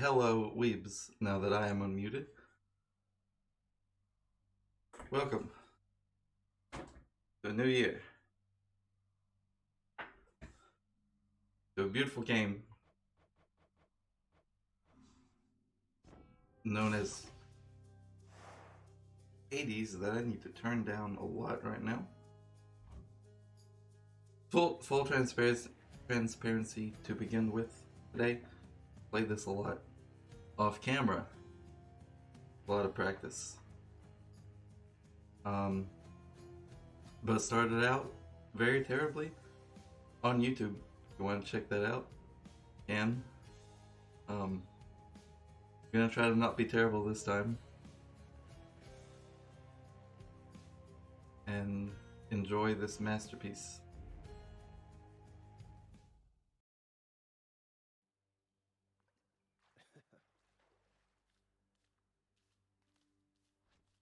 Hello, weebs, now that I am unmuted. Welcome to a new year. To a beautiful game known as Hades that I need to turn down a lot right now. Full transparency to begin with today. Played this a lot off camera. A lot of practice. But started out very terribly on YouTube. If you want to check that out, can. Gonna try to not be terrible this time. And enjoy this masterpiece.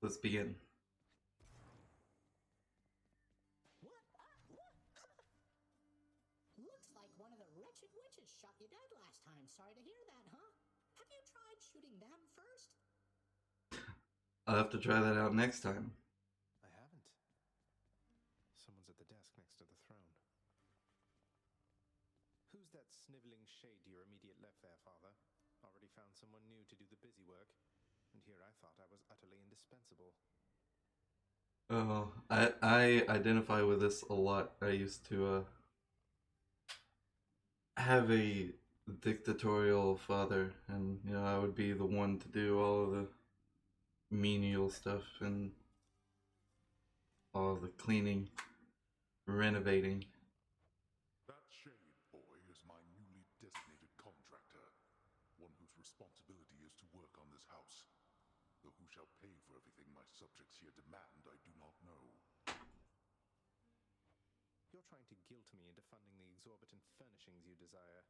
Let's begin. Looks like one of the wretched witches shot you dead last time. Sorry to hear that, huh? Have you tried shooting them first? I'll have to try that out next time. I haven't. Someone's at the desk next to the throne. Who's that sniveling shade to your immediate left there, Father? Already found someone new to do the busy work, and here I thought I was utterly indispensable. Oh, I identify with this a lot. I used to have a dictatorial father, and I would be the one to do all of the menial stuff and all of the cleaning, renovating. That shade boy is my newly designated contractor, one whose responsibility is to work on this house. Though who shall pay for everything my subjects here demand, I do not know. You're trying to guilt me into funding the exorbitant furnishings you desire.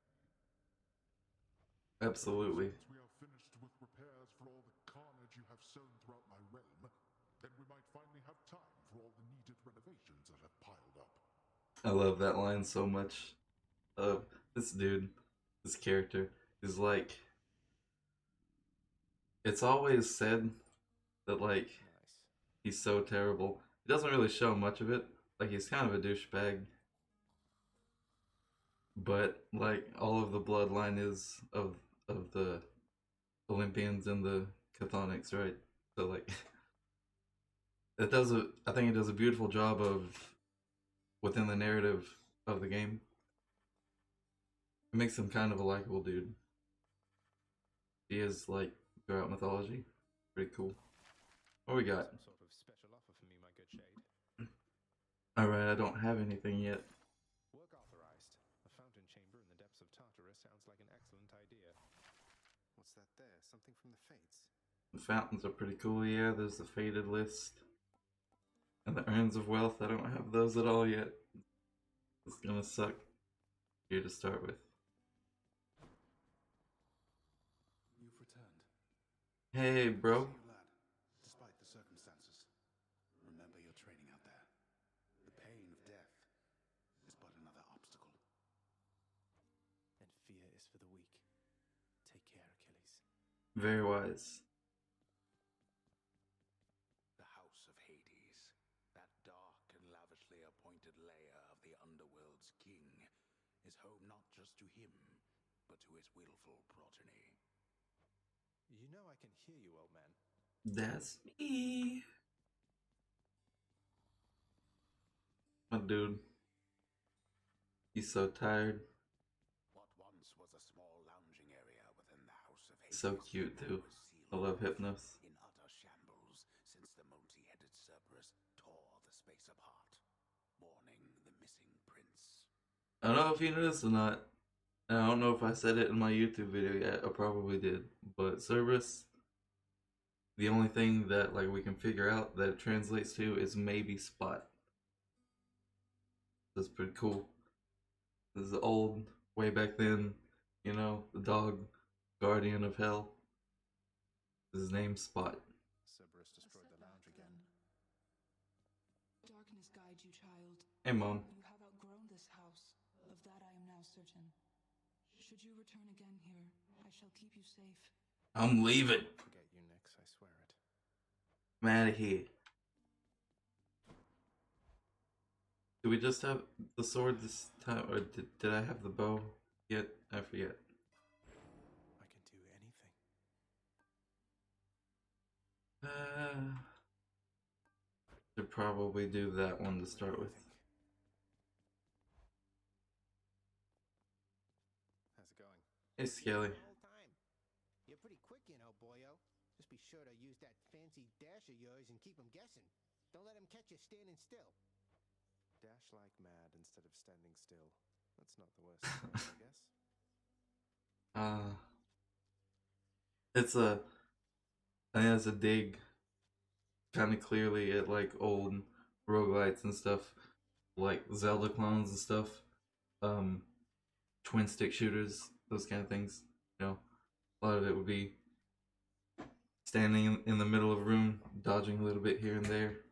Absolutely. Once we are finished with repairs for all the carnage you have sown throughout my realm, then we might finally have time for all the needed renovations that have piled up. I love that line so much. This dude, this character, is like... It's always said that, like, Nice. he's so terrible. He doesn't really show much of it. Like, he's kind of a douchebag. But, like, all of the bloodline is of the Olympians and the Chthonics, right? So, like... I think it does a beautiful job of within the narrative of the game. It makes him kind of a likable dude. He is like throughout mythology. Pretty cool. What we got? Some sort of special offer for me, my good shade. Alright, I don't have anything yet. Work authorized. A fountain chamber in the depths of Tartarus sounds like an excellent idea. What's that there? Something from the Fates? The fountains are pretty cool, yeah. There's the Fated list. And the Urns of Wealth, I don't have those at all yet. It's gonna suck here to start with. You've returned. Hey, bro. See you, lad. Despite the circumstances, remember your training out there. The pain of death is but another obstacle. And fear is for the weak. Take care, Achilles. Very wise. The House of Hades, that dark and lavishly appointed lair of the Underworld's king, is home not just to him, but to his willful progeny. You know I can hear you, old man. That's me. My dude. He's so tired. What once was a small lounging area within the House of Hades So cute, too. was sealed I love off Hypnos. in utter shambles since the multi-headed Cerberus tore the space apart, mourning the missing prince. I don't know if you knew this or not. And I don't know if I said it in my YouTube video yet. I probably did. But Cerberus, the only thing that like we can figure out that it translates to is maybe spot. That's pretty cool. This is old, way back then. The dog, guardian of hell. His name's Spot. Cerberus destroyed the lounge again. Darkness guide you, child. Hey, Mom. You have outgrown this house. Of that I am now certain. Should you return again here, I shall keep you safe. I'm leaving. Forget you, Nix, I swear it. I'm out of here. Do we just have the sword this time, or did I have the bow yet? I forget. I can do anything. Should probably do that one to start with. How's it going? Hey, Skelly. The whole time. You're pretty quick, you know, boyo. Just be sure to use that fancy dash of yours and keep 'em guessing. Don't let 'em catch you standing still. Dash like mad instead of standing still. That's not the worst thing, I guess. I think it's a dig kind of clearly at like old roguelites and stuff, like Zelda clones and stuff, twin stick shooters, those kind of things. You know, a lot of it would be standing in the middle of a room, dodging a little bit here and there,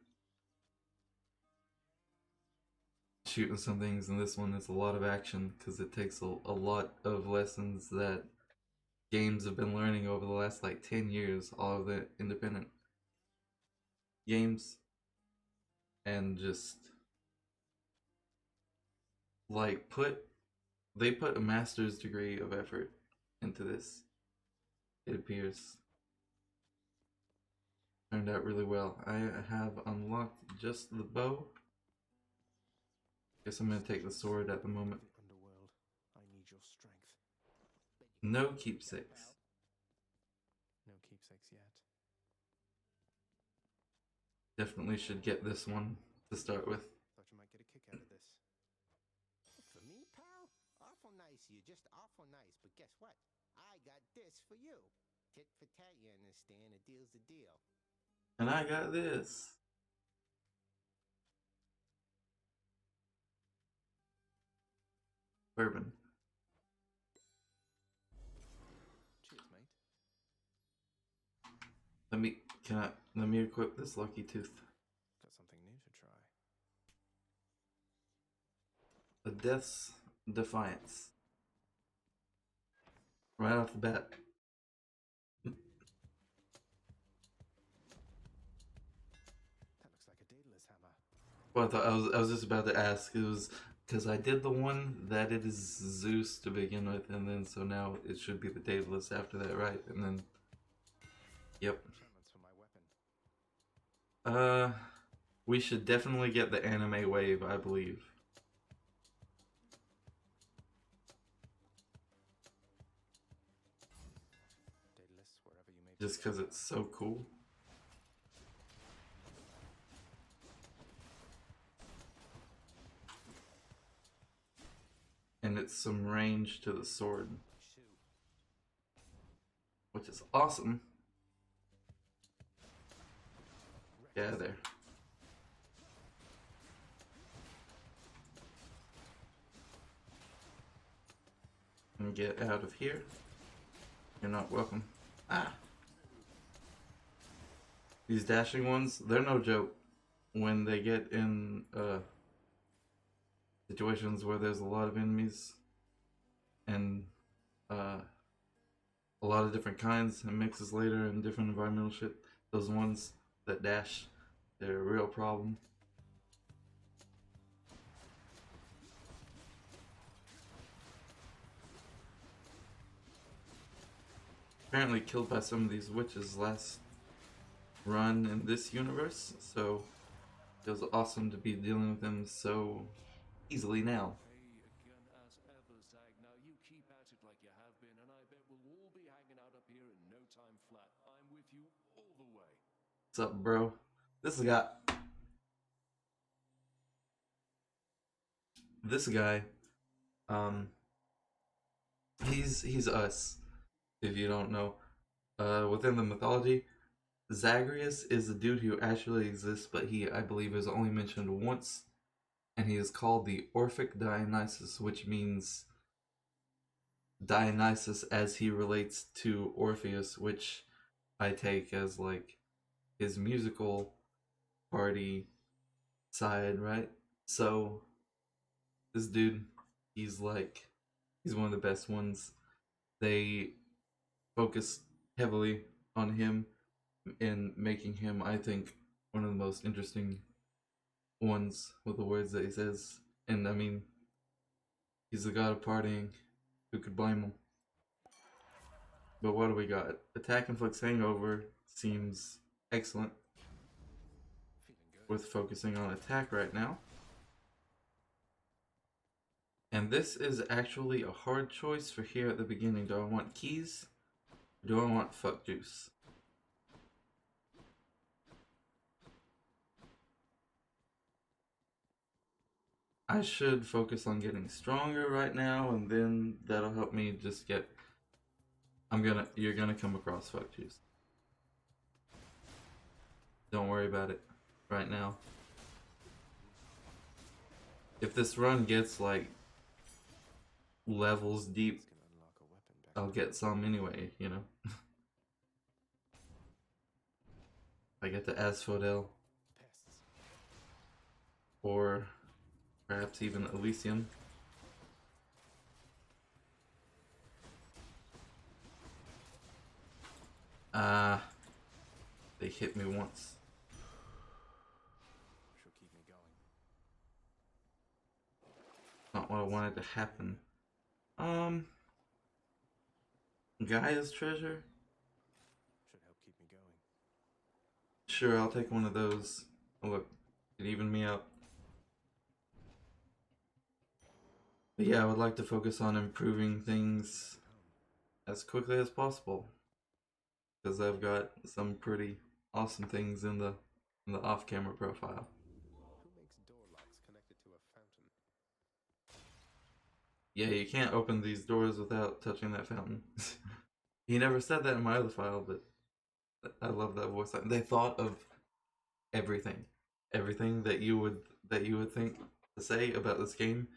shooting some things. And this one is a lot of action because it takes a lot of lessons that games have been learning over the last like 10 years, all of the independent games, and just like they put a master's degree of effort into this. It appears turned out really well. I have unlocked just the bow. Guess I'm gonna take the sword at the moment. The Underworld, I need your strength. No keepsakes. No keepsakes yet. Definitely should get this one to start with. Thought you might get a kick out of this. For me, pal? Awful nice of you, just awful nice. But guess what? I got this for you. Tit for tat, you understand? A deal's a deal. And I got this. Bourbon. Cheers, mate. Let me equip this lucky tooth. Got something new to try. The Death's Defiance. Right off the bat. That looks like a Daedalus hammer. Well, I was just about to ask. It was because I did the one that it is Zeus to begin with, and then so now it should be the Daedalus after that, right? And then, yep. Enchantments for my weapon. We should definitely get the anime wave, I believe. Daedalus, wherever you may be. Just because it's so cool. And it's some range to the sword, Shoot. which is awesome. Yeah, there. And get out of here. You're not welcome. Ah! These dashing ones, they're no joke. When they get in situations where there's a lot of enemies and a lot of different kinds and mixes later and different environmental shit, those ones that dash, they're a real problem. Apparently killed by some of these witches last run in this universe, so it was awesome to be dealing with them so easily now. Hey again as ever, Zag. Now you keep at it like you have been, and I bet we'll all be hanging out up here in no time flat. I'm with you all the way. What's up, bro? This guy, he's us, if you don't know. Within the mythology, Zagreus is a dude who actually exists, but he, I believe, is only mentioned once, and he is called the Orphic Dionysus, which means Dionysus as he relates to Orpheus, which I take as like his musical party side, right? So this dude, he's He's one of the best ones. They focus heavily on him in making him, I think, one of the most interesting ones with the words that he says. And I mean, he's the god of partying. Who could blame him? But what do we got? Attack Inflicts Hangover seems excellent. With focusing on attack right now. And this is actually a hard choice for here at the beginning. Do I want keys? Or do I want fuck juice? I should focus on getting stronger right now, and then that'll help me just get... You're gonna come across fuck juice. Don't worry about it right now. If this run gets like levels deep, I'll get some anyway, you know. I get the Asphodel. Or perhaps even Elysium. They hit me once. She'll keep me going. Not what I wanted to happen. Gaia's treasure? Should help keep me going. Sure, I'll take one of those. Oh, look, it evened me out. But yeah, I would like to focus on improving things as quickly as possible. Because I've got some pretty awesome things in the off-camera profile. Who makes door locks connected to a fountain? Yeah, you can't open these doors without touching that fountain. He never said that in my other file, but I love that voice line. They thought of everything. Everything that you would think to say about this game.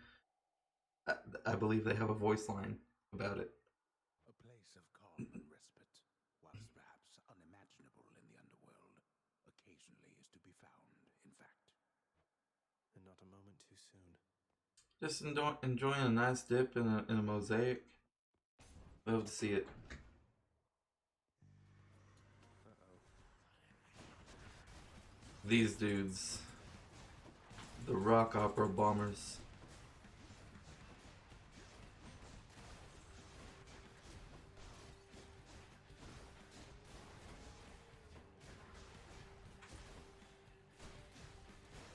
I believe they have a voice line about it. A place of calm and respite, whilst perhaps unimaginable in the underworld, occasionally is to be found, in fact. And not a moment too soon. Just enjoying a nice dip in a mosaic. Love to see it. These dudes, the rock opera bombers.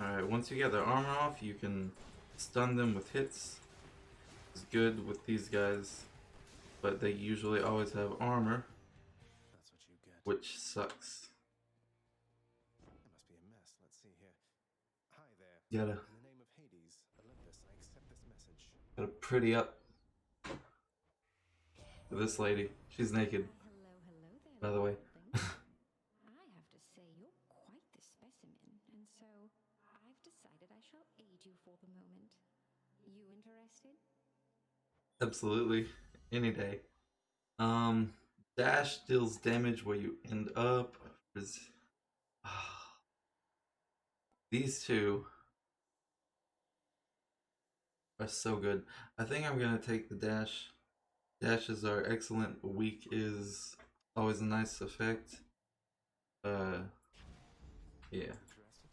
Alright, once you get their armor off, you can stun them with hits. It's good with these guys, but they usually always have armor, That's what you get. which sucks. That must be a mess. Let's see here. Hi there. Gotta In the name of Hades, Olympus, I accept this message. pretty up this lady. She's naked, Hello there, by the way. little thing. I have to say you're quite the specimen, and so I've decided I shall aid you for the moment. You interested? Absolutely, any day. Dash deals damage where you end up. These two are so good. I think I'm gonna take the dash. Dashes are excellent. Weak is always a nice effect. Yeah. Interested?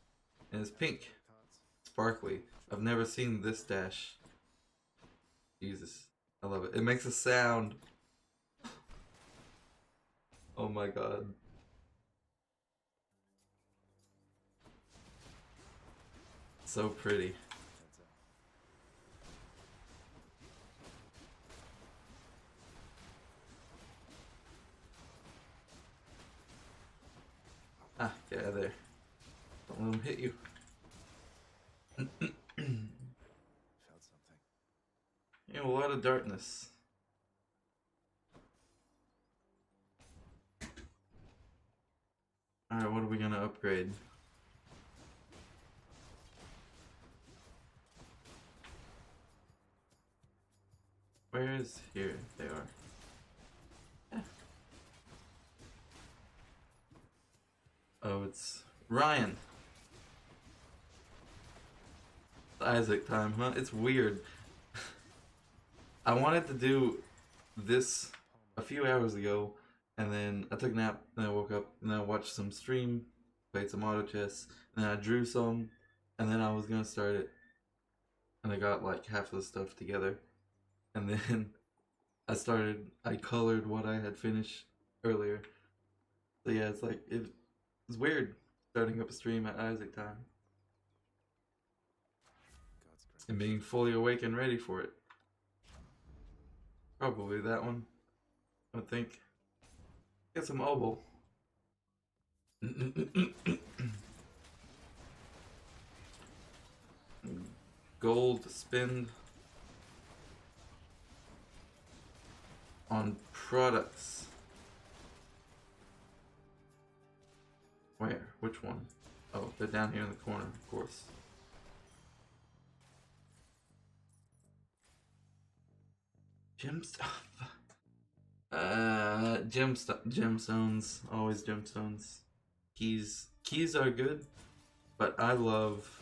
And it's pink. Cards? Sparkly. I've never seen this dash. Jesus. I love it. It makes a sound. Oh my god. So pretty. Heads up. Ah, get out of there. Don't let them hit you. Felt something. You know, a lot of darkness. Alright, what are we gonna upgrade? Where is here? They are. Yeah. Oh, it's Ryan. It's Isaac time, huh? It's weird. I wanted to do this a few hours ago, and then I took a nap, and I woke up, and I watched some stream, played some auto chess, and then I drew some, and then I was gonna start it, and I got like half of the stuff together, and then I colored what I had finished earlier. So yeah, it's like, it's weird starting up a stream at Isaac time, and being fully awake and ready for it. Probably that one, I think. Get some obol. Gold spend on products. Where? Which one? Oh, they're down here in the corner, of course. Gemstones. Always gemstones. Keys are good, but I love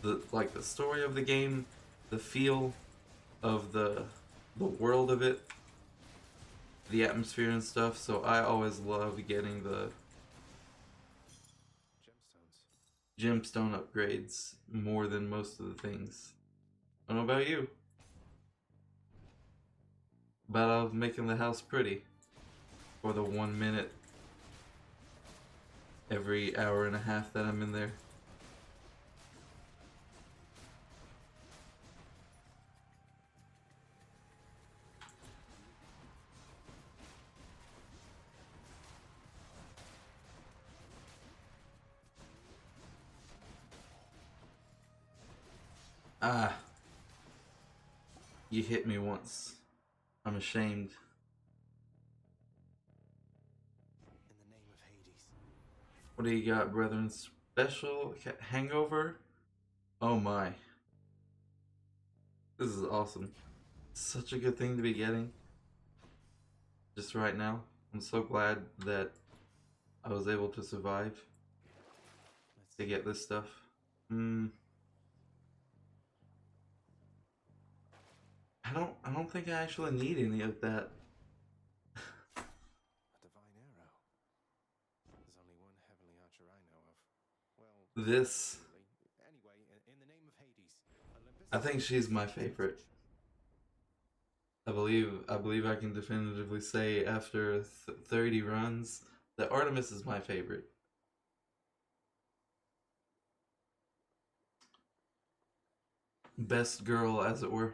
the story of the game, the feel of the world of it, the atmosphere and stuff. So I always love getting the gemstone upgrades more than most of the things. I don't know about you, but I love making the house pretty for the 1 minute every hour and a half that I'm in there. Ah, you hit me once. I'm ashamed. In the name of Hades. What do you got, brethren? Special hangover? Oh my. This is awesome. Such a good thing to be getting. Just right now. I'm so glad that I was able to survive to get this stuff. I don't think I actually need any of that. A divine arrow. There's only one heavenly archer I know of. Well, This, anyway, in the name of Hades, Olympus. I think she's my favorite. I believe I can definitively say after 30 runs that Artemis is my favorite. Best girl, as it were.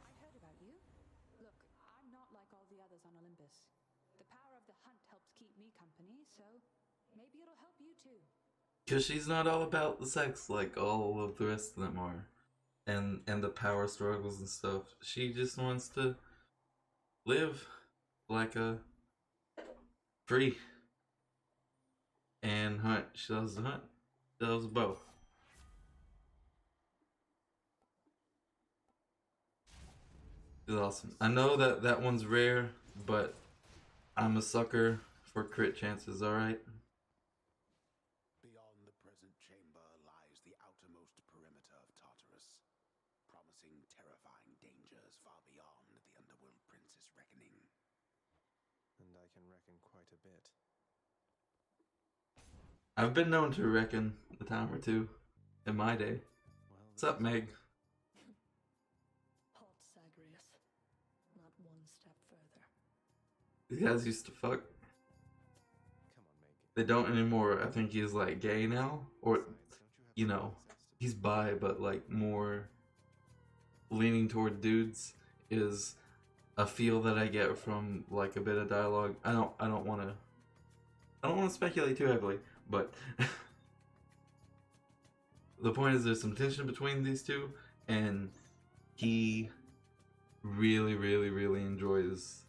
I heard about you. Look, I'm not like all the others on Olympus. The power of the hunt helps keep me company, so maybe it'll help you too. Because she's not all about the sex like all of the rest of them are. And the power struggles and stuff. She just wants to live like a free and hunt. She loves to hunt. She loves both. It's awesome. I know that one's rare, but I'm a sucker for crit chances, alright? Beyond the present chamber lies the outermost perimeter of Tartarus, promising terrifying dangers far beyond the Underworld Prince's reckoning. And I can reckon quite a bit. I've been known to reckon a time or two in my day. What's up, Meg? Halt, Zagreus. Not one step further. These guys used to fuck. Come on, Meg. They don't anymore. I think he's like gay now. Or, you know, he's bi, but like more leaning toward dudes is a feel that I get from like a bit of dialogue. I don't want to speculate too heavily, but the point is there's some tension between these two, and he really, really, really enjoys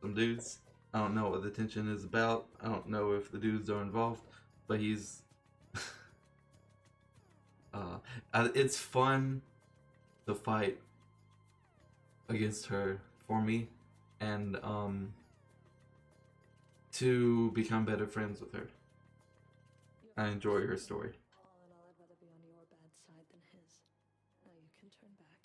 some dudes. I don't know what the tension is about. I don't know if the dudes are involved, but he's it's fun to fight against her for me, and to become better friends with her. I enjoy her story. All in all, I'd rather be on your bad side than his. Now you can turn back.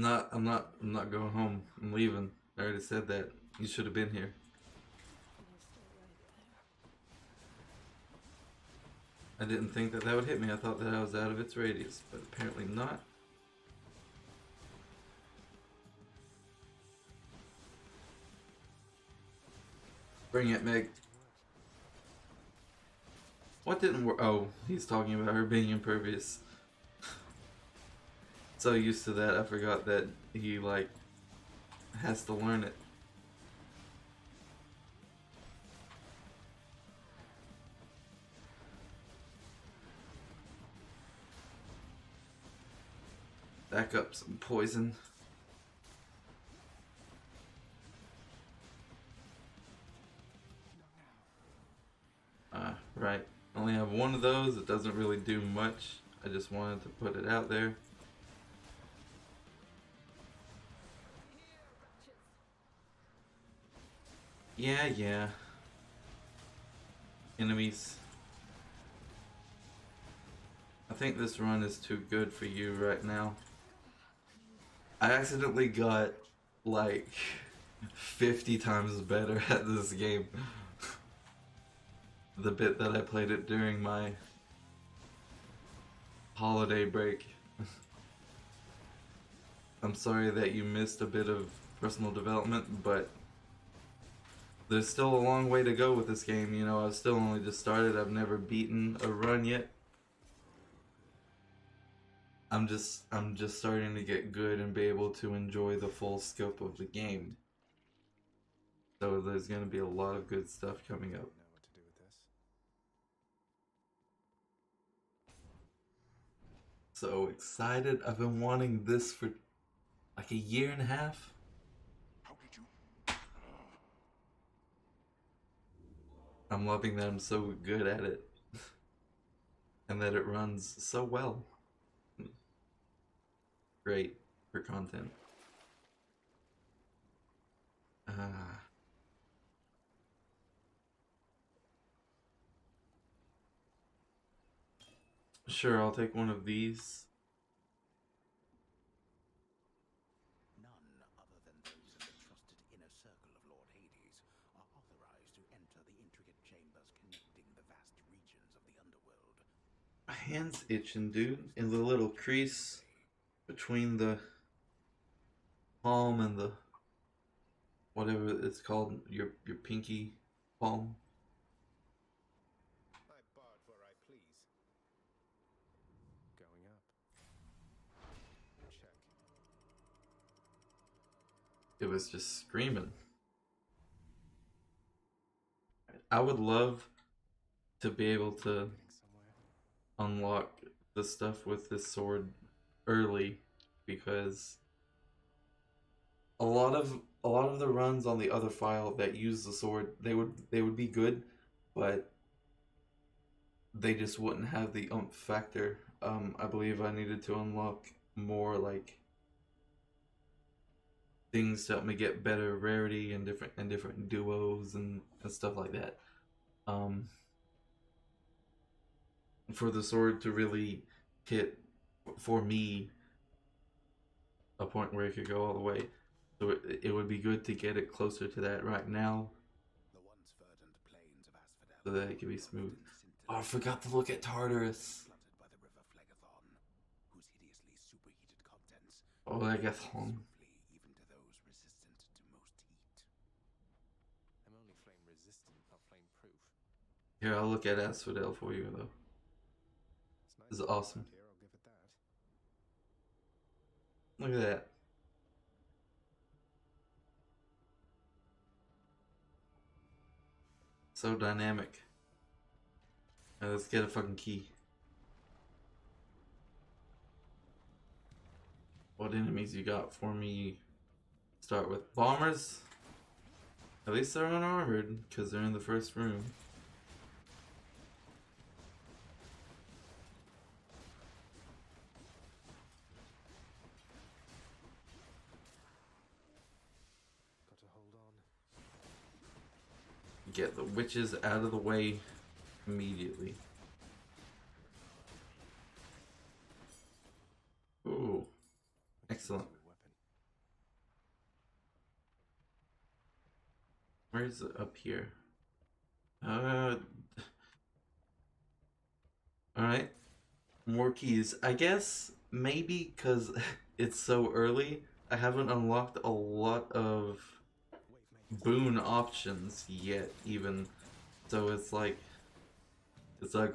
I'm not going home. I'm leaving. I already said that. You should have been here. I didn't think that would hit me. I thought that I was out of its radius, but apparently not. Bring it, Meg. What didn't work? Oh, he's talking about her being impervious. So used to that, I forgot that he, like, has to learn it. Back up some poison. Right. I only have one of those. It doesn't really do much. I just wanted to put it out there. Yeah. Enemies. I think this run is too good for you right now. I accidentally got like 50 times better at this game. The bit that I played it during my holiday break. I'm sorry that you missed a bit of personal development, but there's still a long way to go with this game. You know, I've still only just started. I've never beaten a run yet. I'm just starting to get good and be able to enjoy the full scope of the game. So there's going to be a lot of good stuff coming up. So excited. I've been wanting this for like a year and a half. How did you? I'm loving that I'm so good at it. And that it runs so well. Great for content. Sure, I'll take one of these. None other than those in the trusted inner circle of Lord Hades are authorized to enter the intricate chambers connecting the vast regions of the Underworld. My hand's itching, dude. In the little crease between the palm and the whatever it's called, your pinky palm. I barred where I please. Going up. Check. It was just screaming. I would love to be able to unlock the stuff with this sword early, because a lot of the runs on the other file that use the sword, they would be good, but they just wouldn't have the oomph factor. I believe I needed to unlock more like things to help me get better rarity and different duos and stuff like that. For the sword to really hit, for me, a point where it could go all the way. So it would be good to get it closer to that right now, so that it can be smooth. Oh, I forgot to look at Tartarus. Oh, Legathon. I'm only flame resistant, not flame proof. Here, I'll look at Asphodel for you though. This is awesome. Here, I'll give it that. Look at that. So dynamic. Now let's get a fucking key. What enemies you got for me? Start with bombers. At least they're unarmored, because they're in the first room. Got to hold on. Get the witches out of the way immediately. Ooh. Excellent. Where's it up here? Alright. More keys. I guess maybe because it's so early, I haven't unlocked a lot of boon options yet, even. So it's like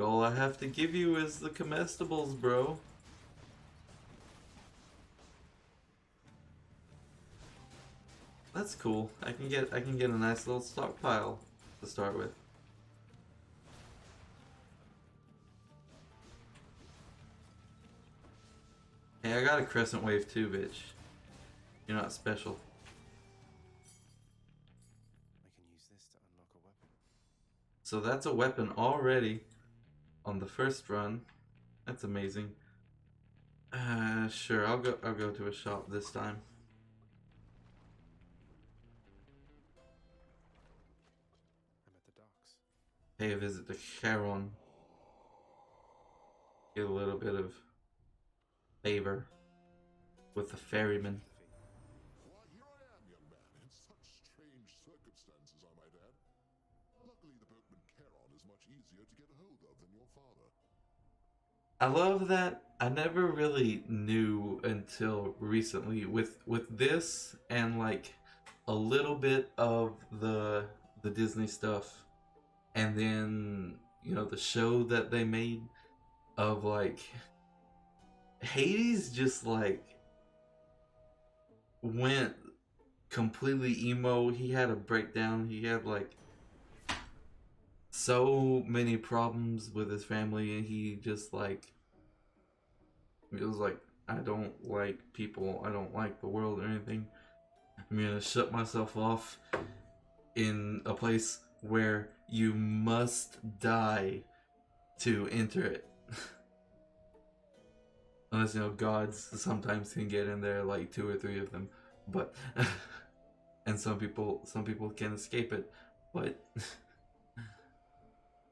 all I have to give you is the comestibles, bro. That's cool. I can get a nice little stockpile to start with. Hey, I got a crescent wave too, bitch. You're not special. I can use this to unlock a weapon. So that's a weapon already on the first run. That's amazing. Sure, I'll go to a shop this time. I'm at the docks. Pay a visit to Charon. Get a little bit of favor with the ferryman. Why, here I am, young man, in such strange circumstances, I might add. Luckily, the boatman Charon is much easier to get a hold of than your father. I love that. I never really knew until recently with this and like a little bit of the Disney stuff, and then the show that they made of like Hades just like went completely emo. He had a breakdown. He had like so many problems with his family, and he just like it was like, I don't like people, I don't like the world or anything. I'm gonna shut myself off in a place where you must die to enter it. Unless gods sometimes can get in there, like 2 or 3 of them, but and some people can escape it, but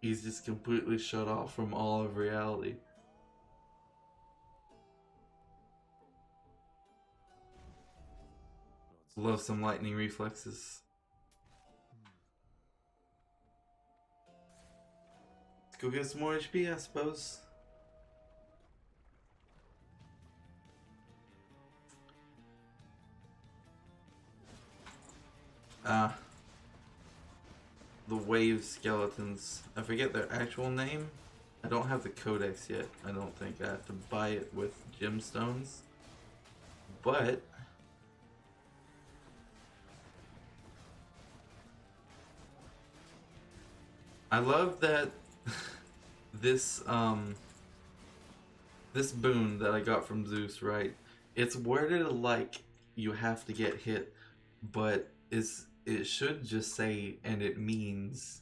he's just completely shut off from all of reality. Love some lightning reflexes. Let's go get some more HP, I suppose. The wave skeletons. I forget their actual name. I don't have the codex yet. I don't think I have to buy it with gemstones. But I love that this this boon that I got from Zeus, right? It's worded like you have to get hit, but it should just say, and it means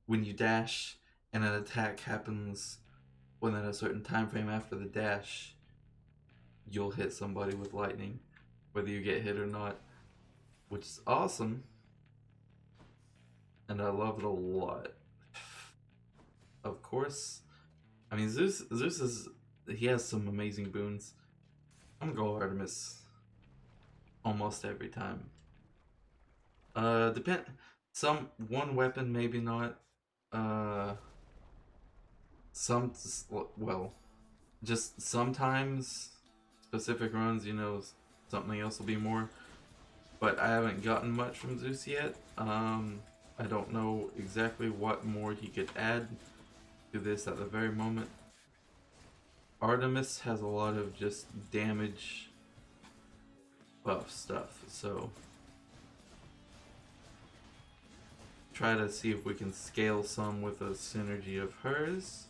when you dash and an attack happens within a certain time frame after the dash, you'll hit somebody with lightning, whether you get hit or not, which is awesome, and I love it a lot. Of course, I mean Zeus he has some amazing boons. I'm gonna go Artemis almost every time. One weapon maybe not. Just sometimes specific runs, something else will be more. But I haven't gotten much from Zeus yet. I don't know exactly what more he could add to this at the very moment. Artemis has a lot of just damage buff stuff, so try to see if we can scale some with a synergy of hers.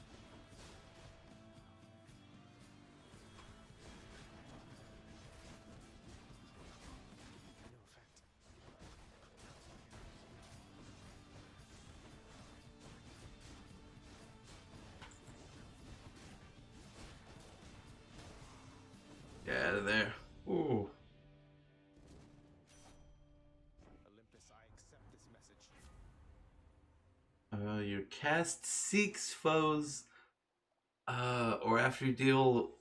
Get out of there. Ooh. Olympus, I accept this message. Your cast seeks foes, or after you deal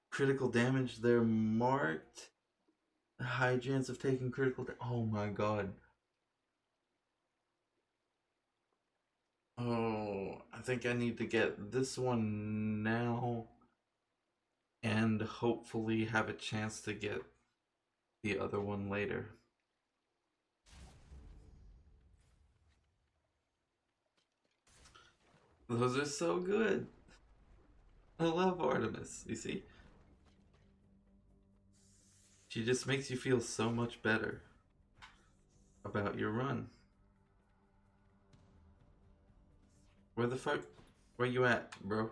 critical damage, they're marked. High chance of taking critical damage. Oh my god. Oh, I think I need to get this one now and hopefully have a chance to get the other one later. Those are so good. I love Artemis, you see? She just makes you feel so much better about your run. Where the fuck? Where you at, bro?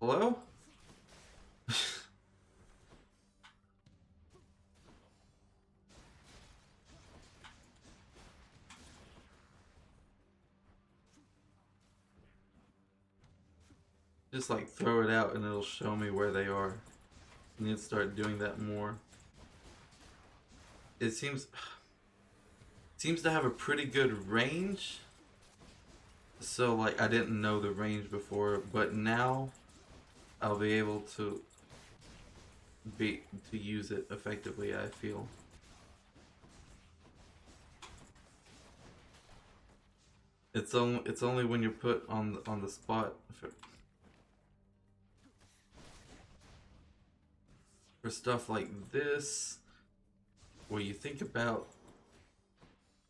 Hello? Just like throw it out and it'll show me where they are. I need to start doing that more. It seems to have a pretty good range. So like I didn't know the range before, but now I'll be able to use it effectively, I feel. It's only when you're put on the spot for stuff like this, where you think about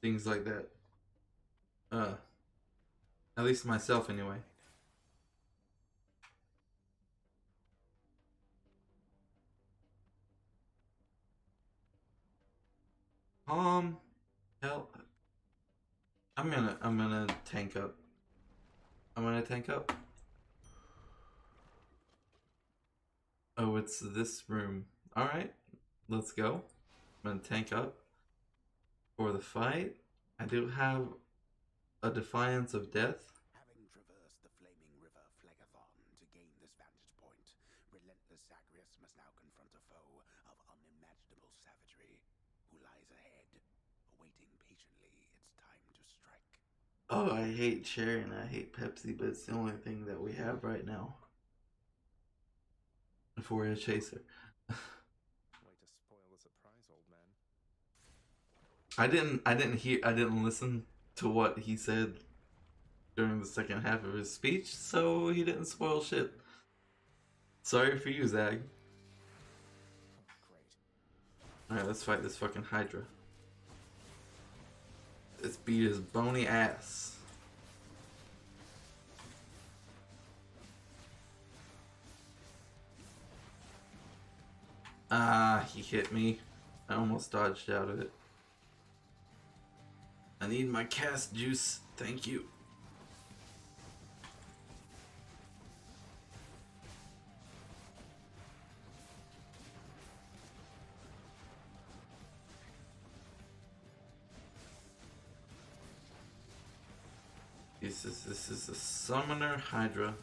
things like that. At least myself anyway. Hell, I'm gonna tank up. I'm gonna tank up. Oh, it's this room. Alright, let's go. I'm gonna tank up for the fight. I do have a Defiance of Death. Having traversed the flaming river Phlegethon to gain this vantage point, relentless Zagreus must now confront a foe of unimaginable savagery who lies ahead, awaiting patiently its time to strike. Oh, I hate cherry and I hate Pepsi, but it's the only thing that we have right now for a chaser. Way to spoil the surprise, old man. I didn't listen to what he said during the second half of his speech, so he didn't spoil shit. Sorry for you, Zag. Great. Alright, let's fight this fucking Hydra. Let's beat his bony ass. Ah, he hit me. I almost dodged out of it. I need my cast juice. Thank you. This is a summoner Hydra.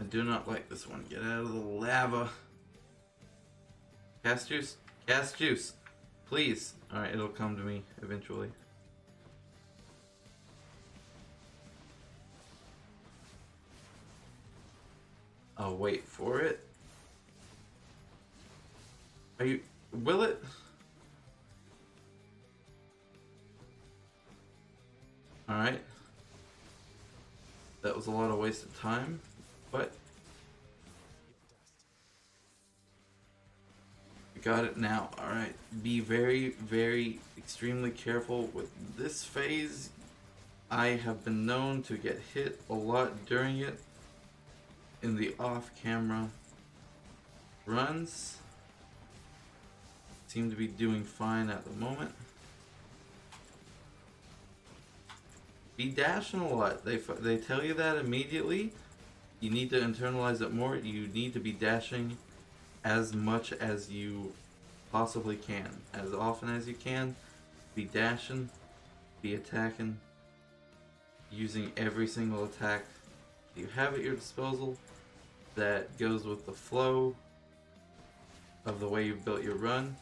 I do not like this one. Get out of the lava. Cast juice? Cast juice. Please. Alright, it'll come to me eventually. I'll wait for it. Are you... Will it? Alright. That was a lot of wasted time, but... We got it now. Alright. Be very, very, extremely careful with this phase. I have been known to get hit a lot during it. In the off-camera runs. Seem to be doing fine at the moment. Be dashing a lot. They tell you that immediately. You need to internalize it more. You need to be dashing as much as you possibly can. As often as you can. Be dashing. Be attacking. Using every single attack you have at your disposal that goes with the flow of the way you've built your run.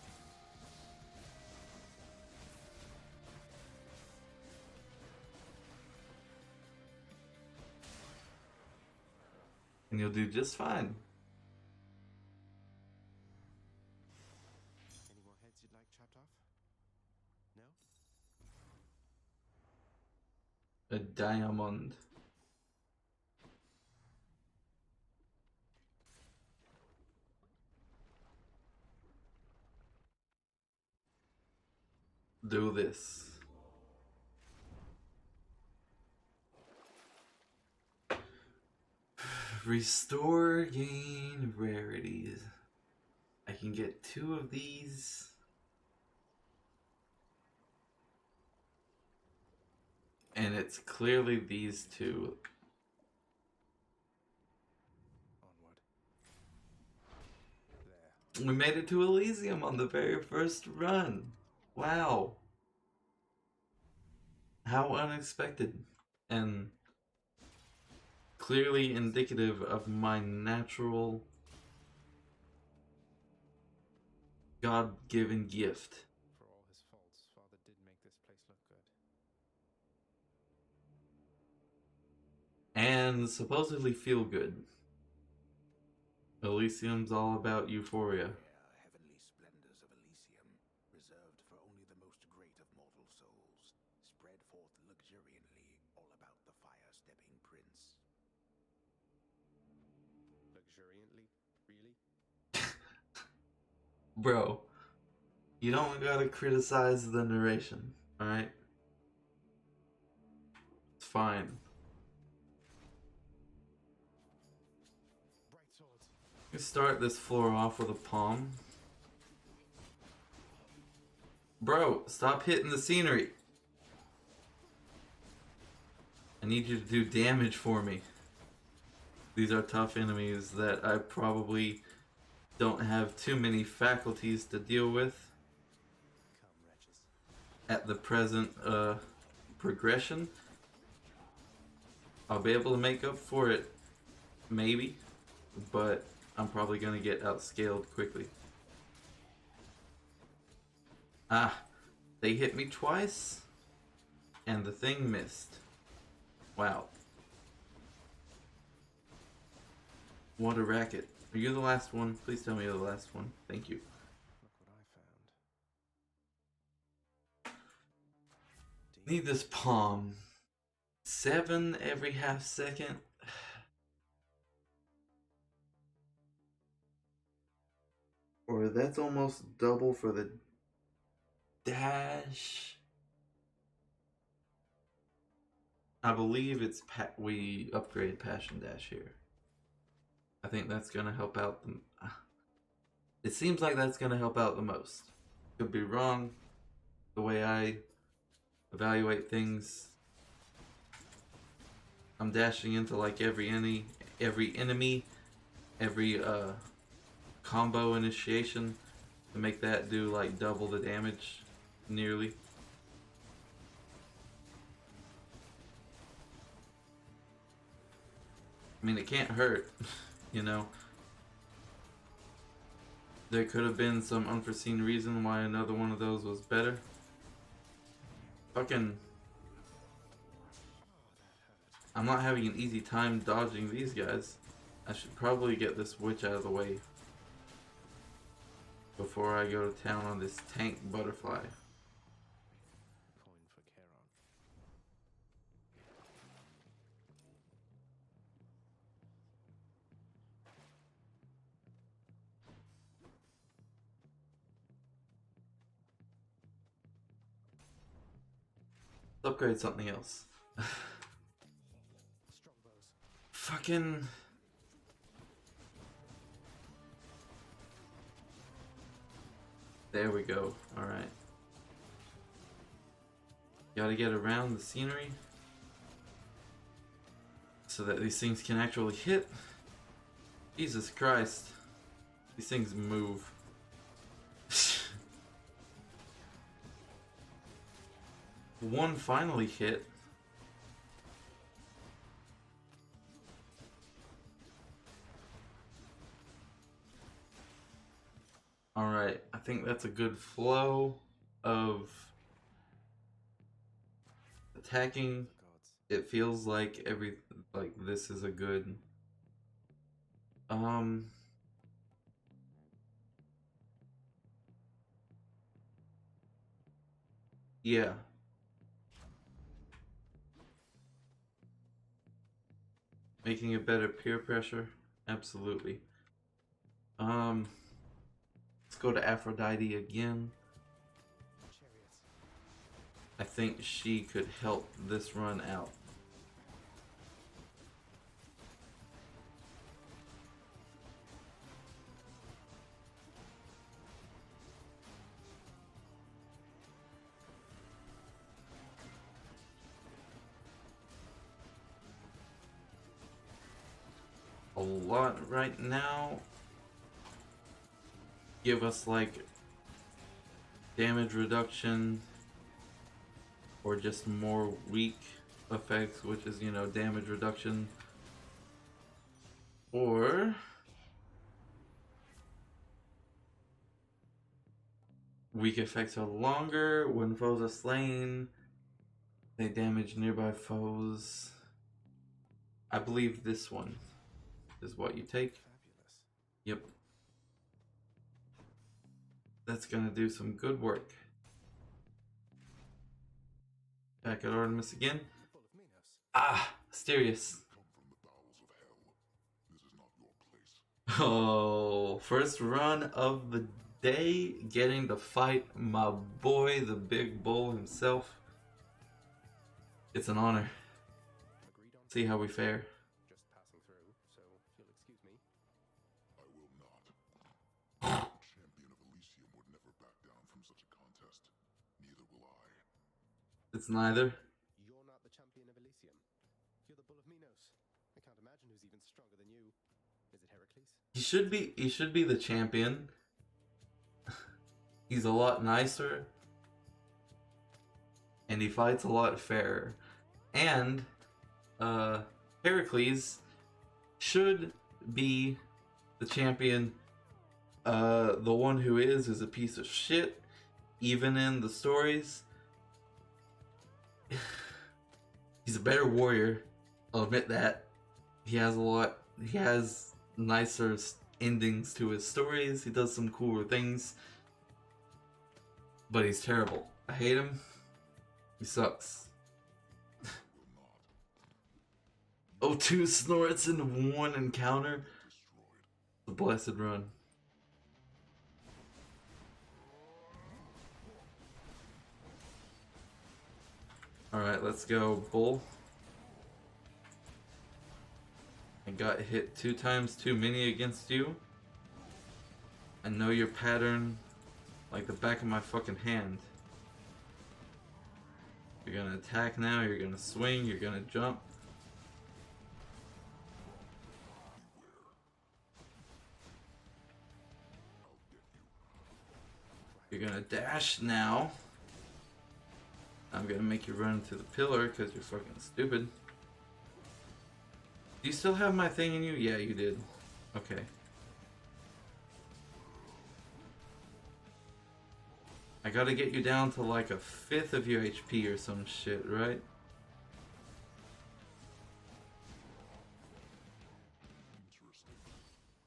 and you'll do just fine. Any more heads you'd like chopped off? No? A diamond. Do this. Restore gain rarities. I can get 2 of these. And it's clearly these 2. Onward. There. We made it to Elysium on the very first run. Wow. How unexpected. And clearly indicative of my natural God-given gift. For all his faults, Father did make this place look good. And supposedly feel good. Elysium's all about euphoria. Heavenly splendors of Elysium, reserved for only the most great of mortal souls, spread forth luxuriantly all about the fire-stepping prince. Luxuriantly? Really? Bro, you don't gotta criticize the narration, alright? It's fine. Bright swords. You start this floor off with a palm. Bro, stop hitting the scenery. I need you to do damage for me. These are tough enemies that I probably don't have too many faculties to deal with Come, wretches. at the present progression. I'll be able to make up for it, maybe, but I'm probably gonna get outscaled quickly. Ah, they hit me twice, and the thing missed. Wow. What a racket. Are you the last one? Please tell me you're the last one. Thank you. Look what I found. Need this palm. 7 every half second. Or that's almost double for the dash. I believe it's we upgrade Passion Dash here. I think that's gonna help out the. It seems like that's gonna help out the most. Could be wrong. The way I evaluate things, I'm dashing into like every enemy, every combo initiation to make that do like double the damage, nearly. I mean, it can't hurt, you know. There could have been some unforeseen reason why another one of those was better. Fucking... I'm not having an easy time dodging these guys. I should probably get this witch out of the way before I go to town on this tank butterfly. Coin for Charon. Let's upgrade something else. Strongbows. Fucking... There we go. Alright. Gotta get around the scenery so that these things can actually hit. Jesus Christ. These things move. One finally hit. Alright, I think that's a good flow of attacking. It feels like this is a good Um, yeah. Making it better peer pressure? Absolutely. Let's go to Aphrodite again. I think she could help this run out. A lot right now. Give us like damage reduction or just more weak effects, which is, you know, damage reduction. Or weak effects are longer. When foes are slain, they damage nearby foes. I believe this one is what you take. Yep. That's gonna do some good work. Back at Artemis again. Ah, Asterius. Oh, first run of the day, getting to fight my boy, the big bull himself. It's an honor. See how we fare. Just passing through, so if you'll excuse me. I will not. Champion of Elysium would never back down from such a contest. Neither will I. It's neither. You're not the champion of Elysium. You're the Bull of Minos. I can't imagine who's even stronger than you. Is it Heracles? He should be the champion. He's a lot nicer. And he fights a lot fairer. And Heracles should be the champion. The one who is a piece of shit, even in the stories. He's a better warrior, I'll admit that. He has nicer endings to his stories. He does some cooler things. But he's terrible. I hate him. He sucks. Oh, 2 snorts in 1 encounter. The blessed run. Alright, let's go, bull. I got hit 2 times too many against you. I know your pattern like the back of my fucking hand. You're gonna attack now, you're gonna swing, you're gonna jump. You're gonna dash now. I'm gonna make you run to the pillar because you're fucking stupid. Do you still have my thing in you? Yeah, you did. Okay. I gotta get you down to like a 5th of your HP or some shit, right?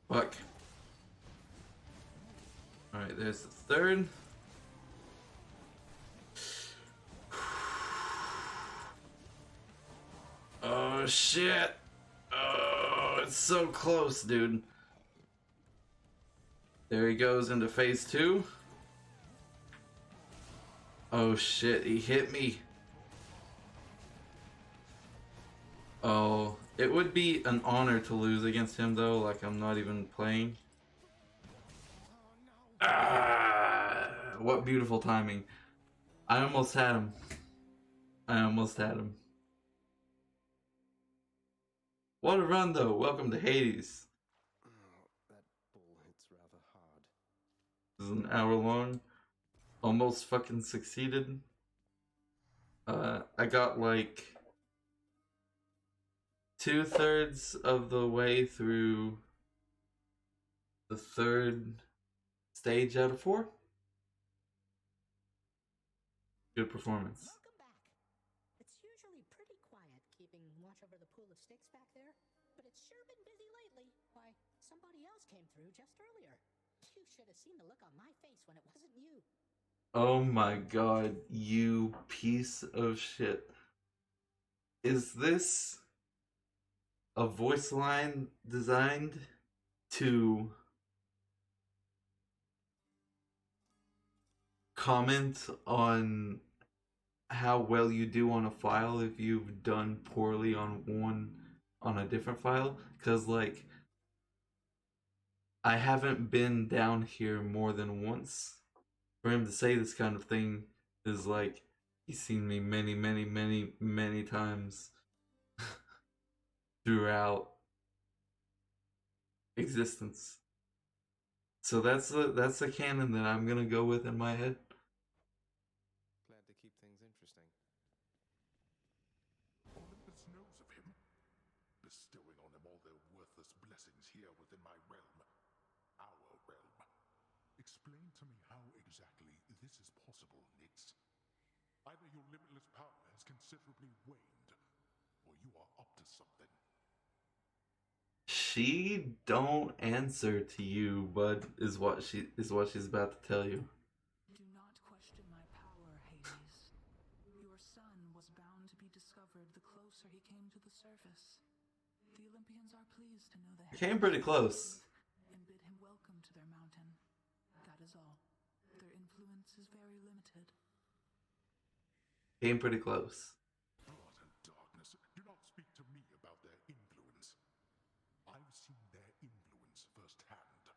Fuck. Alright, there's the 3rd. Oh shit! Oh, it's so close, dude. There he goes into phase 2. Oh shit, he hit me. Oh, it would be an honor to lose against him though, like I'm not even playing. Ah, what beautiful timing. I almost had him. I almost had him. What a run though. Welcome to Hades. Oh, that bull hits rather hard. This is an hour long. Almost fucking succeeded. I got like 2/3 of the way through the 3rd stage out of 4. Good performance. Welcome back. It's usually pretty quiet keeping watch over the pool of sticks back there, but it's sure been busy lately. Why, some Oh my god, you piece of shit. Is this a voice line designed to comment on how well you do on a file if you've done poorly on a different file? Because, like, I haven't been down here more than once. For him to say this kind of thing is like he's seen me many, many, many, many times throughout existence. So that's the canon that I'm gonna go with in my head. Glad to keep things interesting. Olympus knows of him, bestowing on him all their worthless blessings here within my realm. Our realm. Explain to me how exactly this is possible, Nix. Either your limitless power has considerably waned, or you are up to something. She don't answer to you, bud, is what she's about to tell you. Do not question my power, Hades. Your son was bound to be discovered the closer he came to the surface. The Olympians are pleased to know the He came pretty close. and bid him welcome to their mountain. That is all. Their influence is very limited. Came pretty close. Blood and darkness, do not speak to me about their influence. I've seen their influence firsthand.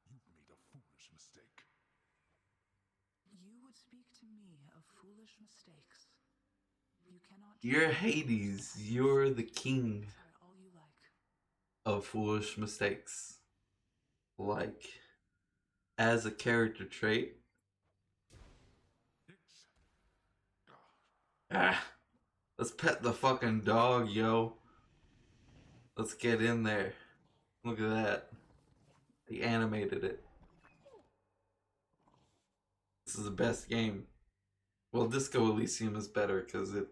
You've made a foolish mistake. You would speak to me of foolish mistakes. You cannot. You're Hades. You're the king Try all you like. of foolish mistakes. Like, as a character trait. Ah, let's pet the fucking dog, yo. Let's get in there. Look at that. He animated it. This is the best game. Well, Disco Elysium is better because it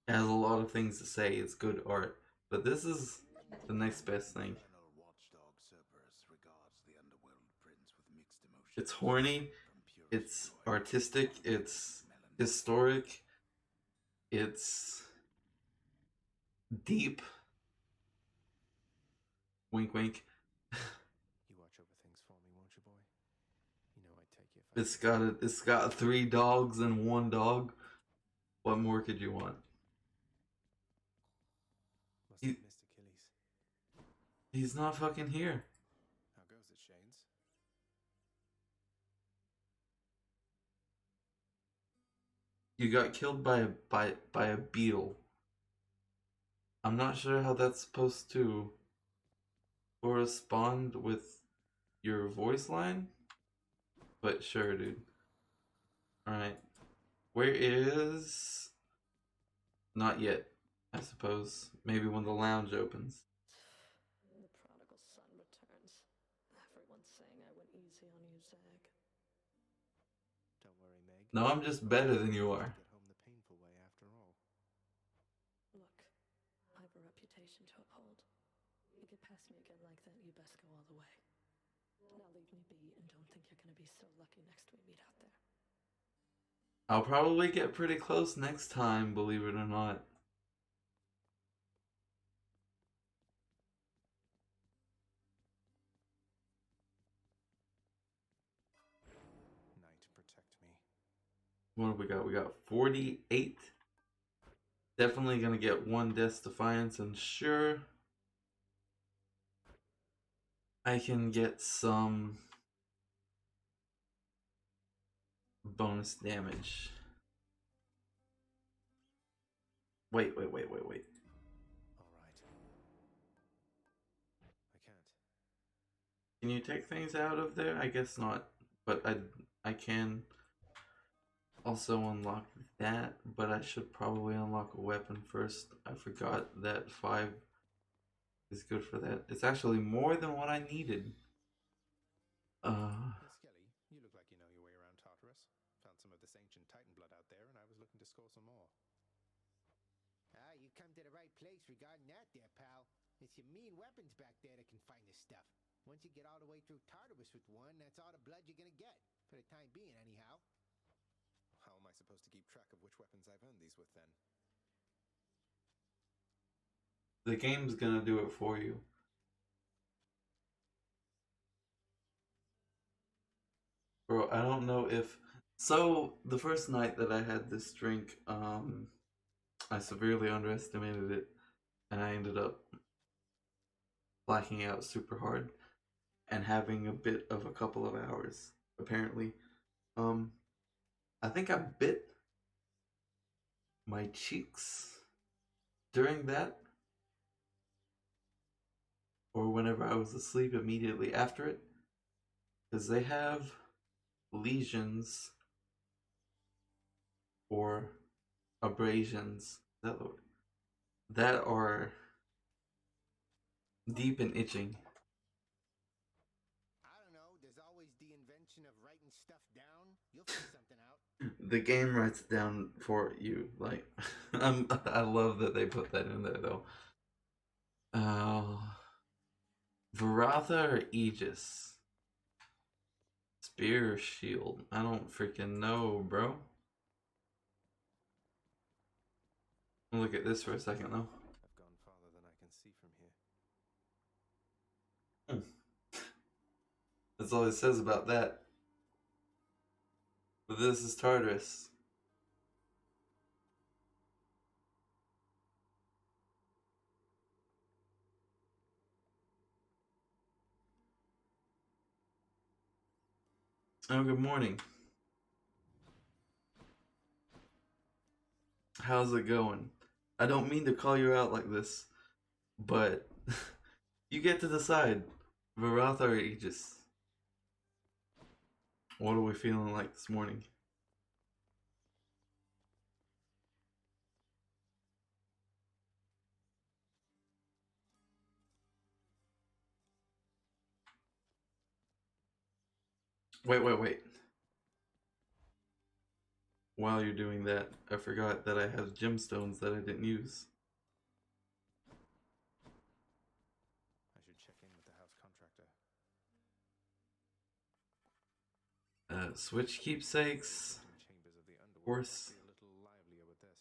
has a lot of things to say. It's good art. But this is the next best thing. It's horny. It's artistic. It's historic. It's deep. Wink, wink. You watch over things for me, won't you, boy? You know I'd take you if I It's got 3 dogs and 1 dog. What more could you want? Must have missed Achilles. He's not fucking here. How goes it, Shanes? You got killed by a beetle. I'm not sure how that's supposed to correspond with your voice line, but sure, dude. Alright. Where is... Not yet, I suppose. Maybe when the lounge opens. The prodigal son returns. Everyone's saying I went easy on you, Zag. Don't worry, Meg. No, I'm just better than you are. Get home the painful way after all. Look, I have a reputation to uphold. You get past me again like that, you best go all the way. Now leave me be and don't think you're gonna be so lucky next we meet out there. I'll probably get pretty close next time, believe it or not. Night, protect me. What have we got? We got 48. Definitely gonna get 1 Death Defiance, and sure, I can get some bonus damage. Wait. All right. I can't. Can you take things out of there? I guess not, but I can also unlock that, but I should probably unlock a weapon first. I forgot that 5 is good for that. It's actually more than what I needed. Hey, Skelly, you look like you know your way around Tartarus. Found some of this ancient Titan blood out there, and I was looking to score some more. Ah, you come to the right place regarding that there, pal. It's your mean weapons back there that can find this stuff. Once you get all the way through Tartarus with one, that's all the blood you're gonna get. For the time being, anyhow. How am I supposed to keep track of which weapons I've earned these with, then? The game's gonna do it for you. Bro, I don't know if... So, the first night that I had this drink, I severely underestimated it, and I ended up blacking out super hard and having a bit of a couple of hours, apparently. I think I bit my cheeks during that, or whenever I was asleep immediately after it, because they have lesions or abrasions that are deep and itching. I don't know. There's always the invention of writing stuff down. You'll figure something out. The game writes it down for you. Like, I love that they put that in there though. Varatha or Aegis? Spear or shield? I don't freaking know, bro. Look at this for a second though. I've gone farther than I can see from here. That's all it says about that. But this is Tartarus. Oh, good morning. How's it going? I don't mean to call you out like this, but you get to decide. Varatha or Aegis? What are we feeling like this morning? Wait. While you're doing that, I forgot that I have gemstones that I didn't use. I should check in with the house contractor. Switch keepsakes. Chambers of the Underworld Horse. must be a little livelier with this.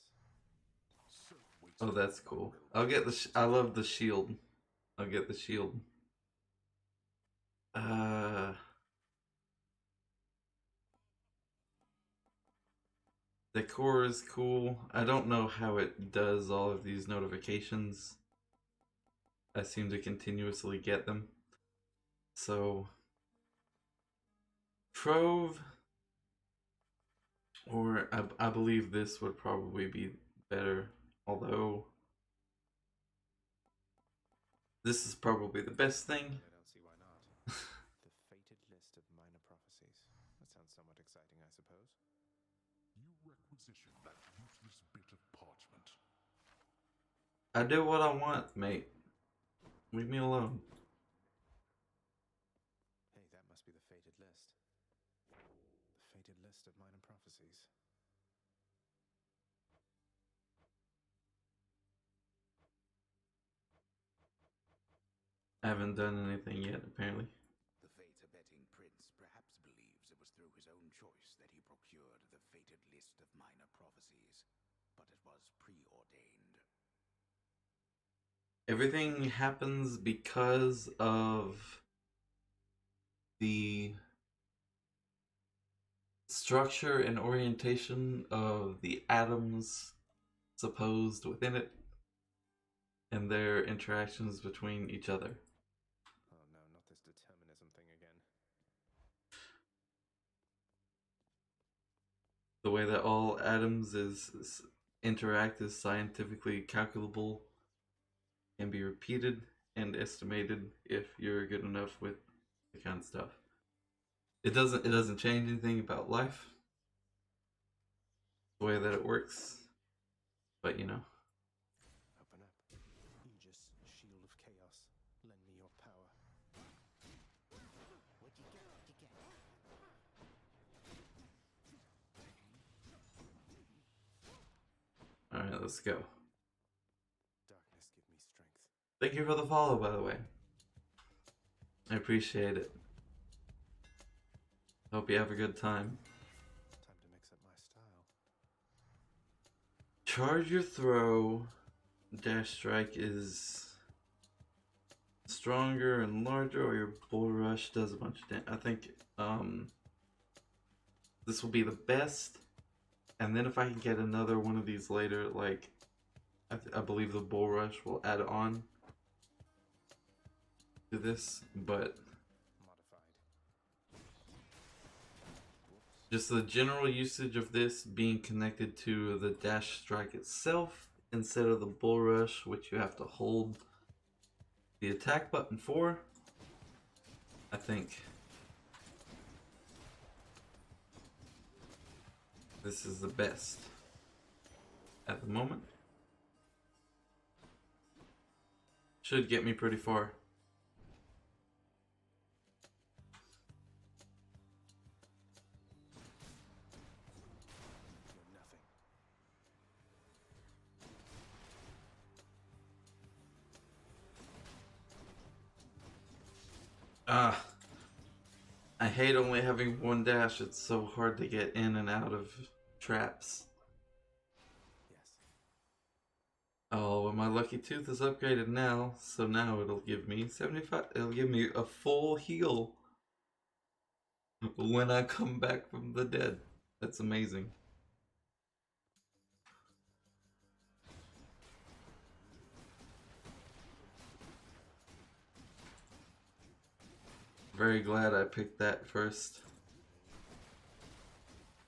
Oh, that's cool. I'll get the. I love the shield. I'll get the shield. The core is cool. I don't know how it does all of these notifications. I seem to continuously get them. So, Trove, or I believe this would probably be better. Although, this is probably the best thing. I don't see why not. The fated list of minor prophecies. That sounds somewhat exciting, I suppose. You requisition that useless bit of parchment. I do what I want, mate. Leave me alone. Hey, that must be the fated list. The fated list of minor prophecies. I haven't done anything yet, apparently. The fate-abetting prince perhaps believes it was through his own choice that he procured the fated list of minor prophecies, but it was preordained. Everything happens because of the structure and orientation of the atoms supposed within it and their interactions between each other. Oh no, not this determinism thing again. The way that all atoms interact is scientifically calculable, can be repeated and estimated if you're good enough with the kind of stuff. It doesn't change anything about life, the way that it works, but you know. Open up. Aegis, shield of chaos. Lend me your power. What'd you get? What'd you get? Alright, let's go. Darkness, give me strength. Thank you for the follow, by the way. I appreciate it. Hope you have a good time. Time to mix up my style. Charge your throw. Dash strike is stronger and larger, or your bull rush does a bunch of damage. I think this will be the best. And then if I can get another one of these later, like I believe the bull rush will add on to this, but Modified. just the general usage of this being connected to the dash strike itself instead of the bull rush, which you have to hold the attack button for, I think this is the best at the moment. Should get me pretty far. You're nothing. I hate only having one dash. It's so hard to get in and out of traps. Yes. Oh, well, my lucky tooth is upgraded now, so now it'll give me 75. It'll give me a full heal when I come back from the dead. That's amazing. Very glad I picked that first.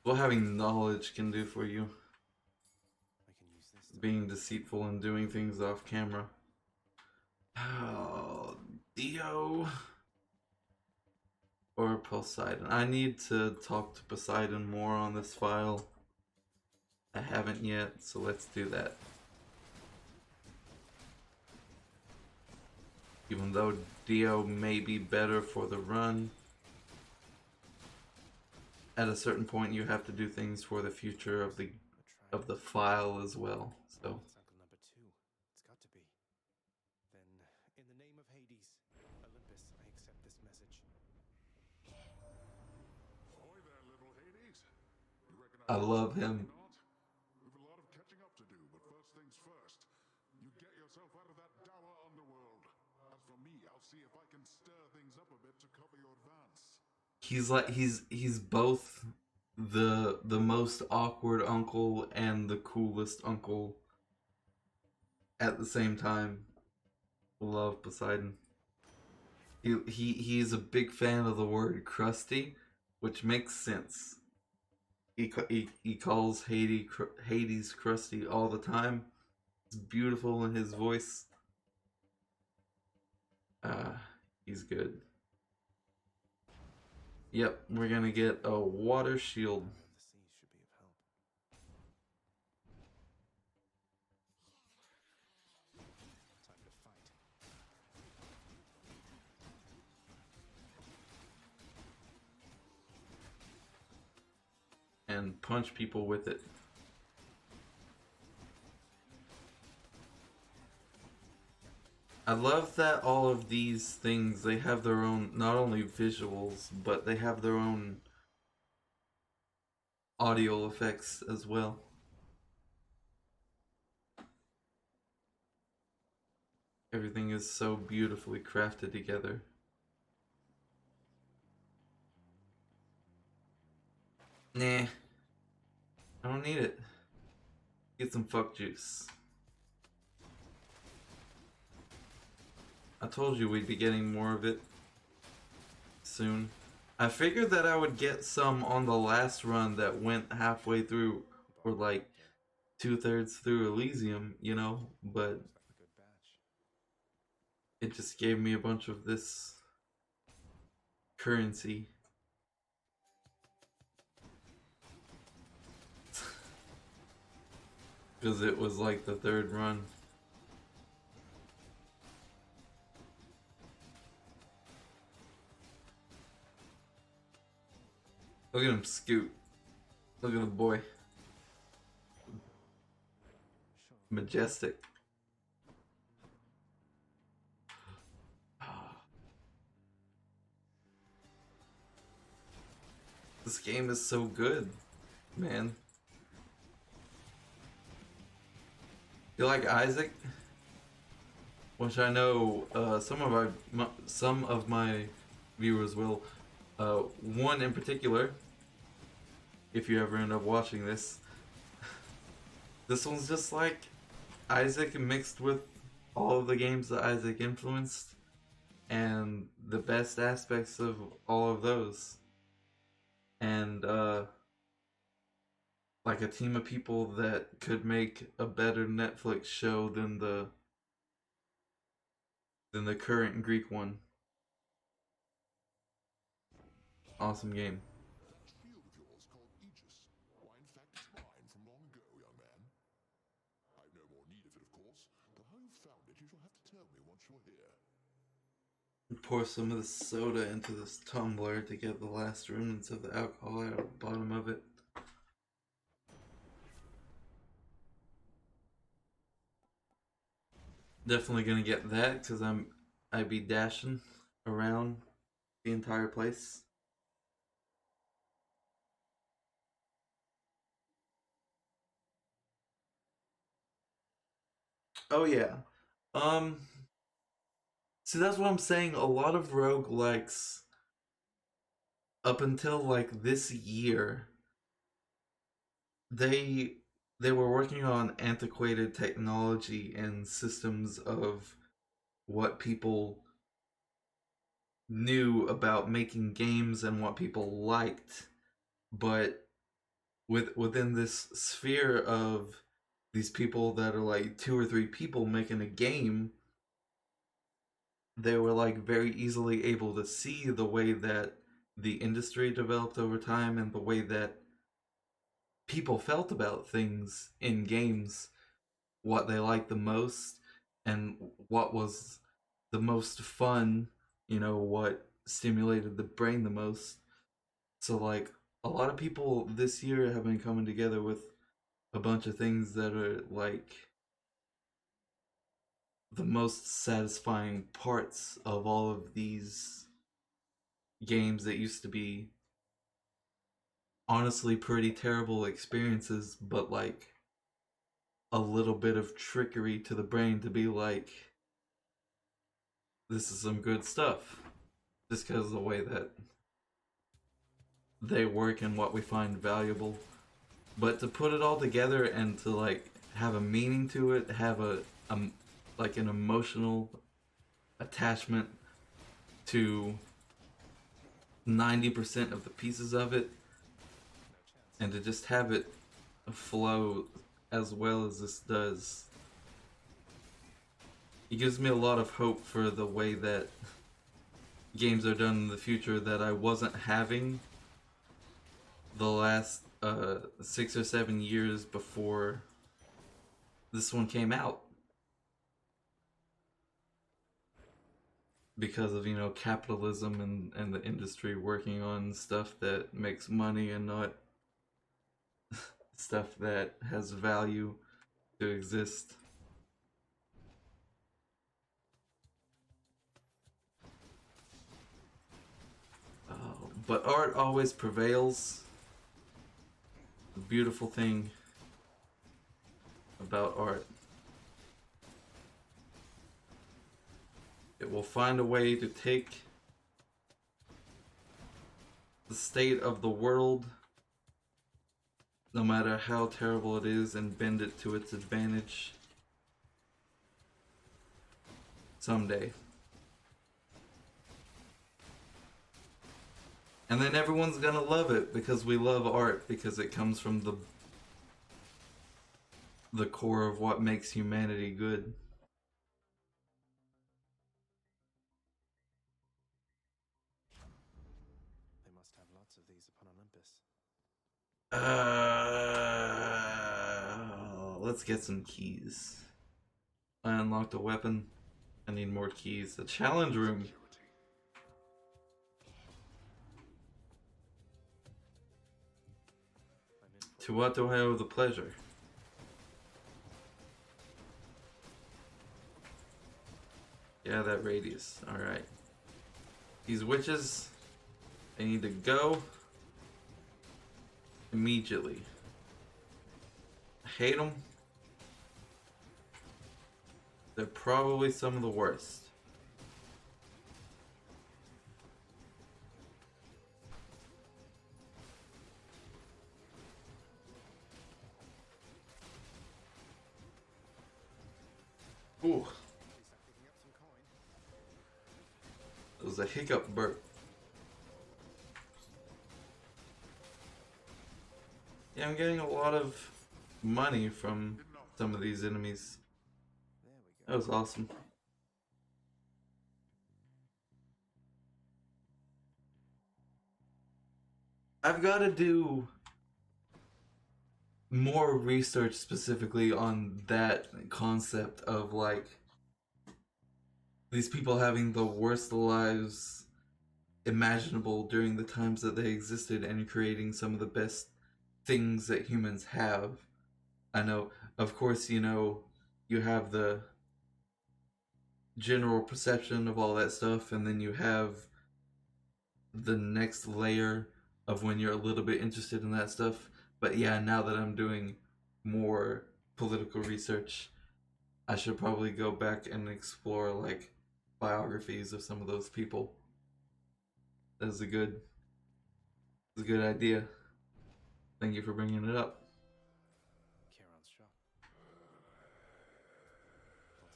What having knowledge can do for you. I can use this. Being deceitful and doing things off camera. Oh, Dio. Or Poseidon. I need to talk to Poseidon more on this file. I haven't yet, so let's do that. Even though Dio may be better for the run, at a certain point you have to do things for the future of the file as well. So It's uncle number 2. It's got to be. Then, in the name of Hades, Olympus, I accept this message. Ahoy there, little Hades. You reckon I love him. not? We've a lot of catching up to do, but first things first. You get yourself out of that dour underworld. As for me, I'll see if I can stir things up a bit to cover your advance. He's both the most awkward uncle and the coolest uncle at the same time. Love Poseidon. He's a big fan of the word crusty, which makes sense. He calls Hades crusty all the time. It's beautiful in his voice. He's good. Yep, we're gonna get a water shield. The sea should be of help. Time to fight. And punch people with it. I love that all of these things, they have their own, not only visuals, but they have their own audio effects as well. Everything is so beautifully crafted together. Nah. I don't need it. Get some fuck juice. I told you we'd be getting more of it soon. I figured that I would get some on the last run that went halfway through, or like 2/3 through Elysium, you know, but Looks like a good batch. it just gave me a bunch of this currency. Because it was like the 3rd run. Look at him scoot. Look at the boy. Sure. Majestic. This game is so good, man. You like Isaac? Which I know some of my viewers will. One in particular, if you ever end up watching this, this one's just like Isaac mixed with all of the games that Isaac influenced, and the best aspects of all of those. And like a team of people that could make a better Netflix show than the current Greek one. Awesome game. That shield of yours called Aegis. Why, in fact, it's mine from long ago, young man. I've no more need of it, of course, but how you found it, you shall have to tell me once you're here. Pour some of the soda into this tumbler to get the last remnants of the alcohol out of the bottom of it. Definitely gonna get that because I'd be dashing around the entire place. Oh yeah. See, that's what I'm saying. A lot of roguelikes up until like this year, they were working on antiquated technology and systems of what people knew about making games and what people liked, but within this sphere of these people that are like 2 or 3 people making a game, they were like very easily able to see the way that the industry developed over time and the way that people felt about things in games, what they liked the most and what was the most fun, you know, what stimulated the brain the most. So like a lot of people this year have been coming together with a bunch of things that are like the most satisfying parts of all of these games that used to be honestly pretty terrible experiences, but like a little bit of trickery to the brain to be like, this is some good stuff, just because of the way that they work and what we find valuable. But to put it all together and to like have a meaning to it, have a like an emotional attachment to 90% of the pieces of it, and to just have it flow as well as this does, it gives me a lot of hope for the way that games are done in the future that I wasn't having the last 6 or 7 years before this one came out, because of, you know, capitalism and the industry working on stuff that makes money and not stuff that has value to exist. But art always prevails. The beautiful thing about art, it will find a way to take the state of the world, no matter how terrible it is, and bend it to its advantage someday. And then everyone's gonna love it because we love art, because it comes from the core of what makes humanity good. They must have lots of these upon Olympus. Let's get some keys. I unlocked a weapon. I need more keys. The challenge room. To what do I owe the pleasure? Yeah, that radius. Alright. These witches, they need to go. immediately. I hate them. They're probably some of the worst. Ooh. It was a hiccup burp. Yeah, I'm getting a lot of money from some of these enemies. That was awesome. I've got to do more research specifically on that concept of like these people having the worst lives imaginable during the times that they existed and creating some of the best things that humans have. I know, of course, you know, you have the general perception of all that stuff, and then you have the next layer of when you're a little bit interested in that stuff. But yeah, now that I'm doing more political research, I should probably go back and explore like biographies of some of those people. That's a good idea. Thank you for bringing it up. Kieran's shop. I'll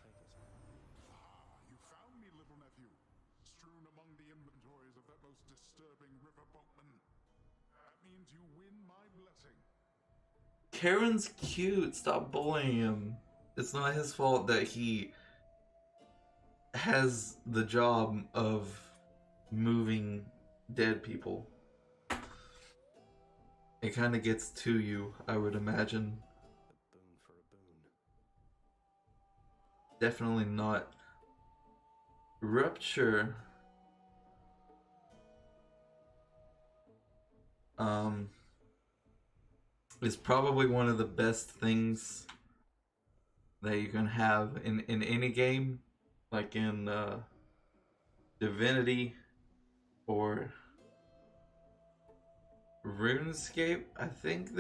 take it. You found me, little nephew, strewn among the inventories of that most disturbing river boatman. That means you win my blessing. Karen's cute. Stop bullying him. It's not his fault that he has the job of moving dead people. It kind of gets to you, I would imagine. A boon for a boon. Definitely not. Rupture. Is probably one of the best things that you can have in any game, like in Divinity or RuneScape. I think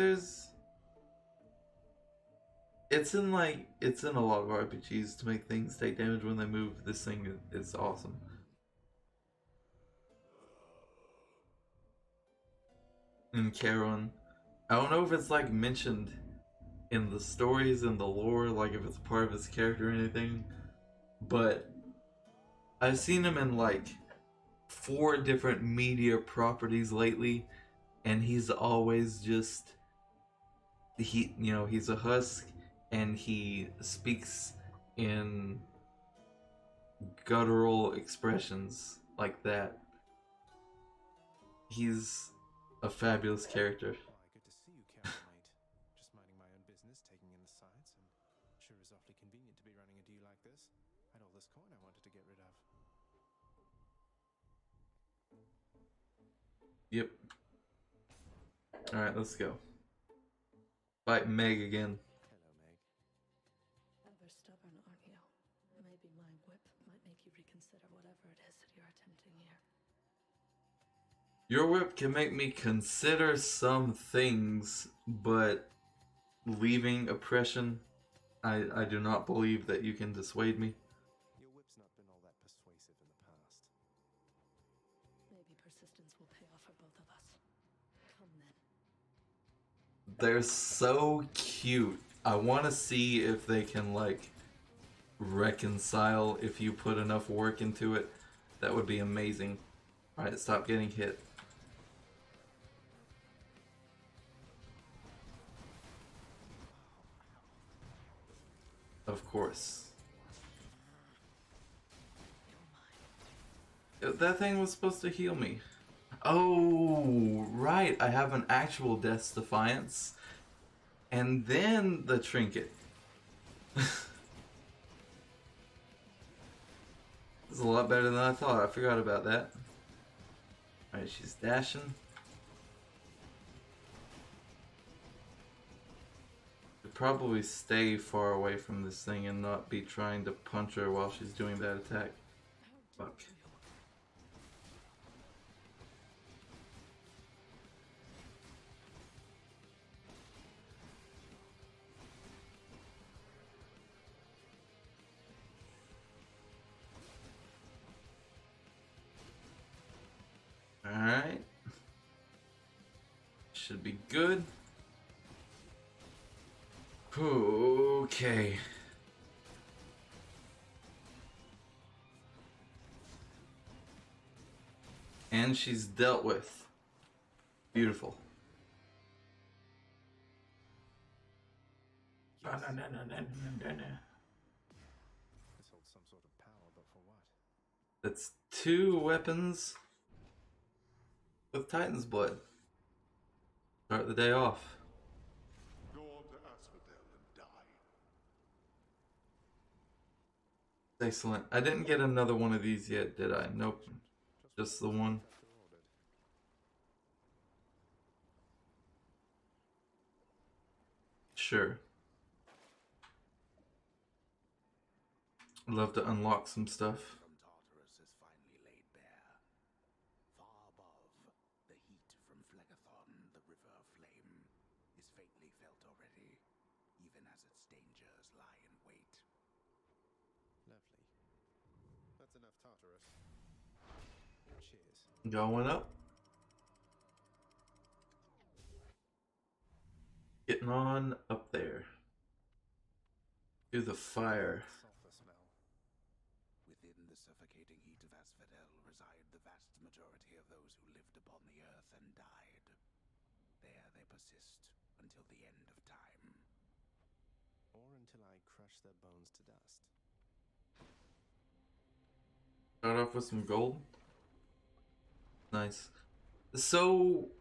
it's in a lot of RPGs to make things take damage when they move. This thing is awesome. And Charon, I don't know if it's like mentioned in the stories and the lore, like if it's a part of his character or anything, but I've seen him in like 4 different media properties lately, and he's always just he's a husk and he speaks in guttural expressions like that. He's a fabulous character. Why, good to see you, Kieran, mate. Just minding my own business, taking in the sights, and sure is awfully convenient to be running a deal like this. I had all this coin I wanted to get rid of. Yep. Alright, let's go. Fight Meg again. Hello, Meg. Ever stubborn, aren't you? Maybe my whip might make you reconsider whatever it is that you're attempting here. Your whip can make me consider some things, but leaving oppression, I do not believe that you can dissuade me. Your whip's not been all that persuasive in the past. Maybe persistence will pay off for both of us. Come then. They're so cute. I want to see if they can like reconcile if you put enough work into it. That would be amazing. Alright, stop getting hit. Of course. That thing was supposed to heal me. Oh, right. I have an actual Death's Defiance. And then the trinket. This is a lot better than I thought. I forgot about that. Alright, she's dashing. Should probably stay far away from this thing and not be trying to punch her while she's doing that attack. Fuck. should be good. Okay. And she's dealt with. Beautiful. This holds some sort of power, but for what? That's 2 weapons with Titan's blood. Start the day off. Go on to Asphodel and die. Excellent. I didn't get another one of these yet, did I? Nope. Just the one. Sure. I'd love to unlock some stuff. From Tartarus is finally laid bare. Far above, the heat from Phlegathon, the river of flame, is faintly felt already, even as its dangers lie in wait. Lovely. That's enough Tartarus. Cheers. Going up. Getting on up there. To the fire. Sulfur smell. Within the suffocating heat of Asphodel reside the vast majority of those who lived upon the earth and died. There they persist until the end of time. Or until I crush their bones to dust. Start off with some gold. Nice. So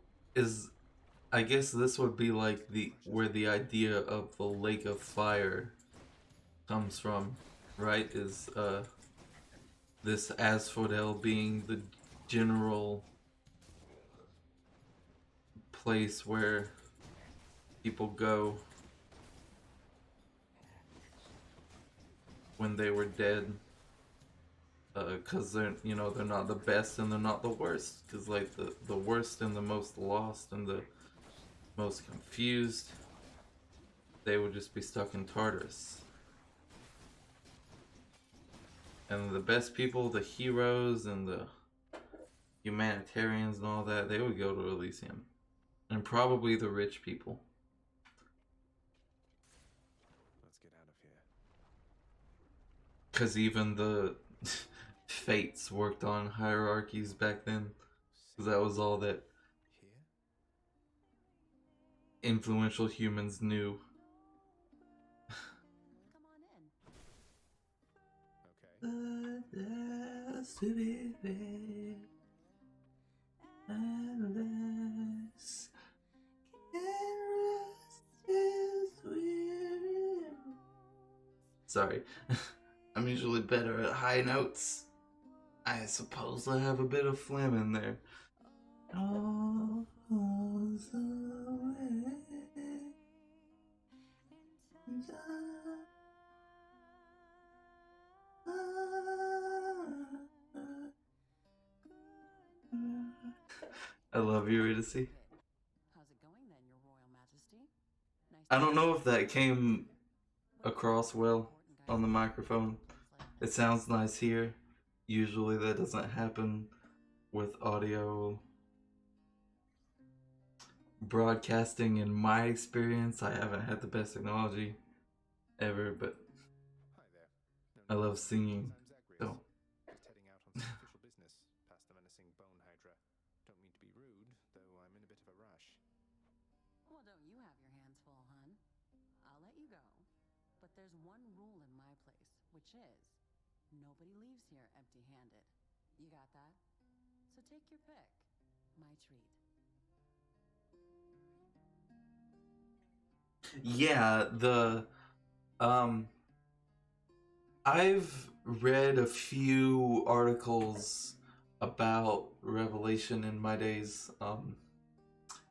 I guess this would be like where the idea of the Lake of Fire comes from, right? Is this Asphodel being the general place where people go when they were dead, because they're not the best and they're not the worst, because like the worst and the most lost and the most confused, they would just be stuck in Tartarus. And the best people, the heroes and the humanitarians and all that, they would go to Elysium. And probably the rich people. Let's get out of here. Because even the fates worked on hierarchies back then. Because that was all that Here? influential humans knew. Come on in. Okay. To be fair, unless sorry, I'm usually better at high notes. I suppose I have a bit of phlegm in there. All falls away. I love you, Eurydice. How's it going then, Your Royal Majesty? Nice I don't know if that came across well on the microphone. It sounds nice here. Usually that doesn't happen with audio broadcasting. In my experience, I haven't had the best technology ever, but Hi there. I love singing. I'm Zagreus. So Just heading out on some official business past the menacing bone hydra. Don't mean to be rude, though I'm in a bit of a rush. Well, don't you have your hands full, hun? I'll let you go. But there's one rule in my place, which is nobody leaves here empty-handed. You got that? So take your pick. My treat. yeah, I've read a few articles about Revelation in my days.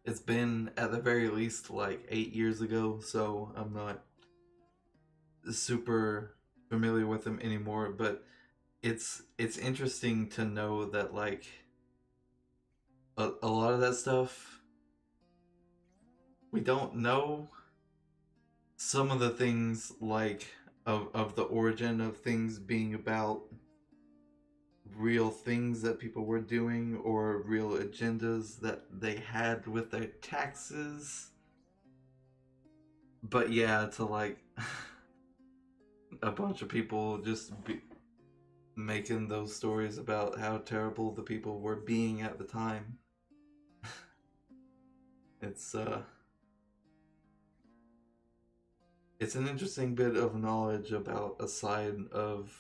It's been at the very least like 8 years ago, so I'm not super familiar with them anymore, but it's interesting to know that like a lot of that stuff we don't know. Some of the things like of the origin of things being about real things that people were doing or real agendas that they had with their taxes. But yeah, to like a bunch of people just making those stories about how terrible the people were being at the time. It's it's an interesting bit of knowledge about a side of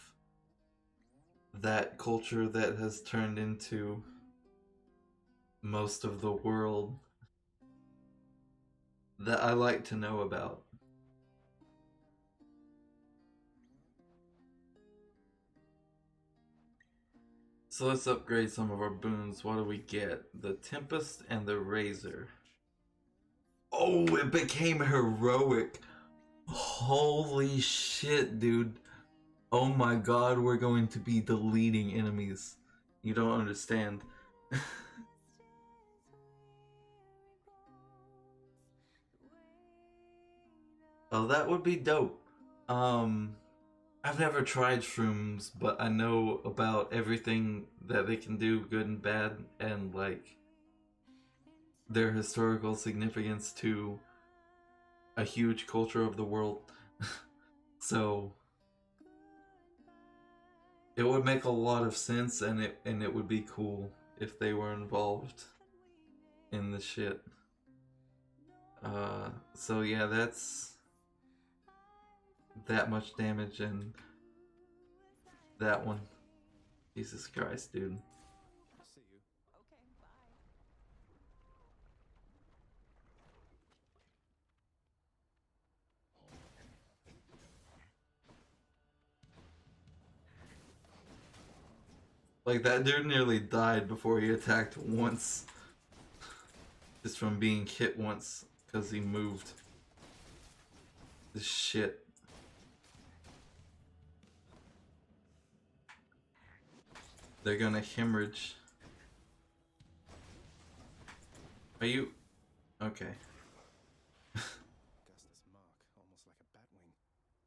that culture that has turned into most of the world that I like to know about. So let's upgrade some of our boons. What do we get? The Tempest and the Razor. Oh, it became heroic. Holy shit, dude. Oh my god, we're going to be deleting enemies. You don't understand. Oh, that would be dope. I've never tried shrooms, but I know about everything that they can do, good and bad, and like their historical significance to a huge culture of the world. So it would make a lot of sense, and it would be cool if they were involved in the shit. So yeah, that's that much damage, and that one. Jesus Christ, dude. See you. Okay, bye. Like, that dude nearly died before he attacked once. Just from being hit once, because he moved. This shit. They're gonna hemorrhage. Are you... Okay. Gustus mark, almost like a bat wing.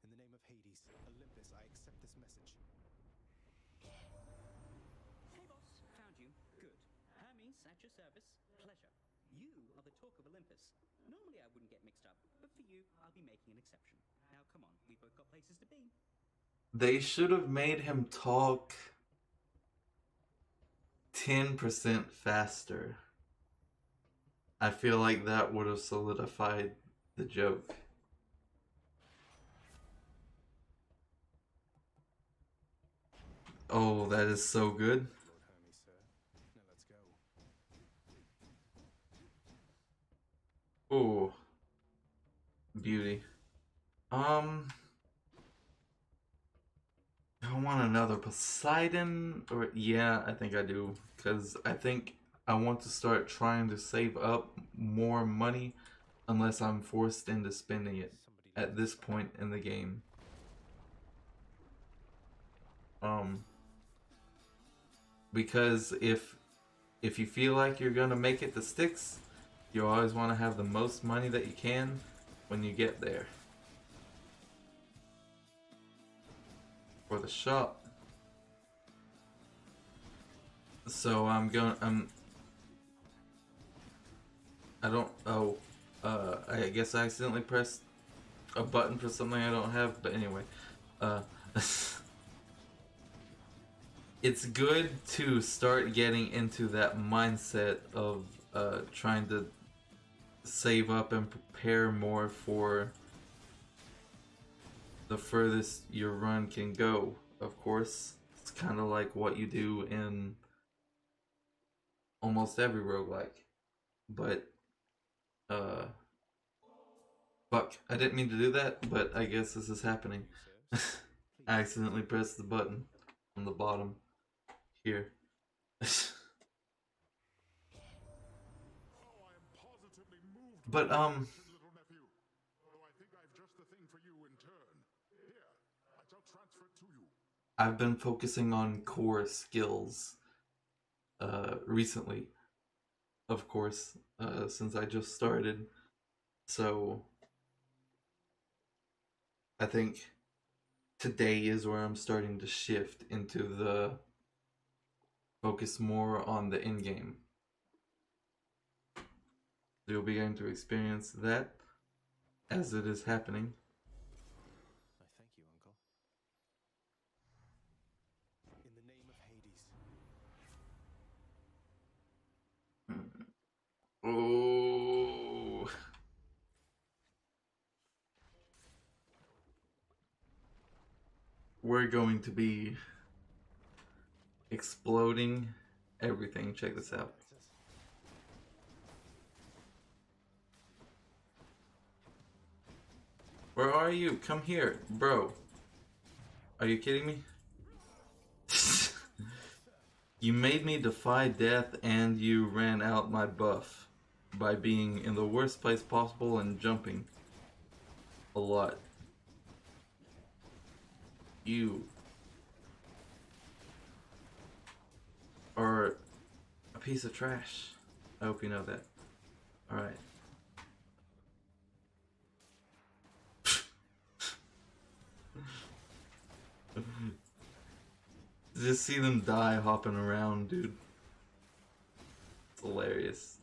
In the name of Hades, Olympus, I accept this message. Hey boss, found you. Good. Hermes, at your service. Pleasure. You are the talk of Olympus. Normally I wouldn't get mixed up, but for you, I'll be making an exception. Now come on, we've both got places to be. They should have made him talk 10% faster. I feel like that would have solidified the joke. Oh, that is so good. Lord Hermes, sir. Now let's go. Oh, beauty. I want another Poseidon, or yeah, I think I do, because I think I want to start trying to save up more money unless I'm forced into spending it at this point in the game. Because if you feel like you're gonna make it to Styx, you always want to have the most money that you can when you get there. For the shop. So I guess I accidentally pressed a button for something I don't have, but anyway. It's good to start getting into that mindset of trying to save up and prepare more for the furthest your run can go, of course. It's kind of like what you do in almost every roguelike. But, fuck, I didn't mean to do that, but I guess this is happening. I accidentally pressed the button on the bottom here. But, little nephew. Although I think I've just the thing for you in turn. Here, I shall transfer it to you. I've been focusing on core skills recently, of course, since I just started. So I think today is where I'm starting to shift into the focus more on the end game. You'll be able to experience that as it is happening. I thank you, Uncle. In the name of Hades. Oh. We're going to be exploding everything. Check this out. Where are you? Come here, bro. Are you kidding me? You made me defy death and you ran out my buff by being in the worst place possible and jumping a lot. You are a piece of trash. I hope you know that. Alright. Just see them die hopping around, dude. It's hilarious.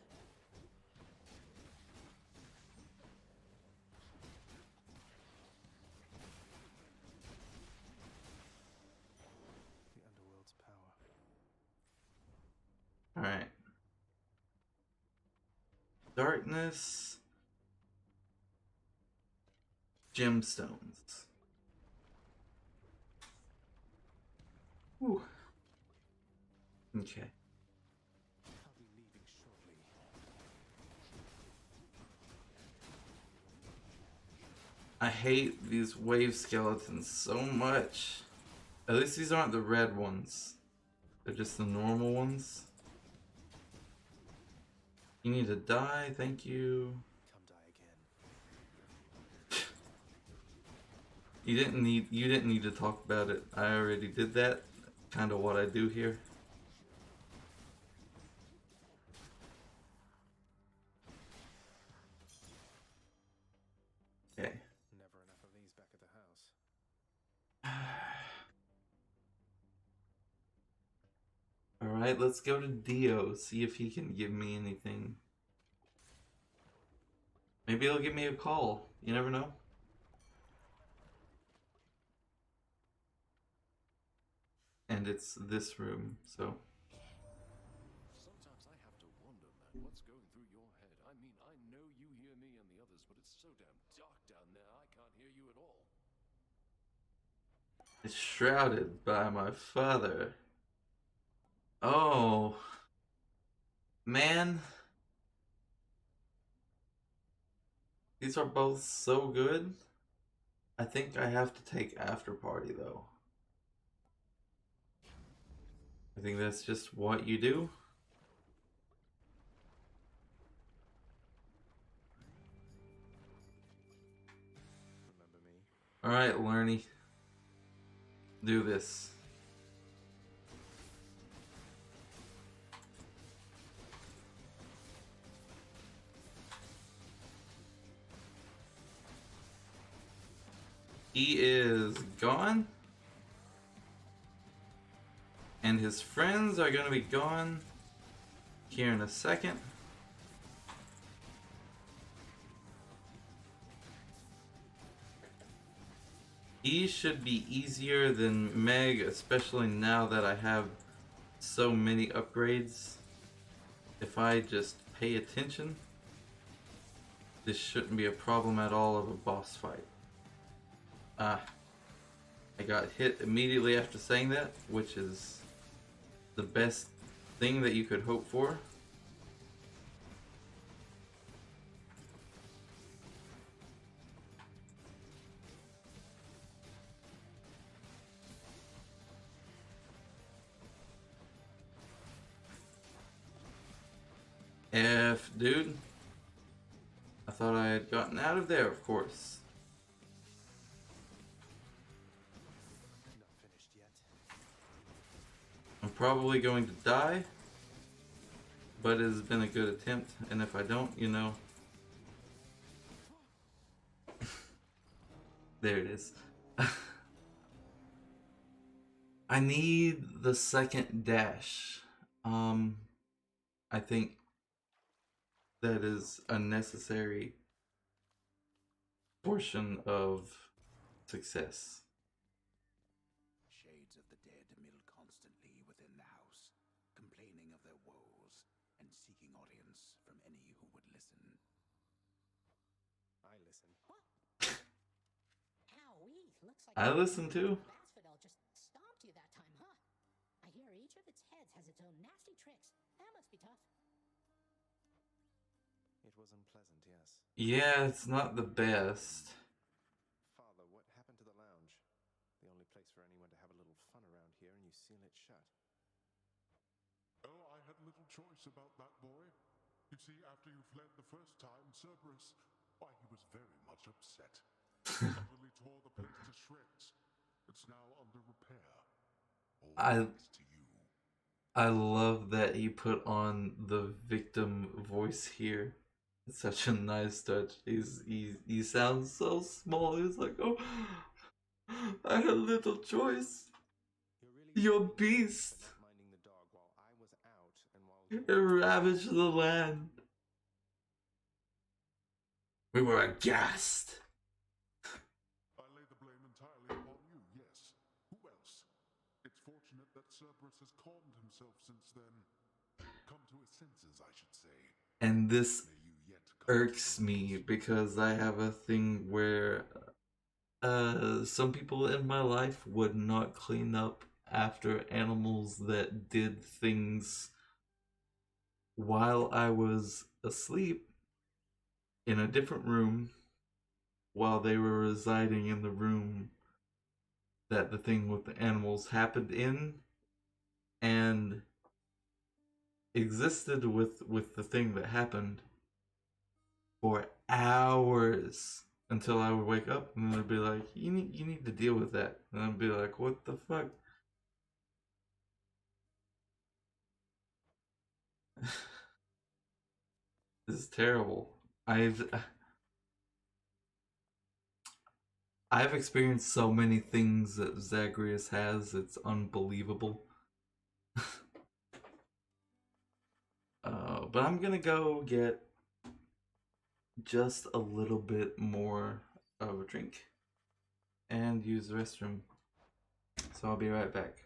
The Underworld's power. Alright. Darkness. Gemstones. Whew. Okay. I'll be leaving shortly. I hate these wave skeletons so much. At least these aren't the red ones. They're just the normal ones. You need to die, thank you. Come die again. You didn't need to talk about it. I already did that. Kind of what I do here. Okay. Never enough of these back at the house. Alright, let's go to Dio, see if he can give me anything. Maybe he'll give me a call. You never know. And it's this room, so. Sometimes I have to wonder, man, what's going through your head? I mean, I know you hear me and the others, but it's so damn dark down there, I can't hear you at all. It's shrouded by my father. Oh. Man. These are both so good. I think I have to take After Party, though. I think that's just what you do. Remember me? Alright, Lerny. Do this. He is gone. And his friends are going to be gone here in a second. He should be easier than Meg, especially now that I have so many upgrades. If I just pay attention, this shouldn't be a problem at all of a boss fight. I got hit immediately after saying that, which is the best thing that you could hope for. Dude. I thought I had gotten out of there, of course. Not finished yet. I'm probably going to die, but it has been a good attempt, and if I don't, you know. There it is. I need the second dash. Um, I think that is a necessary portion of success. Shades of the dead mill constantly within the house, complaining of their woes and seeking audience from any who would listen. I listen. What? Owie, looks like I listen too. the Basfidel just stomped you that time, huh? I hear each of its heads has its own nasty tricks. That must be tough. It was unpleasant, yes. Yeah, it's not the best. Father, what happened to the lounge? The only place for anyone to have a little fun around here, and you seal it shut. Oh, I had little choice about that, boy. You see, after you fled the first time, Cerberus, why, he was very much upset. Utterly tore the place to shreds. It's now under repair. All thanks to you. I love that he put on the victim voice here. It's such a nice touch. He sounds so small. He's like, oh, I had little choice. You're a beast. Not minding the dog while I was out and while You ravaged the land. We were aghast. I lay the blame entirely upon you, yes. Who else? It's fortunate that Cerberus has calmed himself since then. Come to his senses, I should say. And this irks me because I have a thing where some people in my life would not clean up after animals that did things while I was asleep in a different room while they were residing in the room that the thing with the animals happened in, and existed with the thing that happened for hours until I would wake up and they'd be like, you need to deal with that. And I'd be like, what the fuck? This is terrible. I've experienced so many things that Zagreus has, it's unbelievable. But I'm gonna go get just a little bit more of a drink and use the restroom. So I'll be right back.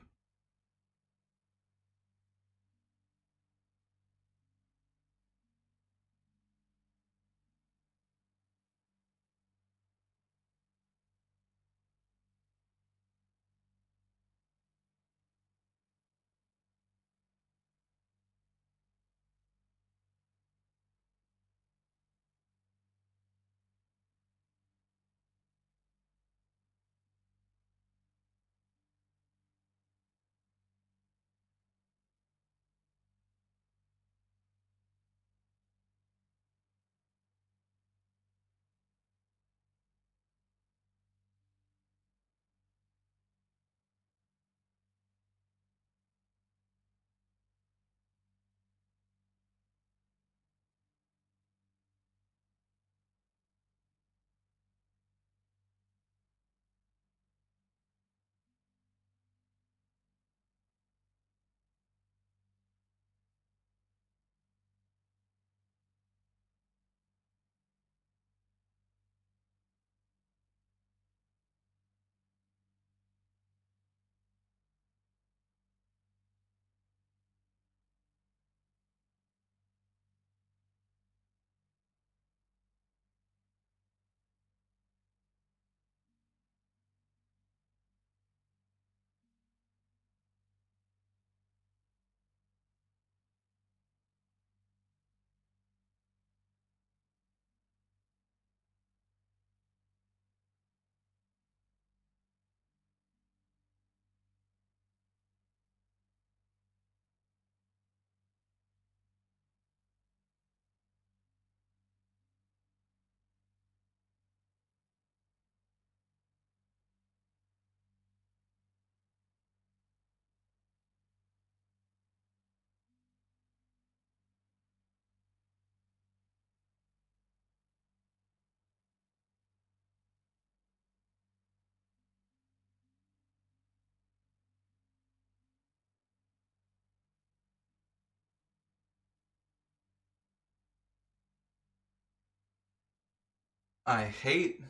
I hate.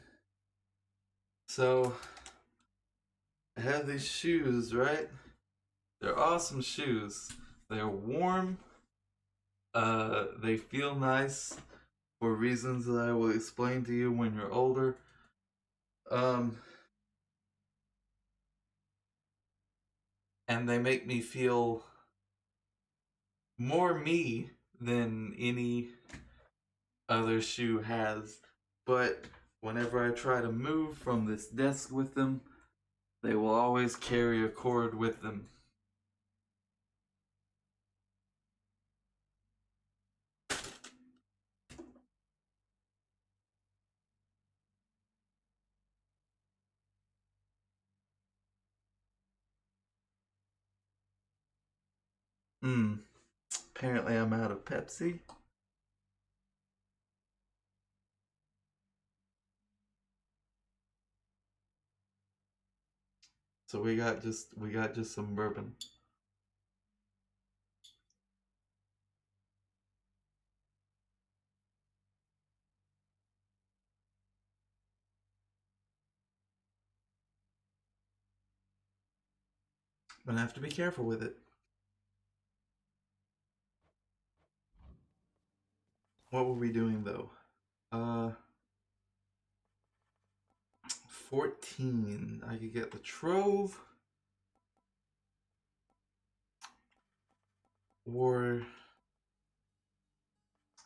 So, I have these shoes, right? They're awesome shoes. They're warm. They feel nice for reasons that I will explain to you when you're older. And they make me feel more me than any other shoe has. But whenever I try to move from this desk with them, they will always carry a cord with them. Apparently I'm out of Pepsi. So we got just some bourbon. I'm gonna have to be careful with it. What were we doing though? 14. I could get the trove. Or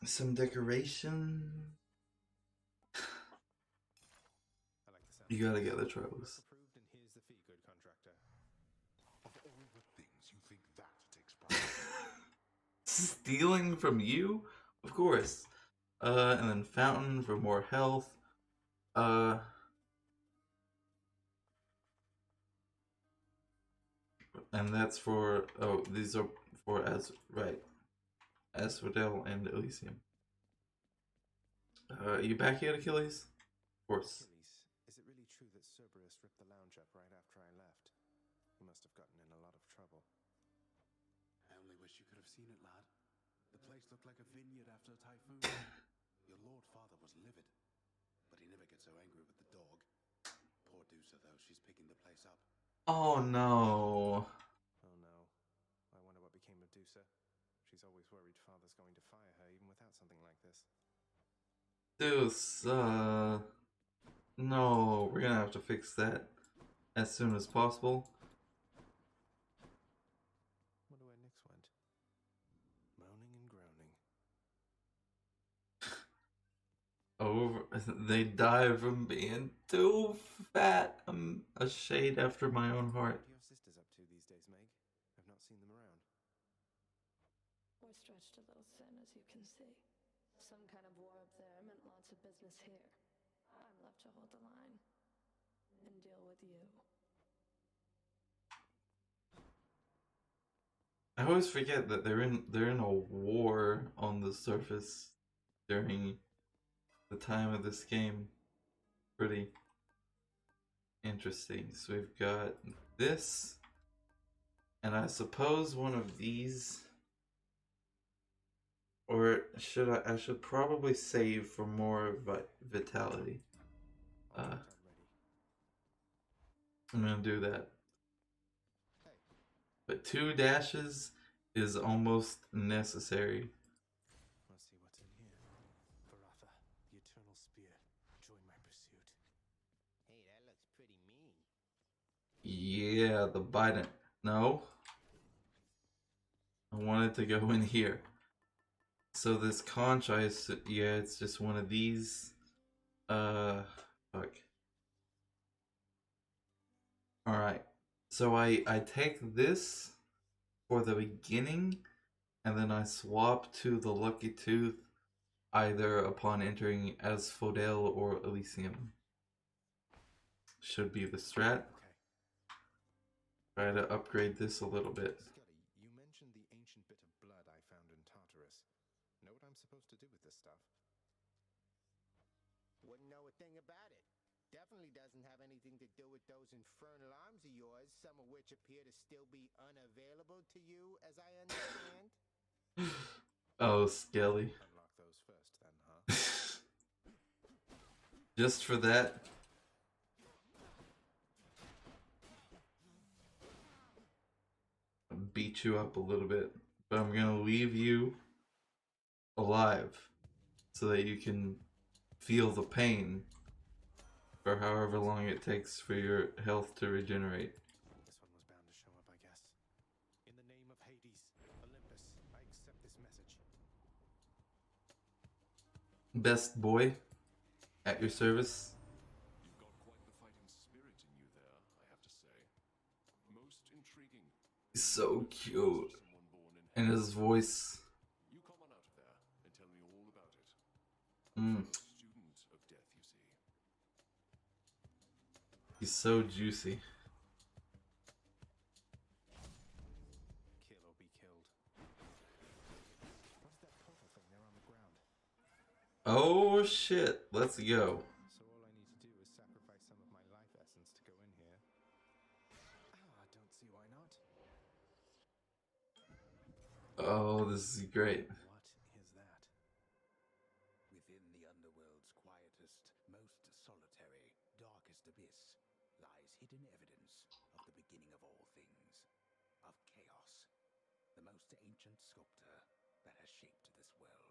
some decoration. You gotta get the troves. Approved, and here's the fee, good contractor. Of all the things you think that takes pride. Stealing from you? Of course. And then fountain for more health. And that's for, oh, these are for Asphodel and Elysium. You back yet, Achilles? Of course. Achilles, is it really true that Cerberus ripped the lounge up right after I left? He must have gotten in a lot of trouble. I only wish you could have seen it, lad. The place looked like a vineyard after a typhoon. Your Lord Father was livid, but he never gets so angry with the dog. Poor Dusa, though, she's picking the place up. Oh no. Oh no. I wonder what became of Dusa. She's always worried Father's going to fire her even without something like this. Deuce, no, we're gonna have to fix that as soon as possible. Wonder where Nyx went. Moaning and groaning. They die from being too fat. I'm a shade after my own heart. What are your sisters up to these days, Meg? I've not seen them around. We're stretched a little thin, as you can see. Some kind of war up there meant lots of business here. I'm left to hold the line and deal with you. I always forget that they're in a war on the surface during the time of this game. Pretty interesting. So we've got this, and I suppose one of these, or should I should probably save for more vitality. I'm gonna do that. But 2 dashes is almost necessary. Let's see what's in here. Varatha, the Eternal Spear. Join my pursuit. Hey, that looks pretty mean. Yeah, the Biden. No. I wanted to go in here. So this conch, yeah, it's just one of these. Fuck. Alright. So I take this for the beginning, and then I swap to the Lucky Tooth either upon entering Asphodel or Elysium. Should be the strat. Try to upgrade this a little bit. Skelly, you mentioned the ancient bit of blood I found in Tartarus. Know what I'm supposed to do with this stuff? Wouldn't know a thing about it. Definitely doesn't have anything to do with those infernal arms of yours, some of which appear to still be unavailable to you, as I understand. Oh, Skelly. Unlock those first, then, huh? Just for that. I'll beat you up a little bit. But I'm gonna leave you alive so that you can feel the pain for however long it takes for your health to regenerate. This one was bound to show up, I guess. In the name of Hades, Olympus, I accept this message. Best boy, at your service. You've got quite the fighting spirit in you there, I have to say. Most intriguing. He's so cute. And his voice. You come on out of there and tell me all about it. Mm. Student of death, you see. He's so juicy. Kill or be killed. What's that portal thing there on the ground? Oh shit, let's go. So all I need to do is sacrifice some of my life essence to go in here. Ah, don't see why not. Oh, this is great. What is that? Within the Underworld's quietest, most solitary, darkest abyss lies hidden evidence of the beginning of all things, of chaos, the most ancient sculptor that has shaped this world.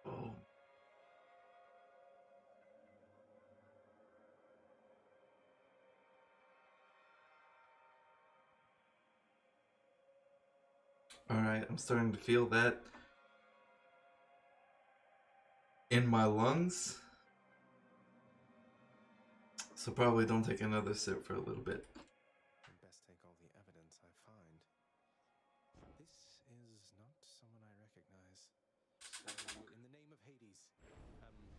Oh. Alright, I'm starting to feel that in my lungs. So probably don't take another sip for a little bit. I'd best take all the evidence I find. This is not someone I recognize. So, in the name of Hades, hello? May I ask you?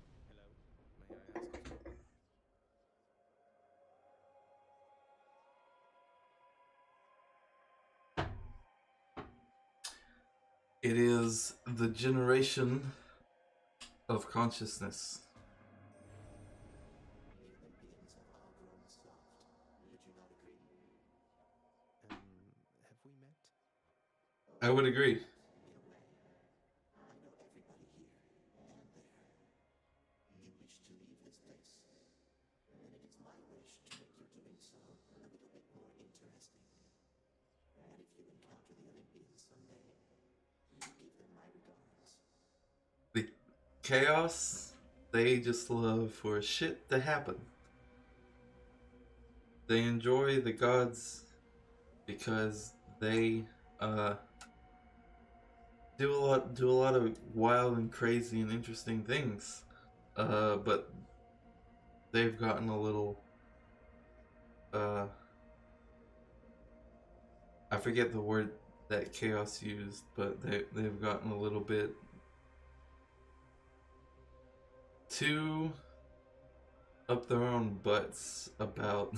It is the generation of consciousness. Have we met? I would agree. The chaos, they just love for shit to happen. They enjoy the gods because they do a lot of wild and crazy and interesting things. But they've gotten a little I forget the word that chaos used, but they've gotten a little bit too up their own butts about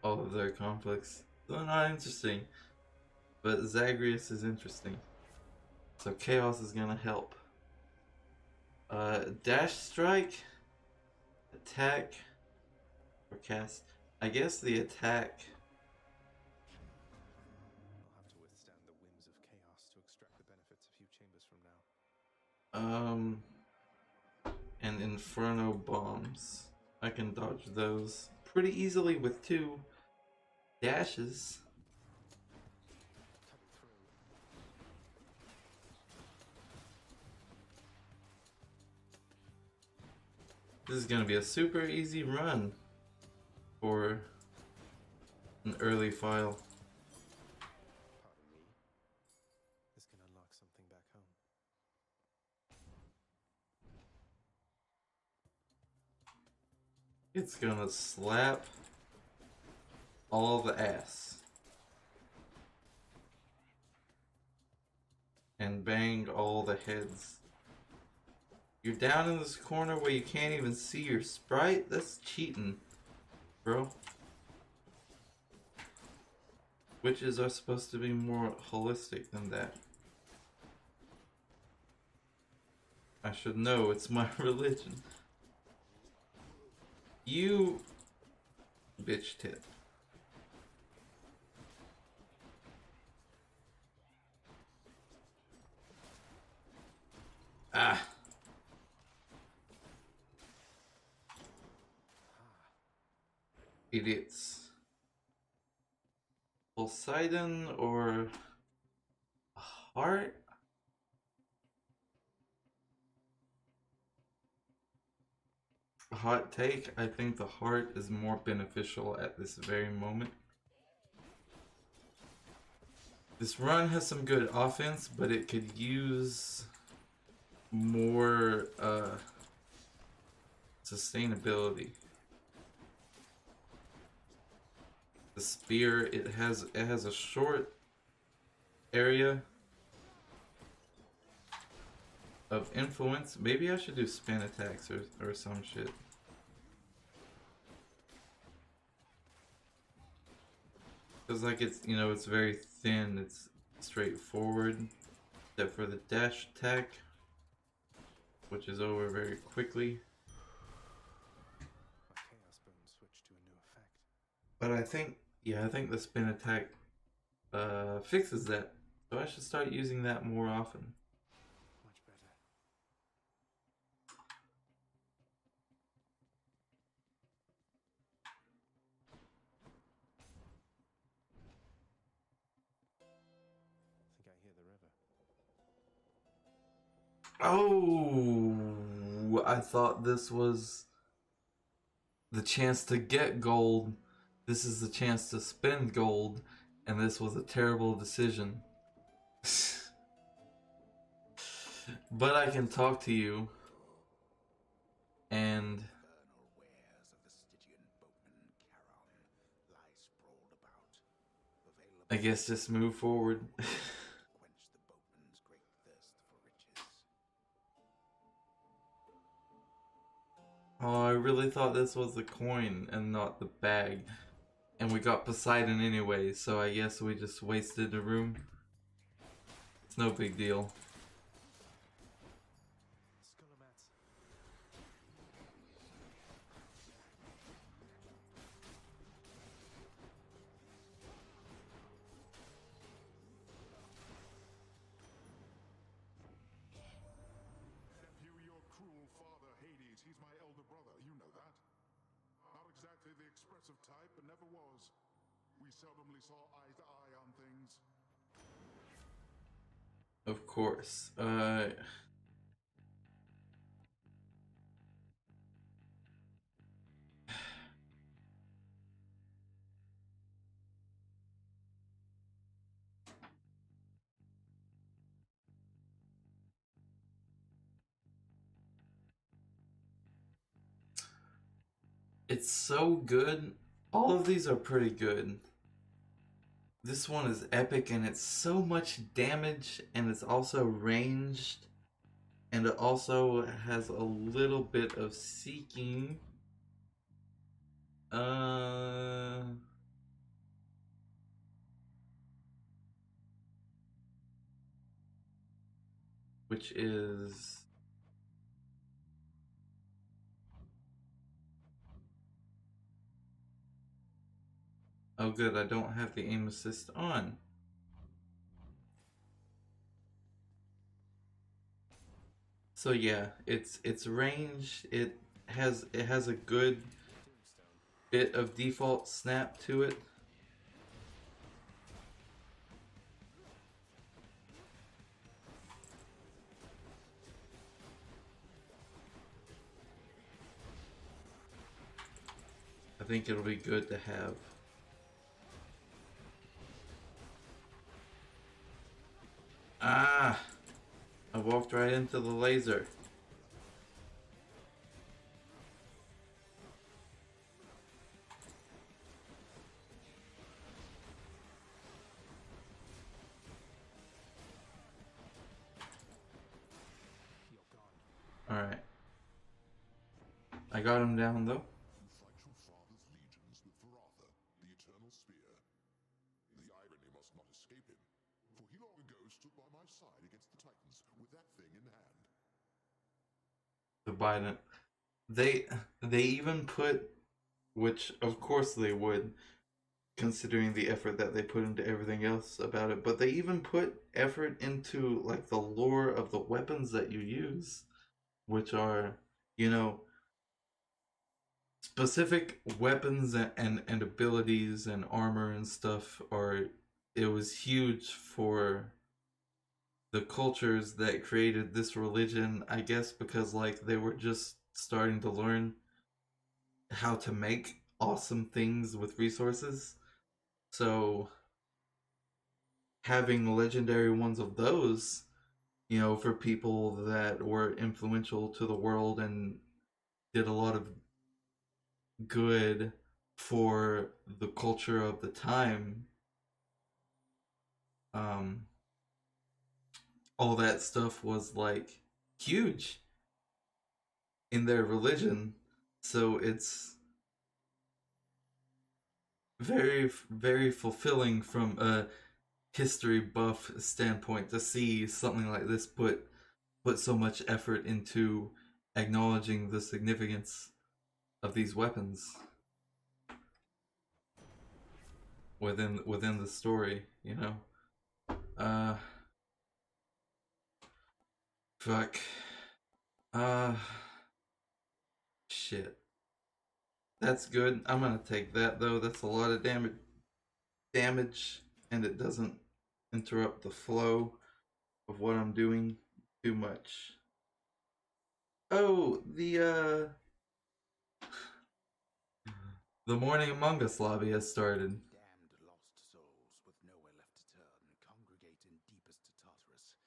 all of their conflicts. They're not interesting, but Zagreus is interesting. So chaos is gonna help. Dash strike, attack, or cast. I guess the attack. I'll have to withstand the whims of chaos to extract the benefits a few chambers from now. And Inferno bombs. I can dodge those pretty easily with 2 dashes. Cutting through. This is gonna be a super easy run for an early file. Pardon me. This can unlock something back home. It's gonna slap all the ass and bang all the heads. You're down in this corner where you can't even see your sprite? That's cheating, bro. Witches are supposed to be more holistic than that. I should know, it's my religion. You bitch tit. Ah. idiots. Poseidon or Heart? Hot take, I think the Heart is more beneficial at this very moment. This run has some good offense, but it could use more sustainability. The spear, it has a short area of influence. Maybe I should do spin attacks or some shit. Cause like it's, you know, it's very thin, it's straightforward, except for the dash attack, which is over very quickly. But I think, yeah, I think the spin attack fixes that, so I should start using that more often. Much better. I think I hear the river. Oh, I thought this was the chance to get gold. This is the chance to spend gold, and this was a terrible decision. But I can talk to you, and I guess just move forward. Oh, I really thought this was the coin and not the bag. And we got Poseidon anyway, so I guess we just wasted the room. It's no big deal. Nephew, your cruel father, Hades, he's my elder brother. You know that. Not exactly the expressive type, but never was. We seldomly saw eye to eye on things. Of course. It's so good. All of these are pretty good. This one is epic and it's so much damage and it's also ranged. And it also has a little bit of seeking. Which is... Oh good, I don't have the aim assist on. So yeah, it's range. It has a good bit of default snap to it. I think it'll be good to have. Ah! I walked right into the laser. Alright. I got him down though. You fight your father's legions with Varatha, the eternal spear. The irony must not escape him, for he long ago stood by my side against the Titans with that thing in hand. The Biden. They even put, which of course they would, considering the effort that they put into everything else about it, but they even put effort into like the lore of the weapons that you use, which are, you know, specific weapons and abilities and armor and stuff are, it was huge for the cultures that created this religion, I guess, because like they were just starting to learn how to make awesome things with resources. So having legendary ones of those, you know, for people that were influential to the world and did a lot of good for the culture of the time, all that stuff was like huge in their religion. So it's very, very fulfilling from a history buff standpoint to see something like this put so much effort into acknowledging the significance of these weapons within the story, you know. Fuck. Shit. That's good. I'm gonna take that though. That's a lot of damage, and it doesn't interrupt the flow of what I'm doing too much. Oh, the Morning Among Us lobby has started. Damned lost souls with nowhere left to turn congregate in deepest Tartarus,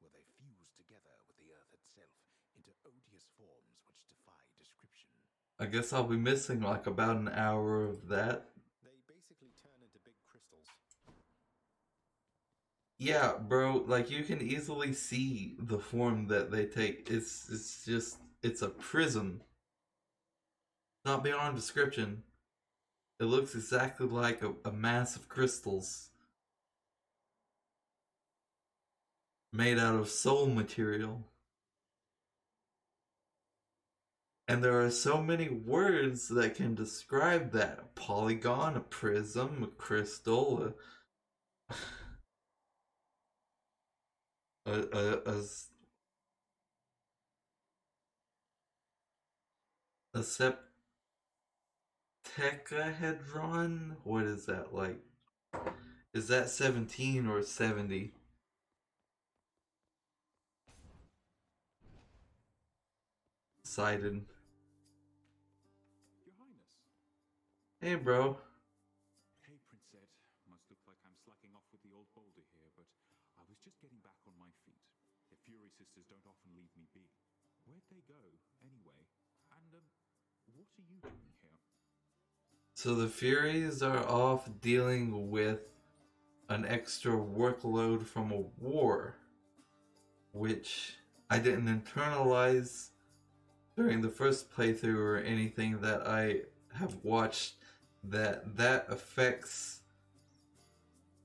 where they fuse together with the earth itself into odious forms which defy description. I guess I'll be missing like about an hour of that. They basically turn into big crystals. Yeah, bro, like you can easily see the form that they take. It's just, it's a prism. Not beyond description. It looks exactly like a mass of crystals made out of soul material. And there are so many words that can describe that. A polygon, a prism, a crystal, a septecahedron? What is that like? Is that 17 or 70? Sided. Your Highness. Hey, bro. Hey, Princess. Must look like I'm slacking off with the old boulder here, but I was just getting back on my feet. The Fury Sisters don't often leave me be. Where'd they go, anyway? And, what are you doing here? So the Furies are off dealing with an extra workload from a war, which I didn't internalize during the first playthrough or anything that I have watched, that affects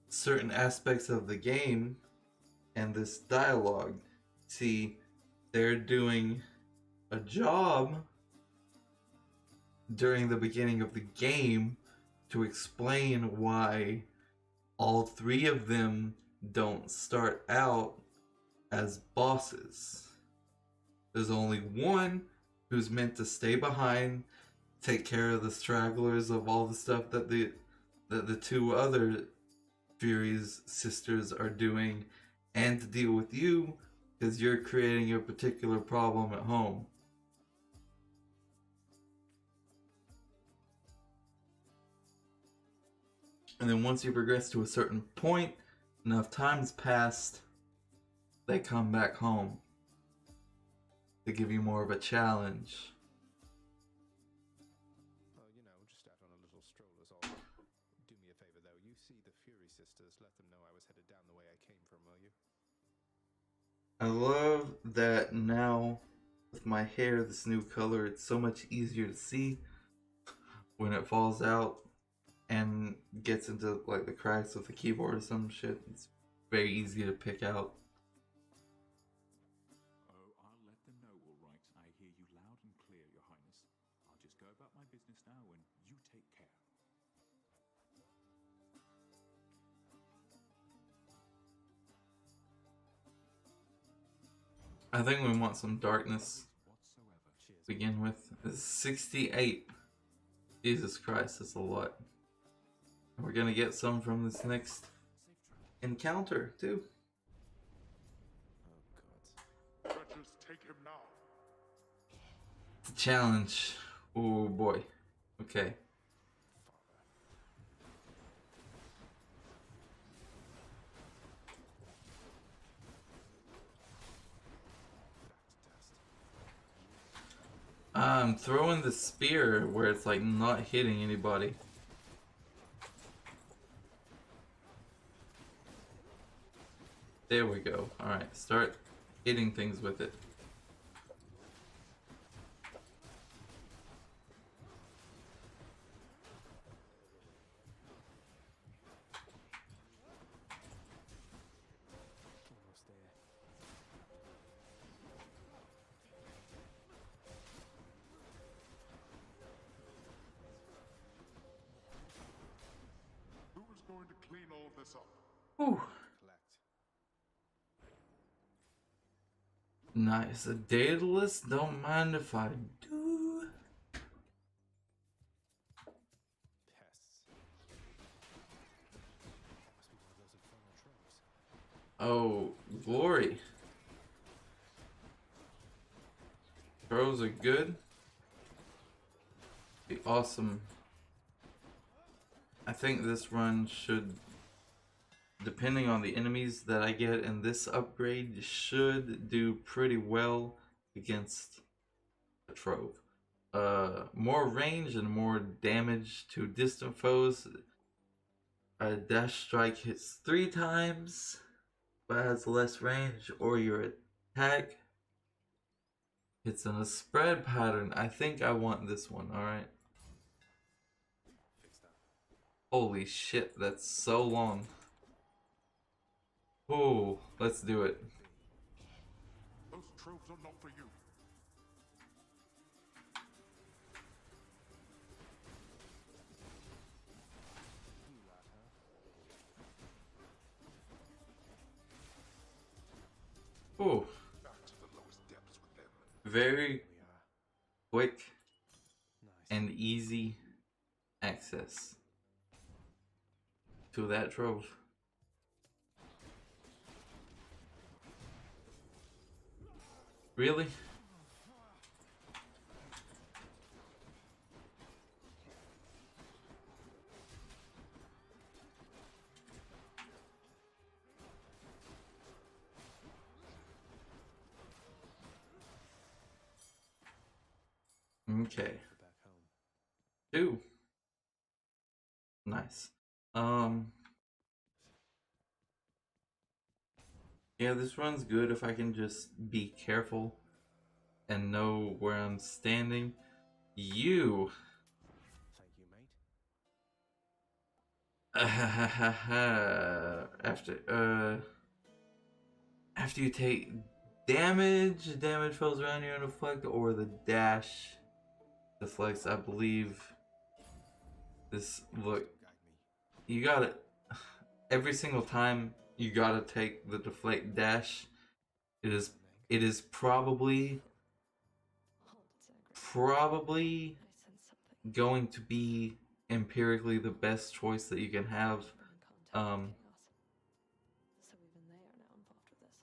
certain aspects of the game and this dialogue. See, they're doing a job during the beginning of the game to explain why all three of them don't start out as bosses. There's only one who's meant to stay behind, take care of the stragglers of all the stuff that the two other Fury's sisters are doing, and to deal with you because you're creating a particular problem at home. And then once you progress to a certain point, enough time's passed, they come back home. They give you more of a challenge. Well, you know, just out on a little stroll is all. Do me a favor, though. You see the Fury Sisters, let them know I was headed down the way I came from, will you? I love that now, with my hair this new color, it's so much easier to see when it falls out and gets into like the cracks of the keyboard or some shit. It's very easy to pick out. Oh, I'll let them know, all right. I hear you loud and clear, Your Highness. I'll just go about my business now, and you take care. I think we want some darkness to begin with. It's 68. Jesus Christ, that's a lot. We're gonna get some from this next encounter too. Wretches, take him now. The challenge. Oh boy. Okay. I'm throwing the spear where it's like not hitting anybody. There we go. Alright, start hitting things with it. Almost there. Who is going to clean all this up? Whew. Collect. Nice. A daedalus? Don't mind if I do. Pests. That must be one of those infernal troves. Oh, glory. Throws are good. Be awesome. I think this run should, depending on the enemies that I get in this upgrade, should do pretty well against a trove. More range and more damage to distant foes. A dash strike hits 3 times, but has less range, or your attack hits in a spread pattern. I think I want this one, alright? Fix that. Holy shit, that's so long. Oh, let's do it. Those troves are not for you. You lad, huh? Oh, Back to the lowest depths with them. very We are. quick Nice. and easy access to that trove. Really? Okay. Back home. 2. Nice. Yeah, this run's good if I can just be careful and know where I'm standing. You. Thank you, mate. After you take damage falls around you and deflect, or the dash deflects, I believe. This, look, Guide me. you gotta, every single time you gotta take the deflect dash. It is probably Hold it, Zachary. I sense something. going to be empirically the best choice that you can have. I'm in contact with chaos. So even they are now involved with this.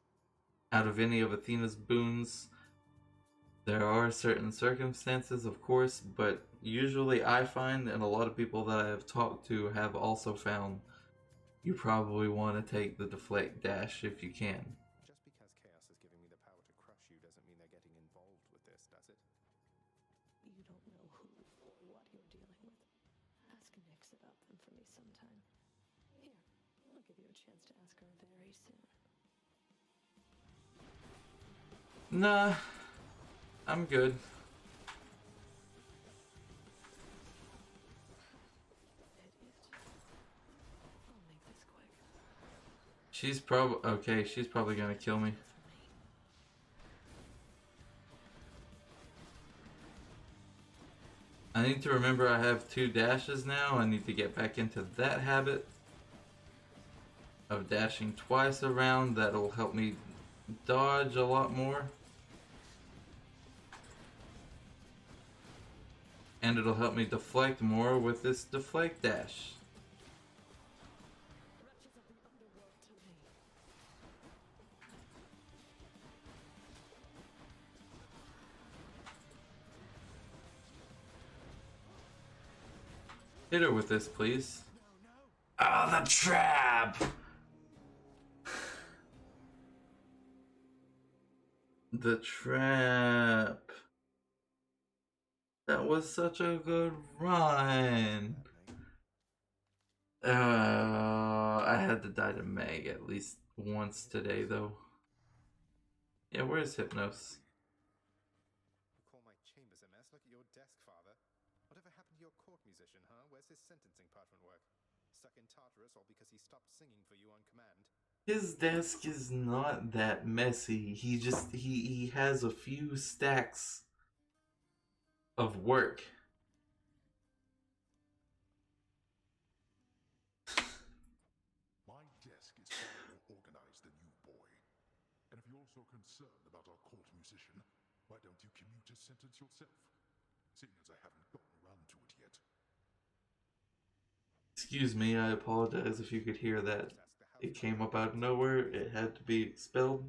Out of any of Athena's boons. There are certain circumstances, of course, but usually I find, and a lot of people that I have talked to have also found, you probably want to take the deflect dash if you can. Just because chaos is giving me the power to crush you doesn't mean they're getting involved with this, does it? You don't know who or what you're dealing with. Ask Nyx about them for me sometime. Here, I'll give you a chance to ask her very soon. Nah, I'm good. Idiot. I'll make this quick. She's probably okay. She's probably gonna kill me. I need to remember I have 2 dashes now. I need to get back into that habit of dashing twice around. That'll help me dodge a lot more. And it'll help me deflect more with this deflect dash. Wretches of the Underworld to me. Hit her with this, please. Ah, the trap! The trap. That was such a good run. I had to die to Meg at least once today, though. Yeah, where's Hypnos? You call my chambers a mess? Look at your desk, Father. Whatever happened to your court musician, huh? Where's his sentencing parchment work? Stuck in Tartarus all because he stopped singing for you on command? His desk is not that messy. He has a few stacks of work. My desk is far more organized than you, boy. And if you're so concerned about our court musician, why don't you commute his sentence yourself? Seeing as I haven't gotten around to it yet. Excuse me, I apologize if you could hear that. It came up out of nowhere. It had to be expelled.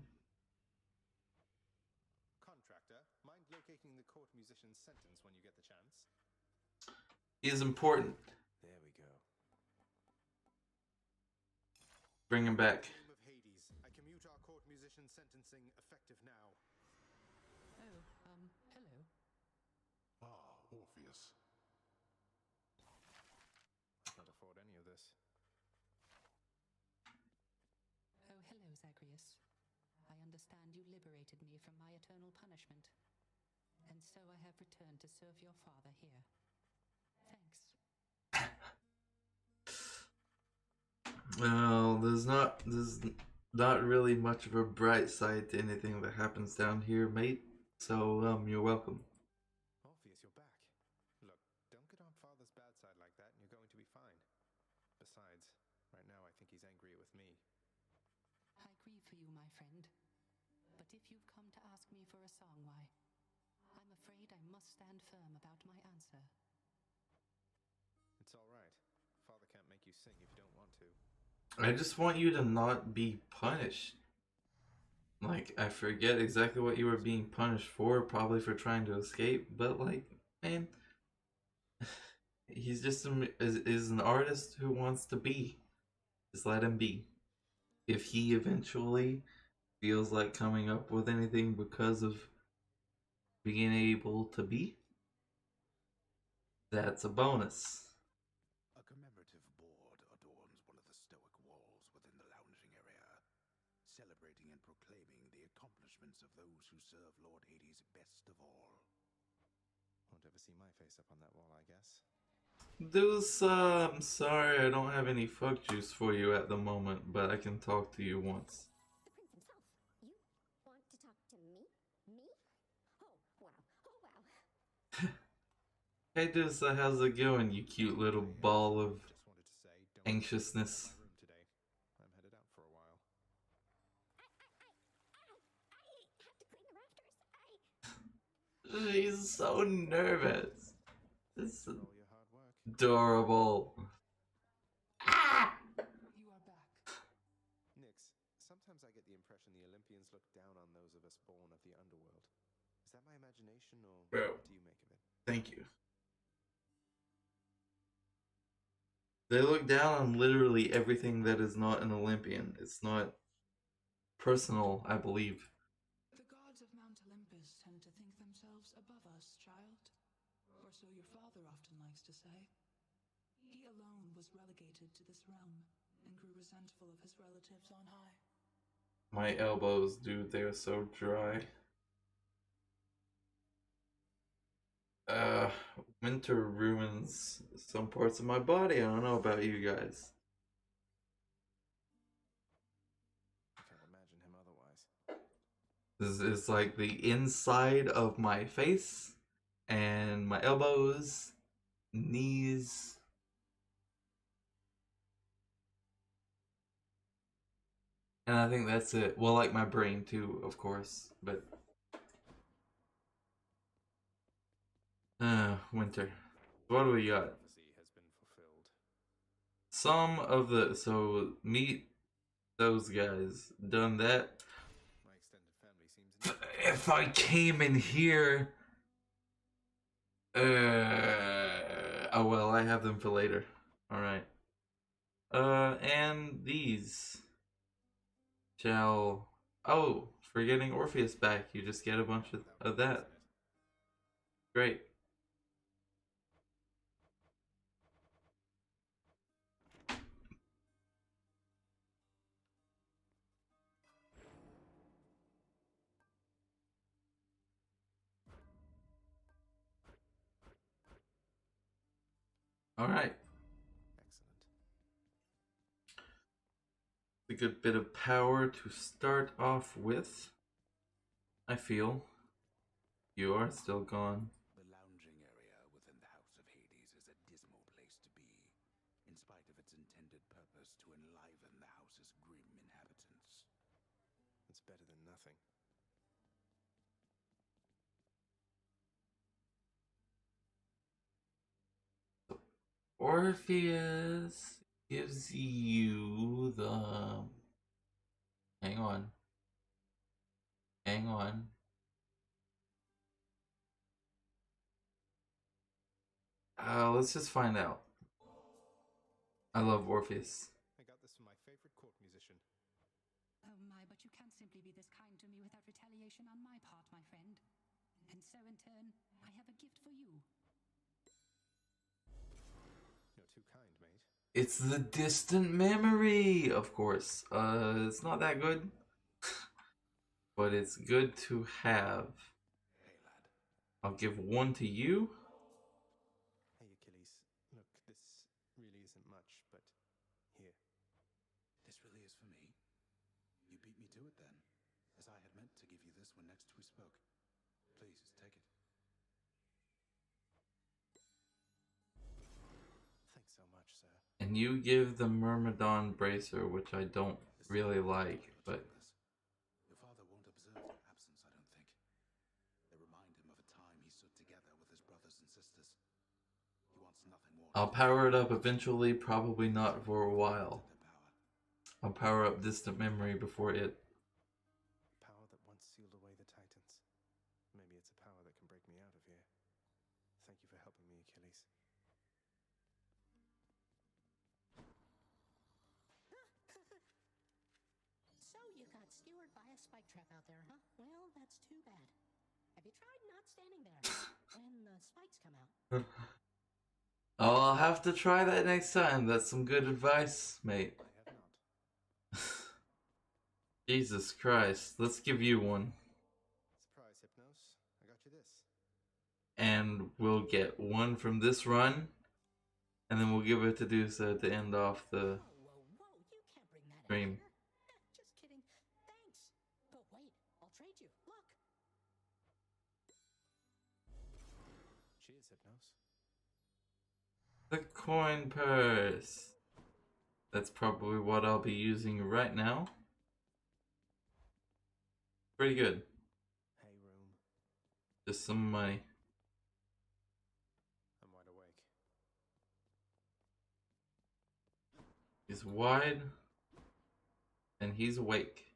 Contractor, mind locating the court musician's sentence when you get the chance? He is important. There we go. Bring him back. In the name of Hades, I commute our court musician sentencing effective now. Oh, hello. Ah, Orpheus. I can't afford any of this. Oh, hello, Zagreus. I understand you liberated me from my eternal punishment. And so I have returned to serve your father here. Thanks. Well, there's not really much of a bright side to anything that happens down here, mate. So, you're welcome. Orpheus, you're back. Look, don't get on Father's bad side like that and you're going to be fine. Besides, right now I think he's angry with me. I grieve for you, my friend. But if you've come to ask me for a song, why, I'm afraid I must stand firm about my answer. It's all right. Father can't make you sing if you don't want to. I just want you to not be punished. Like, I forget exactly what you were being punished for, probably for trying to escape, but like, man, he's just is an artist who wants to be. Just let him be. If he eventually feels like coming up with anything because of being able to be, that's a bonus. A commemorative board adorns one of the stoic walls within the lounging area, celebrating and proclaiming the accomplishments of those who serve Lord Hades best of all. Won't ever see my face up on that wall, I guess. Deuce, I'm sorry I don't have any fuck juice for you at the moment, but I can talk to you once. The prince himself. You want to talk to me? Me? Oh, wow. Oh, wow. Hey Deuce, how's it going, you cute little ball of Just wanted to say, don't anxiousness? my room today. I'm headed out for a while. I have to clean the rafters. She's so nervous. This is All your hard work. adorable. You are back. Nix, sometimes I get the impression the Olympians look down on those of us born of the Underworld. Is that my imagination, or Bro. what do you make of it? Thank you. They look down on literally everything that is not an Olympian. It's not personal, I believe. The gods of Mount Olympus tend to think themselves above us, child. Or so your father often likes to say. He alone was relegated to this realm and grew resentful of his relatives on high. My elbows, dude, they are so dry. Winter ruins some parts of my body. I don't know about you guys. I can't imagine him otherwise. This is like the inside of my face and my elbows, knees. And I think that's it. Well, like my brain too, of course, but Winter. What do we got? Prophecy has been fulfilled. Some of the so meet those guys. Done that. My extended family seems If I came in here, oh well, I have them for later. All right. And these shall. Oh, for getting Orpheus back, you just get a bunch of that. Great. All right. excellent. A good bit of power to start off with. I feel. You are still gone. The lounging area within the House of Hades is a dismal place to be, in spite of its intended purpose to enliven the house's grim inhabitants. It's better than nothing. Orpheus gives you the. Hang on. Hang on. Let's just find out. I love Orpheus. I got this from my favorite court musician. Oh my, but you can't simply be this kind to me without retaliation on my part, my friend. And so in turn, I have a gift for you. You're too kind, mate. It's the distant memory, of course. It's not that good, but it's good to have. Hey, lad. I'll give one to you. Hey, Achilles. Look, this really isn't much, but here. This really is for me? You beat me to it then, as I had meant to give you this when next we spoke. Please, take it. Thanks so much, sir. And you give the Myrmidon bracer, which I don't really like, but Your father won't observe your absence, I don't think. They remind him of a time he stood together with his brothers and sisters. He wants nothing more. I'll power it up eventually, probably not for a while. I'll power up distant memory before it. Power that once sealed away the Titans. Maybe it's a power that can break me out of here. Thank you for helping me, Achilles. So you got skewered by a spike trap out there, huh? Well, that's too bad. Have you tried not standing there when the spikes come out? Oh, I'll have to try that next time. That's some good advice, mate. I have not. Jesus Christ. Let's give you one. Surprise, Hypnos. I got you this. And we'll get one from this run. And then we'll give it to Dusa to end off the Whoa, you can't bring that stream. out here. Just kidding. Thanks. But wait, I'll trade you. Look. Cheers, Hypnos. The coin purse. That's probably what I'll be using right now. Pretty good. Hey, room. Just some money. I'm wide awake. He's wide. And he's awake.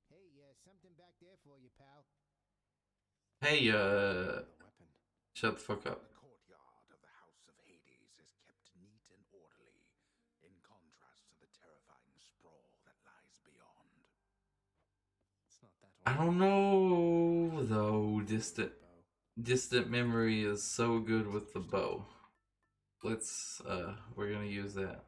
Hey, something back there for you, pal. Hey, The weapon. shut the fuck up. The courtyard of the House of Hades is kept neat and orderly, in contrast to the terrifying sprawl that lies beyond. It's not that I don't know though. Distant memory is so good with the bow. Let's we're gonna use that.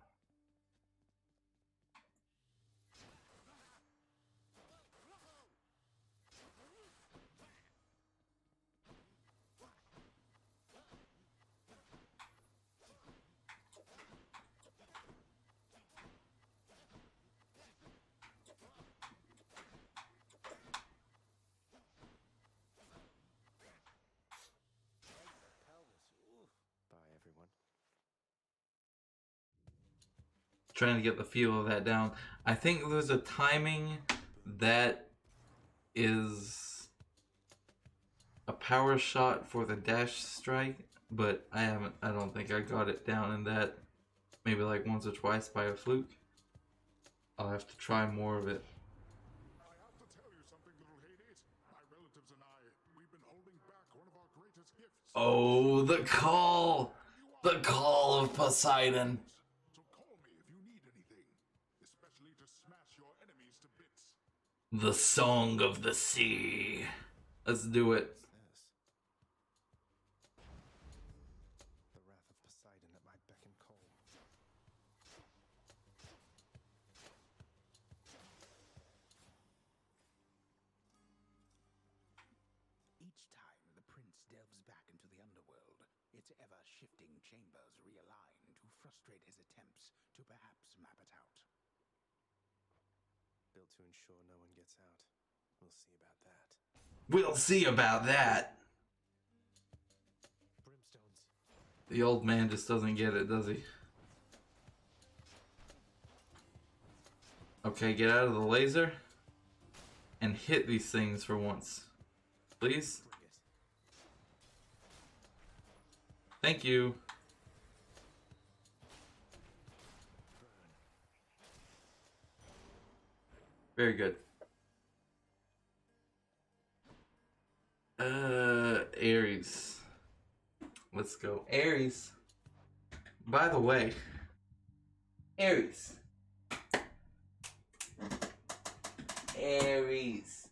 Bye, everyone. Trying to get the feel of that down. I think there's a timing that is a power shot for the dash strike, but I don't think I got it down in that. Maybe like once or twice by a fluke. I'll have to try more of it. I have to tell you something, little Hades. My relatives and I, we've been holding back one of our greatest gifts. Oh, the call! The call of Poseidon. So call me if you need anything, especially to smash your enemies to bits. The Song of the Sea. Let's do it. The wrath of Poseidon at my beck and call. Each time the prince delves back into the Underworld, its ever-shifting chambers realign to frustrate his attempts to perhaps map it out. Built to ensure no one gets out. We'll see about that. We'll see about that. Brimstones. The old man just doesn't get it, does he? Okay, get out of the laser and hit these things for once. Please? Thank you. Very good. Ares. Let's go. Ares. By the way, Ares. Ares.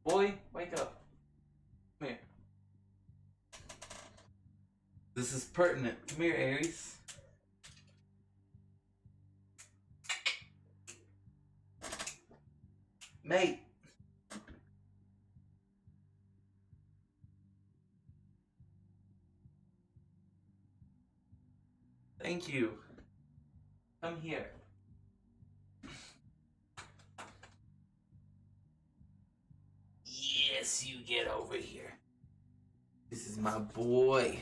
Boy, wake up. Come here. This is pertinent. Come here, Ares. Mate. Thank you. Come here. Yes, you get over here. This is my boy.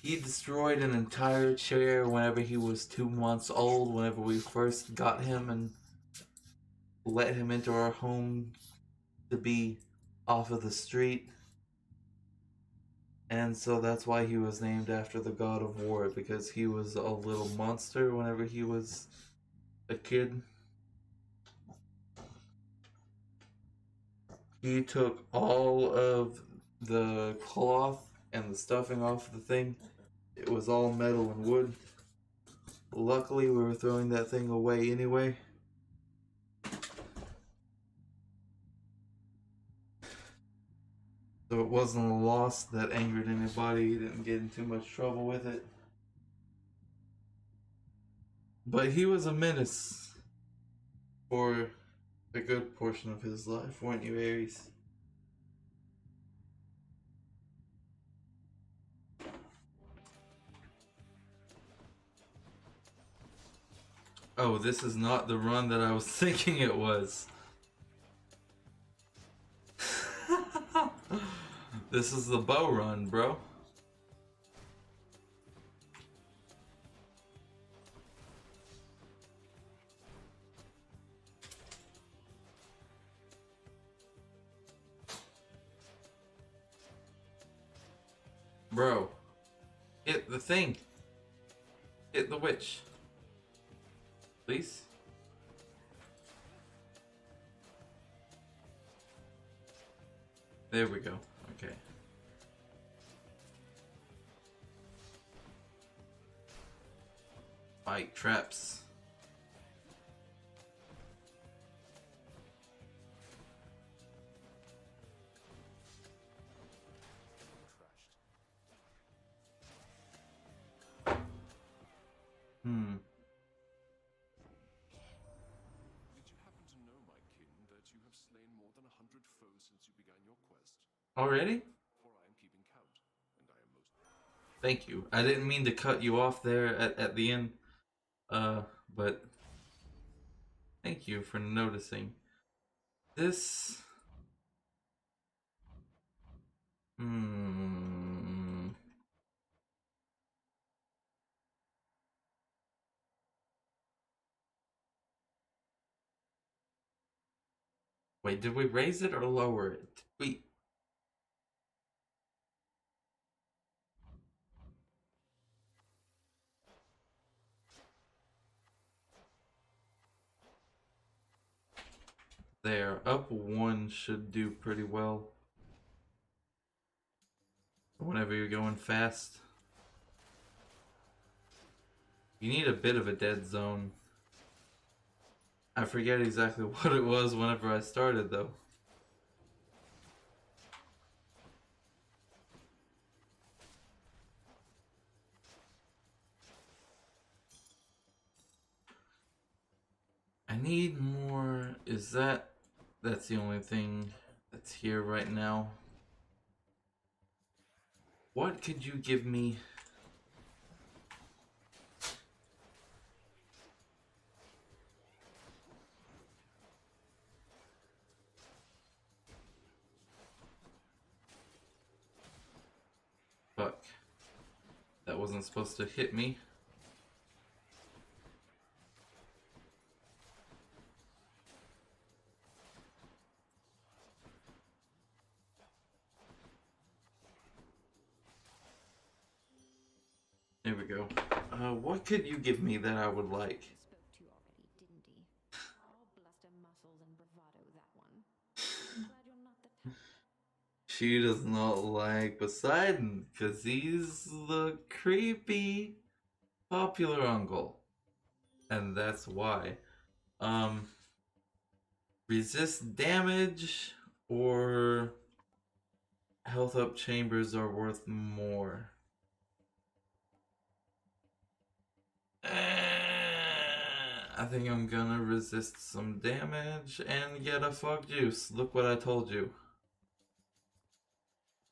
He destroyed an entire chair whenever he was 2 months old, whenever we first got him and let him into our home to be off of the street. And so that's why he was named after the god of war, because he was a little monster whenever he was a kid. He took all of the cloth and the stuffing off the thing. It was all metal and wood. Luckily, we were throwing that thing away anyway. So it wasn't a loss that angered anybody. He didn't get in too much trouble with it. But he was a menace for a good portion of his life, weren't you, Ares? Oh, this is not the run that I was thinking it was. This is the bow run, bro. Bro, hit the thing. Hit the witch. Please? There we go. Okay. Fight traps. Hmm. Did you happen to know, my kin, that you have slain more than 100 foes since you began your quest? Already? For I am keeping count, and I am most... Thank you. I didn't mean to cut you off there at the end. But thank you for noticing. This... Wait, did we raise it or lower it? there. Up 1 should do pretty well. Whenever you're going fast. You need a bit of a dead zone. I forget exactly what it was whenever I started though. I need more. That's the only thing that's here right now. What could you give me? Fuck. That wasn't supposed to hit me. There we go. What could you give me that I would like? Spoke to you already, didn't he? All bluster, muscles, and bravado, that one. I'm glad you're not the type. She does not like Poseidon, because he's the creepy popular uncle. And that's why. Resist damage or health up chambers are worth more. I think I'm gonna resist some damage and get a fuck juice. Look what I told you.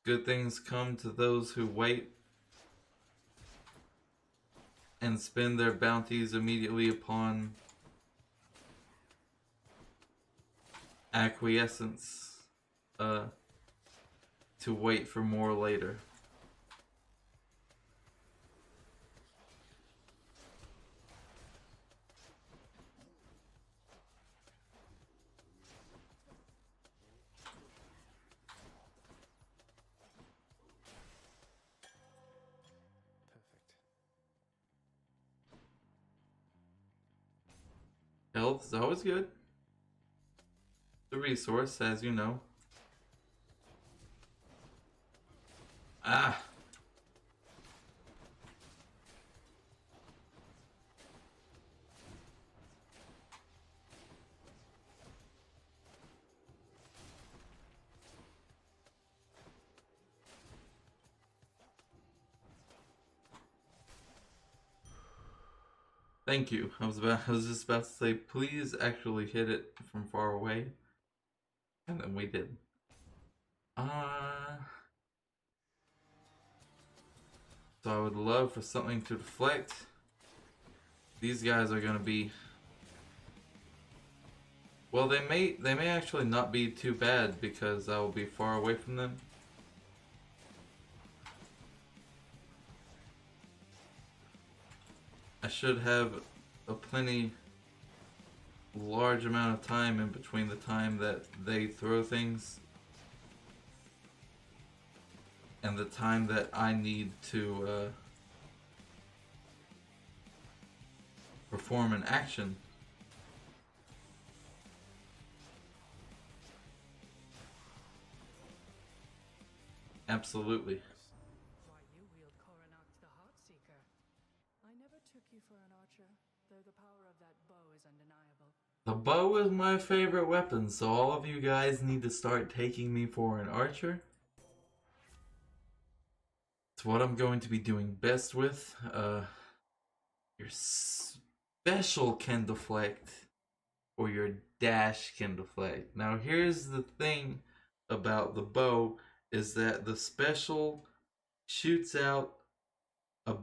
Good things come to those who wait and spend their bounties immediately upon acquiescence, to wait for more later. Health is always good. The resource, as you know. Ah! Thank you. I was just about to say, please actually hit it from far away. And then we did. So I would love for something to deflect. These guys are gonna be... Well, they may actually not be too bad because I will be far away from them. I should have a plenty large amount of time in between the time that they throw things and the time that I need to perform an action. Absolutely. Why, you wield Coronax the Heartseeker. I never took you for an archer, though the power of that bow is undeniable. The bow is my favorite weapon, so all of you guys need to start taking me for an archer. It's what I'm going to be doing best with. Your special can deflect, or your dash can deflect. Now here's the thing about the bow, is that the special shoots out a...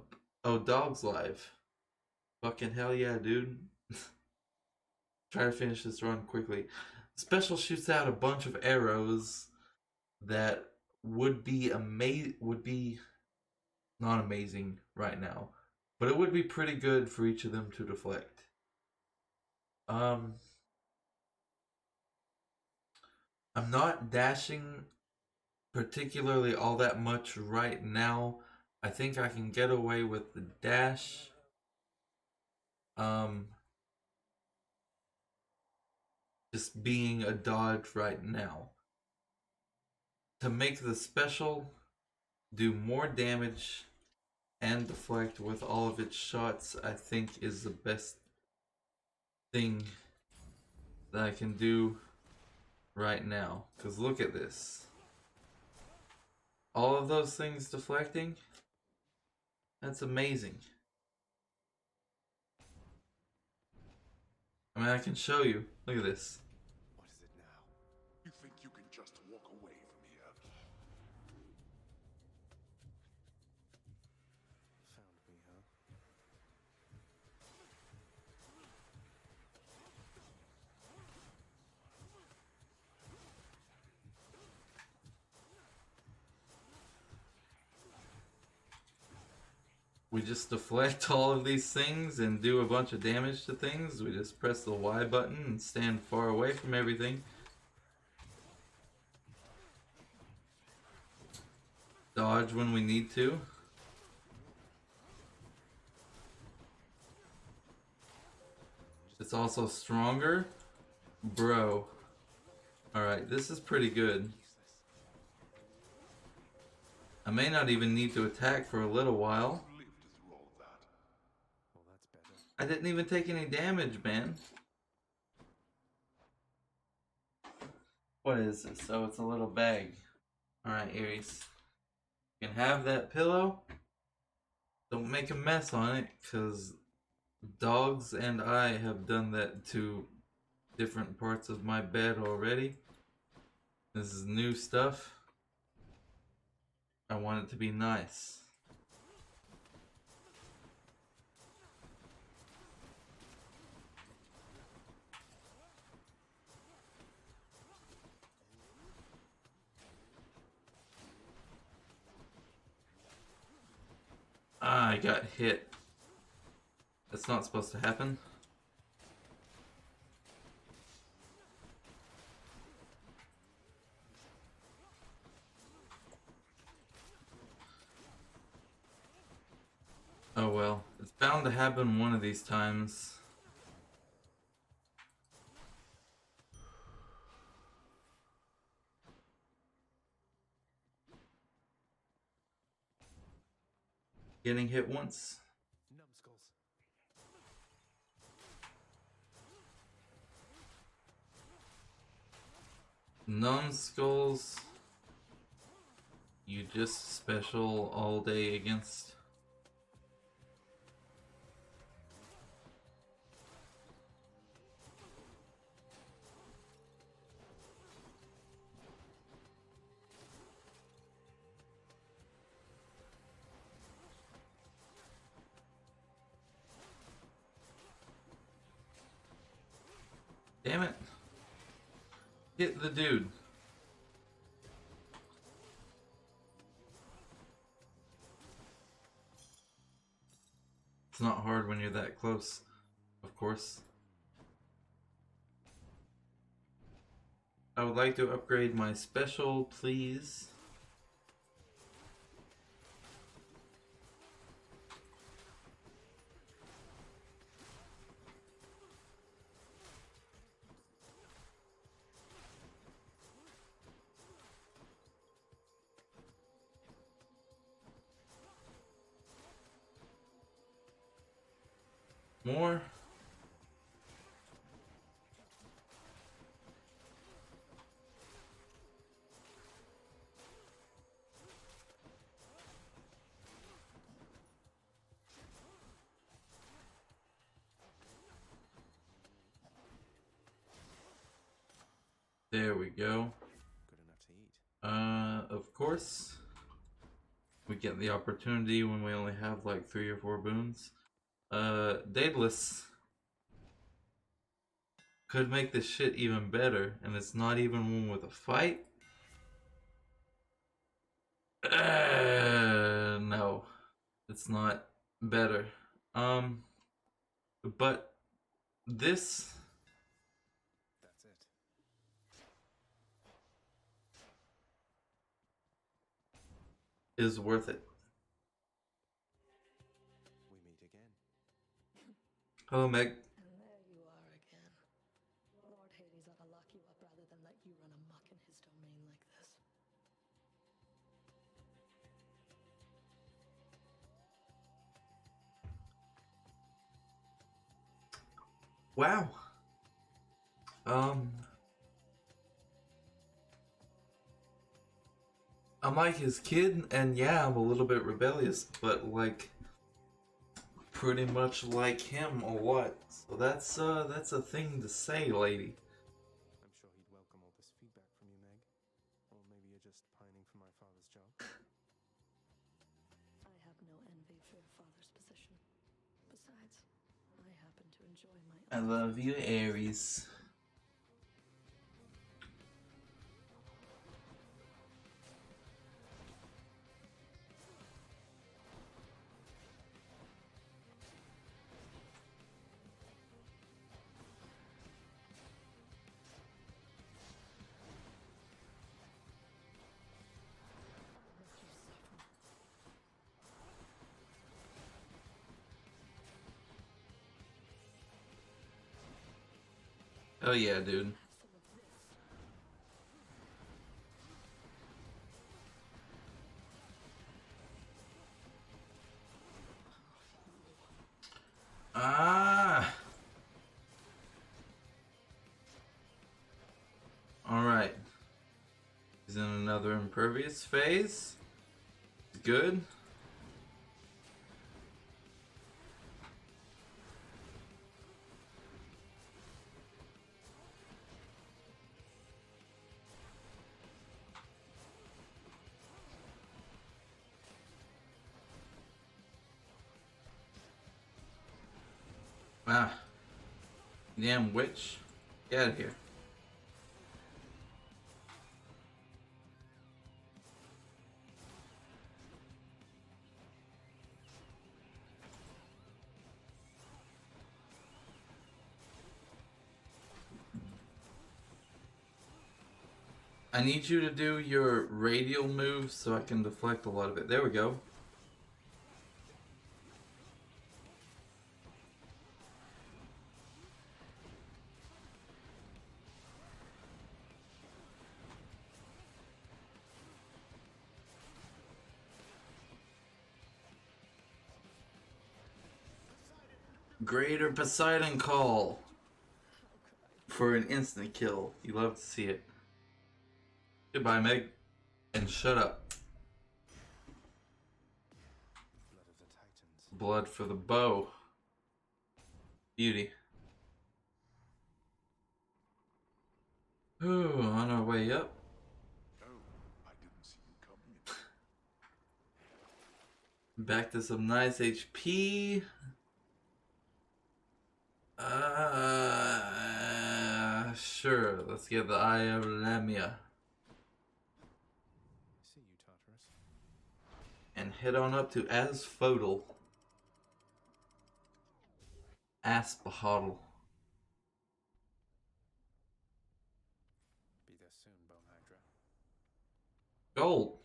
Oh, dog's live. Fucking hell yeah, dude. Try to finish this run quickly. Special shoots out a bunch of arrows that would be not amazing right now, but it would be pretty good for each of them to deflect. I'm not dashing particularly all that much right now. I think I can get away with the dash. just being a dodge right now. To make the special do more damage and deflect with all of its shots, I think is the best thing that I can do right now. Because look at this. All of those things deflecting, that's amazing. I mean, I can show you. Look at this. What is it now? You think you can just walk away from here? Found me, huh? We just deflect all of these things and do a bunch of damage to things. We just press the Y button and stand far away from everything. Dodge when we need to. It's also stronger. Bro. Alright, this is pretty good. I may not even need to attack for a little while. I didn't even take any damage, man. What is this? Oh, it's a little bag. Alright, Aries. You can have that pillow. Don't make a mess on it, because dogs and I have done that to different parts of my bed already. This is new stuff. I want it to be nice. Ah, I got hit. That's not supposed to happen. Oh well, it's bound to happen one of these times. Getting hit once. Numbskulls. You just special all day against. Damn it. Hit the dude. It's not hard when you're that close, of course. I would like to upgrade my special, please. More. There we go. Good enough to eat. Of course. We get the opportunity when we only have like 3 or 4 boons. Daedalus could make this shit even better, and it's not even one with a fight. No, it's not better. But this. That's it. Is worth it. We meet again. Hello, Meg. And there you are again. Lord Hades let a Wow. I'm like his kid, and yeah, I'm a little bit rebellious, but like pretty much like him a lot. So that's a thing to say, lady. I'm sure he'd welcome all this feedback from you, Meg. Or maybe you're just pining for my father's job. I have no envy for your father's position. Besides, I happen to enjoy my I own. love you, Aries. Oh yeah, dude. Ah. All right. He's in another impervious phase. Good. Ah. Damn witch. Get out of here. I need you to do your radial move so I can deflect a lot of it. There we go. Greater Poseidon Call for an instant kill. You love to see it. Goodbye, Meg. And shut up. Blood of the Titans. Blood for the bow. Beauty. Ooh, on our way up. Oh, I didn't see you coming. Back to some nice HP. Sure. Let's get the Eye of Lamia. See you, Tartarus. And head on up to Asphodel. Asphodel. Be there soon, Bone Hydra. Gold.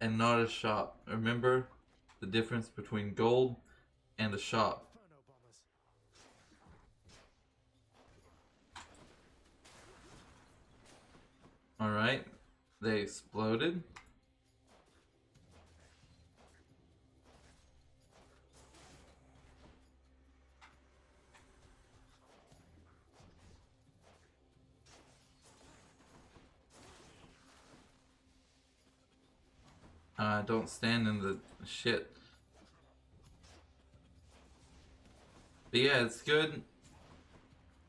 And not a shop. Remember the difference between gold and a shop. Inferno bombers. Alright. They exploded. Don't stand in the shit. But yeah, it's good.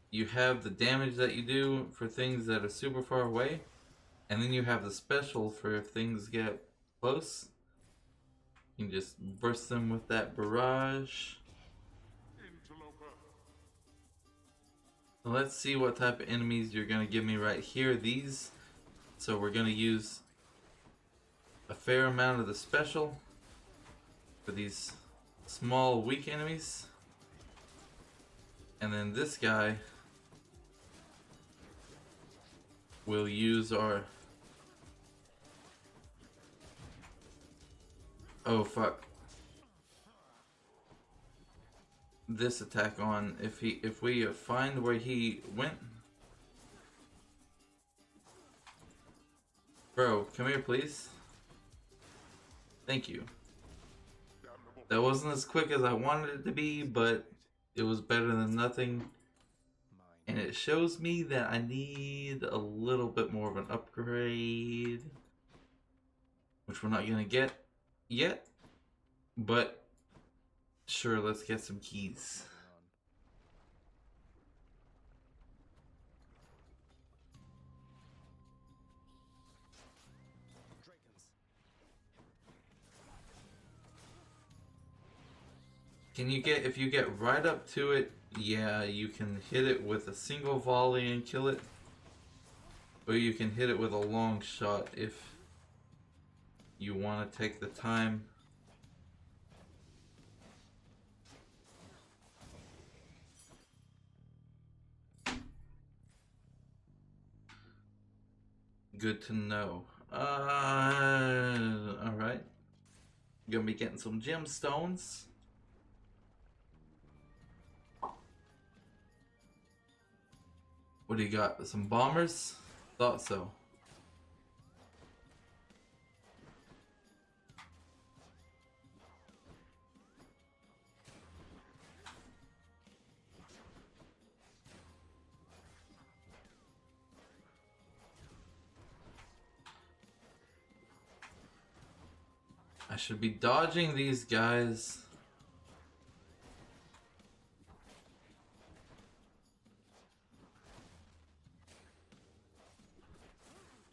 You have the damage that you do for things that are super far away. And then you have the special for if things get close. You can just burst them with that barrage. Interloper. So let's see what type of enemies you're going to give me right here. These. So we're going to use a fair amount of the special for these small weak enemies. And then this guy will use our... Oh fuck. This attack on if we find where he went. Bro, come here please. Thank you. Damnable That wasn't as quick as I wanted it to be, but it was better than nothing. And it shows me that I need a little bit more of an upgrade, which we're not going to get yet. But sure, let's get some keys. Can you get, if you get right up to it, yeah, you can hit it with a single volley and kill it. Or you can hit it with a long shot if you want to take the time. Good to know. Alright. Gonna be getting some gemstones. What do you got? Some bombers? Thought so. I should be dodging these guys.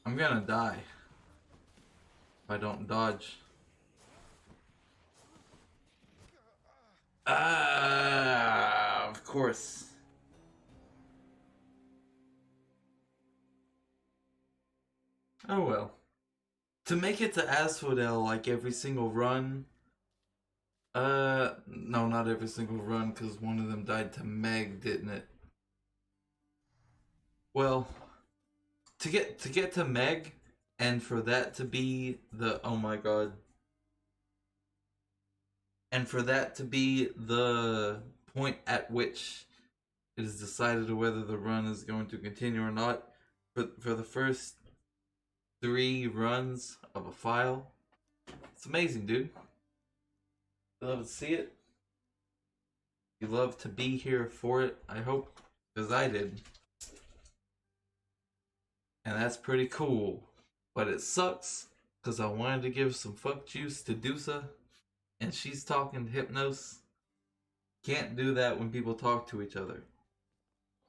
I'm gonna die if I don't dodge. Ah, of course. Oh well. To make it to Asphodel like every single run. No, not every single run, because one of them died to Meg, didn't it? Well, to get to Meg, and for that to be the, oh my god, and for that to be the point at which it is decided whether the run is going to continue or not, for the first 3 runs of a file, it's amazing, dude. You love to see it. You love to be here for it, I hope, because I did. And that's pretty cool. But it sucks, because I wanted to give some fuck juice to Dusa, and she's talking to Hypnos. Can't do that when people talk to each other.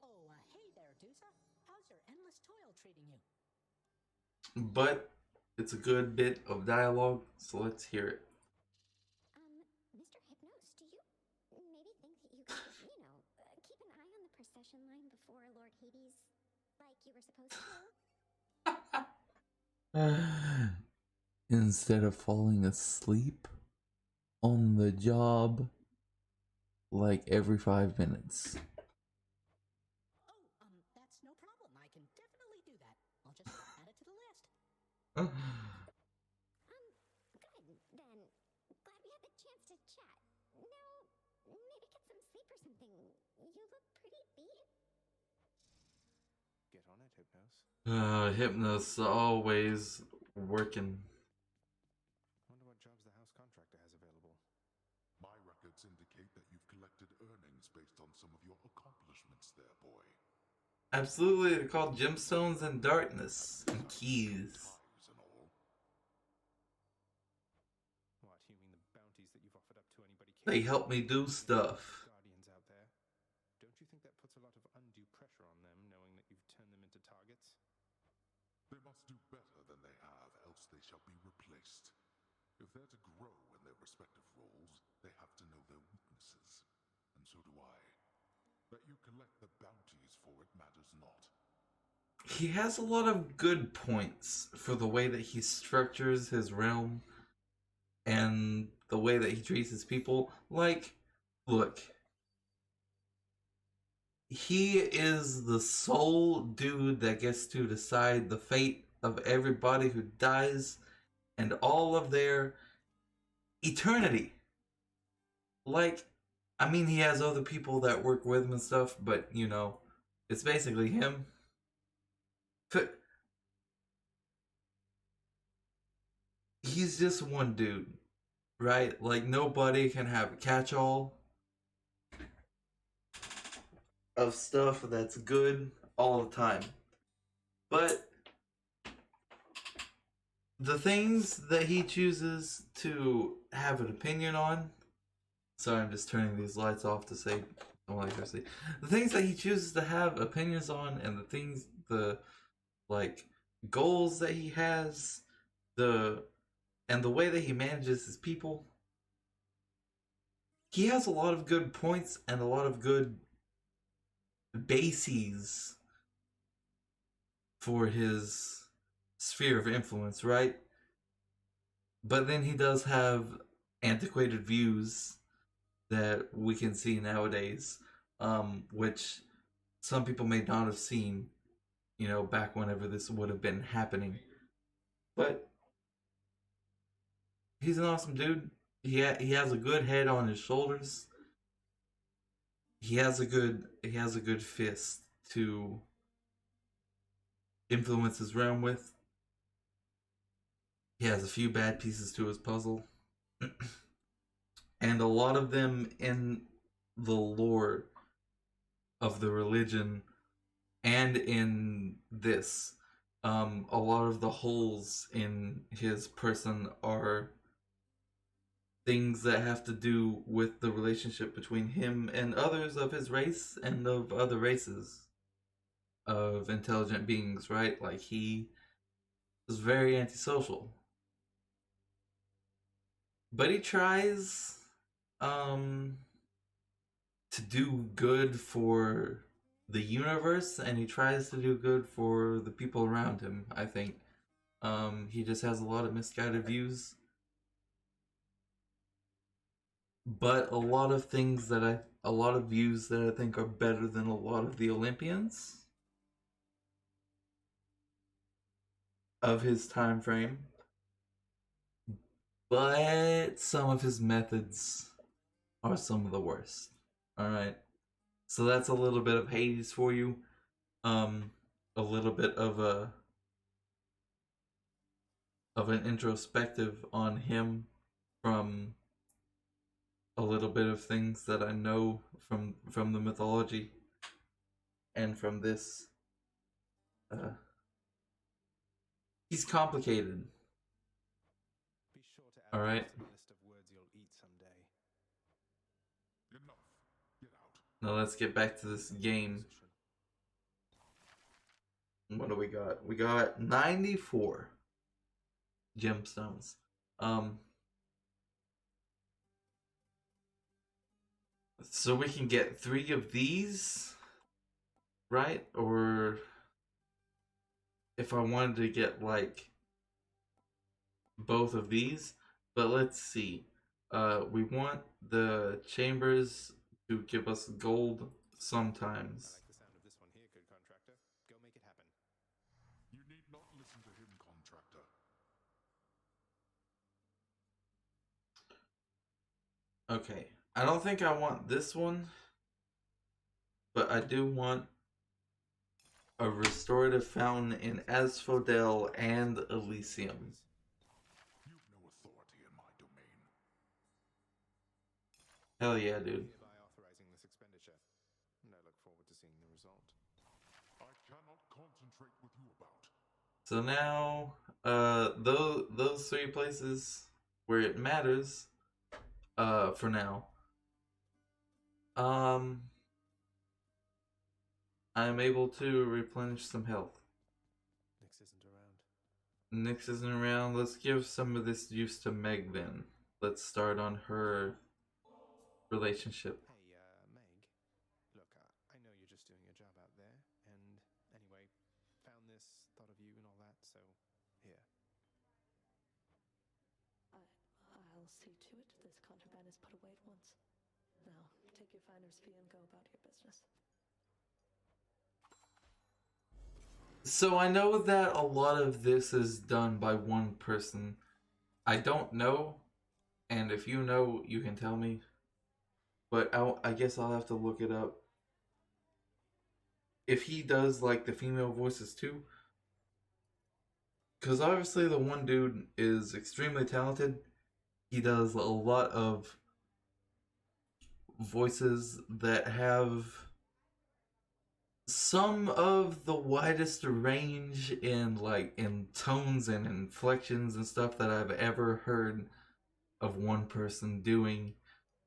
Oh, hey there, Dusa. How's your endless toil treating you? But it's a good bit of dialogue, so let's hear it. Mr. Hypnos, do you maybe think that you could, keep an eye on the procession line before Lord Hades, like you were supposed to? Instead of falling asleep on the job like every 5 minutes. Oh, that's no problem. I can definitely do that. I'll just add it to the list. Good, then. Glad we had the chance to chat. Now, maybe get some sleep or something. You look pretty beat. Get on it, Hypnos. Hypnos always working. Wonder what jobs the house contractor has available. My records indicate that you've collected earnings based on some of your accomplishments there, boy. Absolutely, they're called gemstones and darkness and keys. And all. What, you mean the bounties that you've offered up to anybody? They help me do stuff. Guardians out there. Don't you think that puts a lot of undue pressure on them, knowing that you've turned them into targets? They must do better than they have, else they shall be replaced. If they're to grow in their respective roles, they have to know their weaknesses. And so do I. That you collect the bounties for it matters not. He has a lot of good points for the way that he structures his realm and the way that he treats his people. Like, look, he is the sole dude that gets to decide the fate of everybody who dies and all of their eternity. Like, I mean, he has other people that work with him and stuff, but, it's basically him. He's just one dude. right? Like nobody can have a catch-all of stuff that's good all the time. But the things that he chooses to have an opinion on, sorry, I'm just turning these lights off to save electricity. The things that he chooses to have opinions on, and the things, the like goals that he has, and the way that he manages his people, he has a lot of good points and a lot of good bases for his sphere of influence, right? But then he does have antiquated views that we can see nowadays, which some people may not have seen, you know, back whenever this would have been happening. But he's an awesome dude. He has a good head on his shoulders. He has a good fist to influence his realm with. He has a few bad pieces to his puzzle. And a lot of them in the lore of the religion and in this. A lot of the holes in his person are things that have to do with the relationship between him and others of his race and of other races of intelligent beings, right? Like, he is very antisocial. But he tries to do good for the universe, and he tries to do good for the people around him, I think. He just has a lot of misguided views. But a lot of views that I think are better than a lot of the Olympians of his time frame. But some of his methods are some of the worst. Alright. So that's a little bit of Hades for you. A little bit of an introspective on him from a little bit of things that I know from the mythology and from this. He's complicated. Be sure to add Alright. to the list of words you'll eat someday. Enough. Get out. Now let's get back to this game. What do we got? We got 94 gemstones. So we can get 3 of these, right? Or if I wanted to get like both of these, but let's see. We want the chambers to give us gold sometimes. I like the sound of this one here, good contractor. Go make it happen. You need not listen to him, contractor. Okay, I don't think I want this one, but I do want a restorative fountain in Asphodel and Elysium. You've no authority in my domain. Hell yeah, dude. Hereby authorizing this expenditure, and I look forward to seeing the result. I cannot concentrate with you about. So now, those 3 places where it matters, for now. I'm able to replenish some health. Nix isn't around. Nix isn't around. Let's give some of this juice to Meg then. Let's start on her relationship. Hey, Meg. Look, I know you're just doing your job out there, and anyway, found this, thought of you and all that, so here. I'll see to it this contraband is put away at once. Now, take your finder's fee and go about your business. So I know that a lot of this is done by one person. I don't know, and if you know, you can tell me. But I guess I'll have to look it up. If he does like the female voices too. Because obviously the one dude is extremely talented, he does a lot of voices that have some of the widest range in tones and inflections and stuff that I've ever heard of one person doing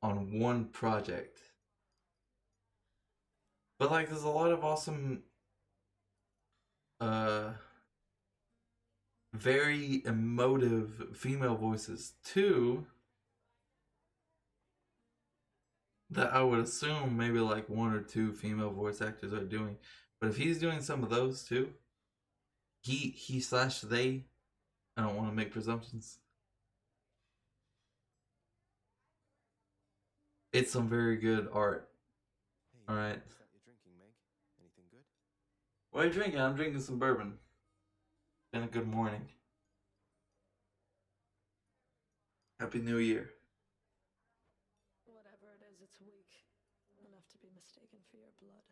on one project. But like there's a lot of awesome very emotive female voices too that I would assume maybe like one or two female voice actors are doing. But if he's doing some of those too, he slash they, I don't want to make presumptions. It's some very good art. All right. What's that you're drinking, Meg? Anything good? What are you drinking? I'm drinking some bourbon. Been a good morning. Happy New Year. Whatever it is, it's weak. Enough to be mistaken for your blood.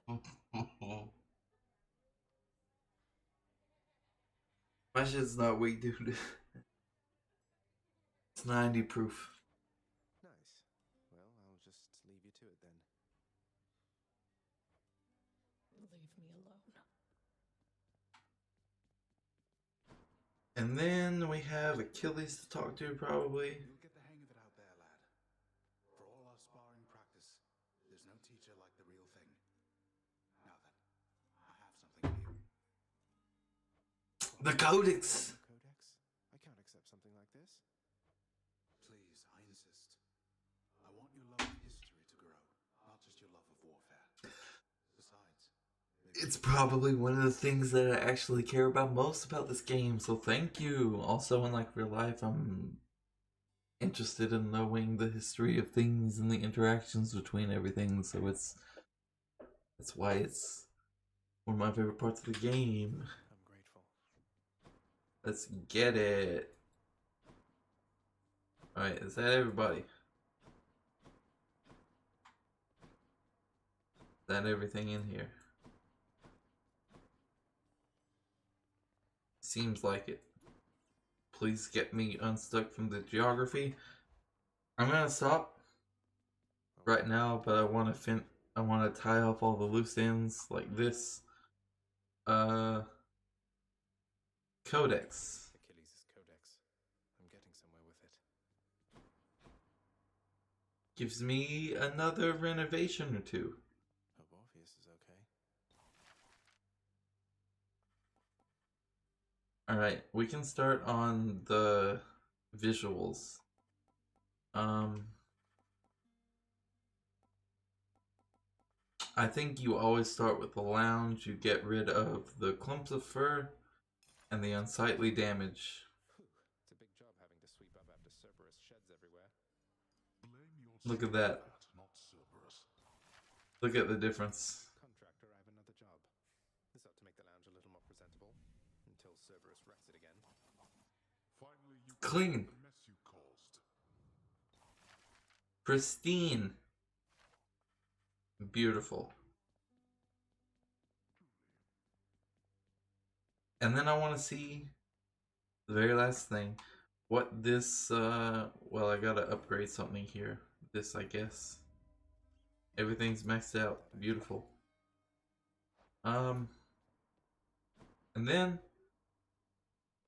My shit's not weak, dude. It's 90 proof. Nice. Well, I'll just leave you to it then. Leave me alone. And then we have Achilles to talk to, probably. You'll get the hang of it out there, lad. For all our sparring practice, there's no teacher like the real thing. Now then, I have something for you. The Codex! Codex? I can't accept something like this. Please, I insist. I want your love of history to grow, not just your love of warfare. Besides, It's probably one of the things that I actually care about most about this game, so thank you. Also, in like real life, I'm interested in knowing the history of things and the interactions between everything, so that's why it's one of my favorite parts of the game. I'm grateful. Let's get it. Alright, is that everybody? Is that everything in here? Seems like it. Please get me unstuck from the geography. I'm gonna stop right now, but I want to tie up all the loose ends like this. Codex. Achilles' Codex. I'm getting somewhere with it. Gives me another renovation or two. Hope Orpheus is okay. Alright, we can start on the visuals. I think you always start with the lounge. You get rid of the clumps of fur and the unsightly damage. It's a big job having to sweep up after Cerberus sheds everywhere. Look at that. not Cerberus. Look at the difference. Contractor, I have another job. This ought to make the lounge a little more presentable. Until Cerberus wrecks it again. Finally, you Clean. the mess you caused. Pristine. Beautiful. And then I want to see the very last thing. What this, well, I gotta upgrade something here. This, I guess. Everything's maxed out. Beautiful. And then,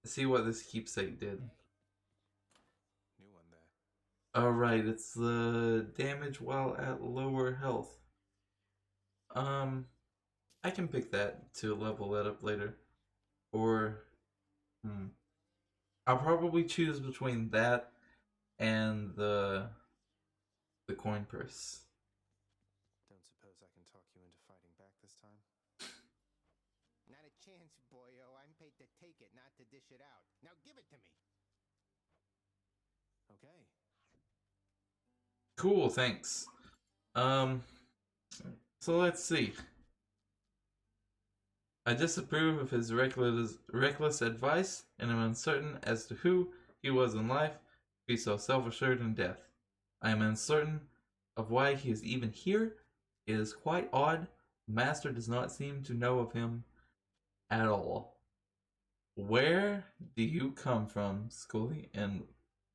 see what this keepsake did. New one there. Alright, it's the damage while at lower health. I can pick that to level that up later. Or, I'll probably choose between that and the coin purse. Don't suppose I can talk you into fighting back this time? Not a chance, boyo. I'm paid to take it, not to dish it out. Now give it to me. Okay. Cool, thanks. So let's see. I disapprove of his reckless advice, and am uncertain as to who he was in life to be so self-assured in death. I am uncertain of why he is even here. It is quite odd. The master does not seem to know of him at all. Where do you come from, Scully, and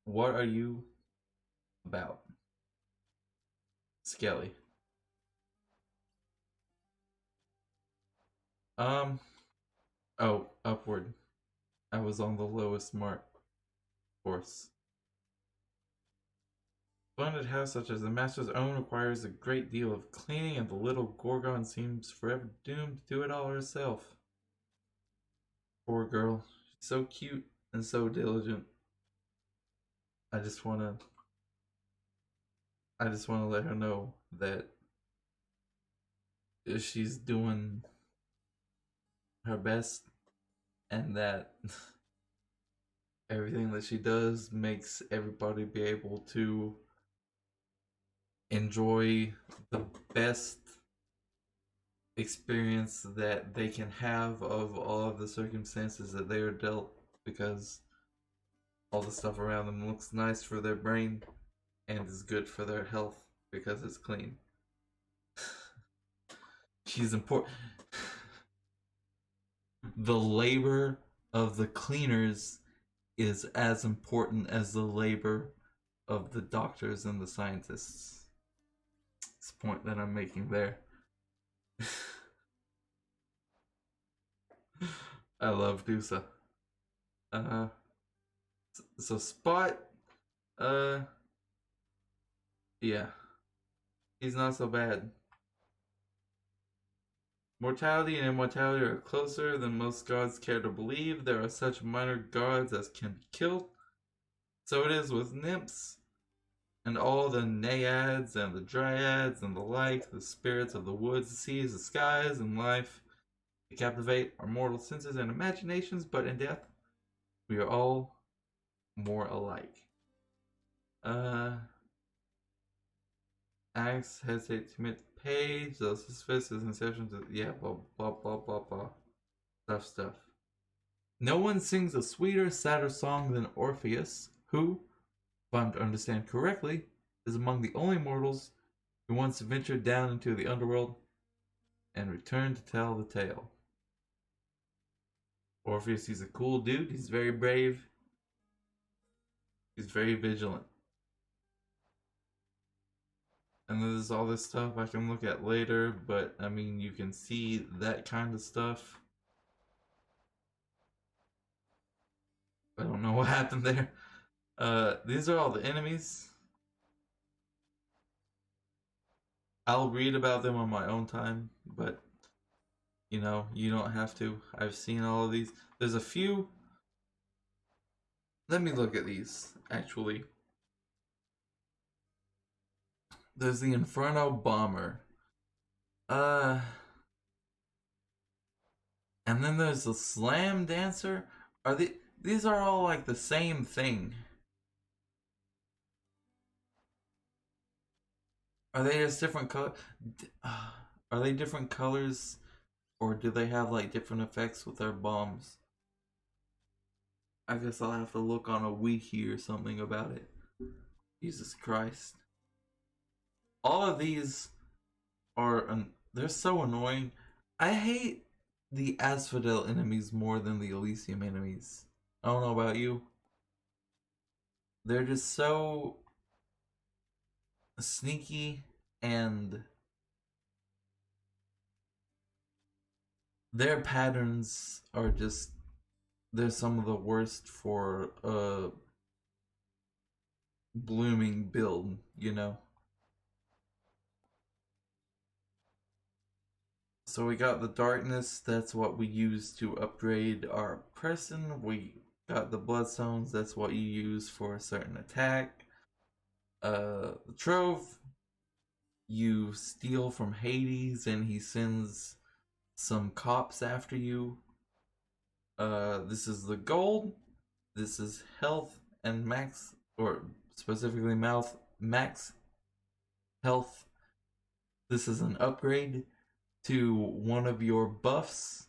what are you about. Skelly. Oh, upward. I was on the lowest mark. Of course. Splendid house such as the master's own requires a great deal of cleaning, and the little Gorgon seems forever doomed to do it all herself. Poor girl. She's so cute and so diligent. I just wanna let her know that she's doing her best and that everything that she does makes everybody be able to enjoy the best experience that they can have of all of the circumstances that they are dealt, because all the stuff around them looks nice for their brain and is good for their health because it's clean. She's important. The labor of the cleaners is as important as the labor of the doctors and the scientists. It's the point that I'm making there. I love Dusa. So Spot, yeah, he's not so bad. Mortality and immortality are closer than most gods care to believe. There are such minor gods as can be killed. So it is with nymphs and all the naiads and the dryads and the like, the spirits of the woods, the seas, the skies, and life. They captivate our mortal senses and imaginations, but in death, we are all more alike. Acts hesitate to commit the page, those suspicious inceptions of, yeah, blah, blah, blah, blah, blah. Stuff. No one sings a sweeter, sadder song than Orpheus, who, if I'm to understand correctly, is among the only mortals who once ventured down into the underworld and returned to tell the tale. Orpheus, he's a cool dude, he's very brave, he's very vigilant. And there's all this stuff I can look at later, but I mean, you can see that kind of stuff. I don't know what happened there. These are all the enemies. I'll read about them on my own time, but you know, you don't have to. I've seen all of these. There's a few. Let me look at these, actually. There's the Inferno Bomber. And then there's the Slam Dancer. These are all like the same thing. Are they just different color? Are they different colors, or do they have like different effects with their bombs? I guess I'll have to look on a wiki or something about it. Jesus Christ. All of these are they're so annoying. I hate the Asphodel enemies more than the Elysium enemies. I don't know about you. They're just so sneaky, and their patterns are just, they're some of the worst for a blooming build, you know? So we got the darkness, that's what we use to upgrade our person. We got the bloodstones, that's what you use for a certain attack. The trove, you steal from Hades and he sends some cops after you. This is the gold. This is health and max, or specifically max health. This is an upgrade to one of your buffs.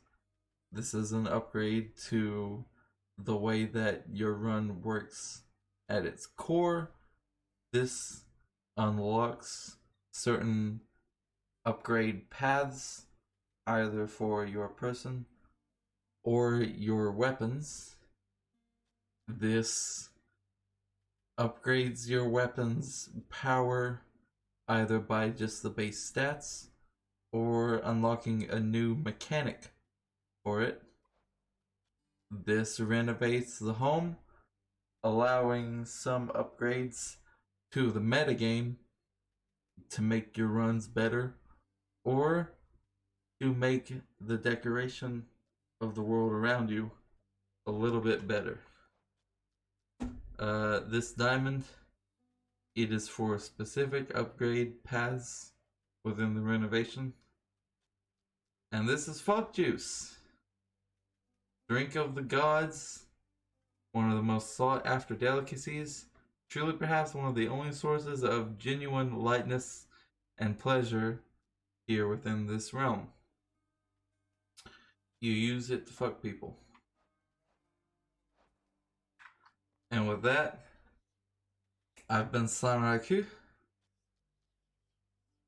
This is an upgrade to the way that your run works at its core. This unlocks certain upgrade paths, either for your person or your weapons. This upgrades your weapon's power either by just the base stats or unlocking a new mechanic for it. This renovates the home, allowing some upgrades to the metagame to make your runs better or to make the decoration of the world around you a little bit better. This diamond, it is for specific upgrade paths within the renovation. And this is fuck juice. Drink of the gods, one of the most sought after delicacies, truly perhaps one of the only sources of genuine lightness and pleasure here within this realm. You use it to fuck people. And with that, I've been Slime Raikou.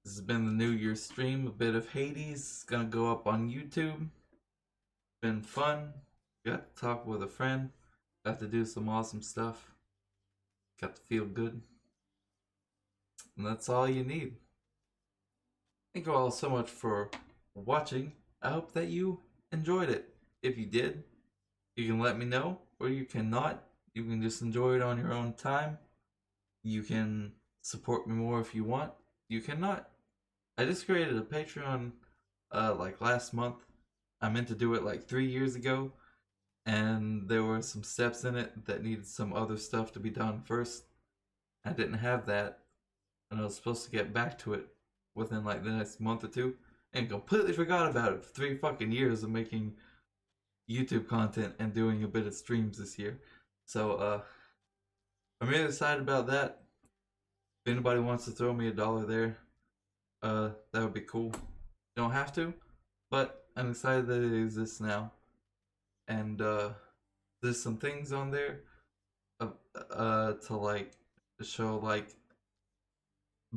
This has been the New Year's stream, a bit of Hades. It's gonna go up on YouTube. Been fun. Got to talk with a friend. Got to do some awesome stuff. Got to feel good. And that's all you need. Thank you all so much for watching. I hope that you enjoyed it. If you did, you can let me know, or you cannot. You can just enjoy it on your own time. You can support me more if you want. You cannot. I just created a Patreon like last month. I meant to do it like 3 years ago, and there were some steps in it that needed some other stuff to be done first. I didn't have that, and I was supposed to get back to it within like the next month or two, and completely forgot about it for 3 fucking years of making YouTube content and doing a bit of streams this year. So I'm really excited about that. If anybody wants to throw me $1 there, that would be cool. You don't have to, but I'm excited that it exists now. And there's some things on there to like show like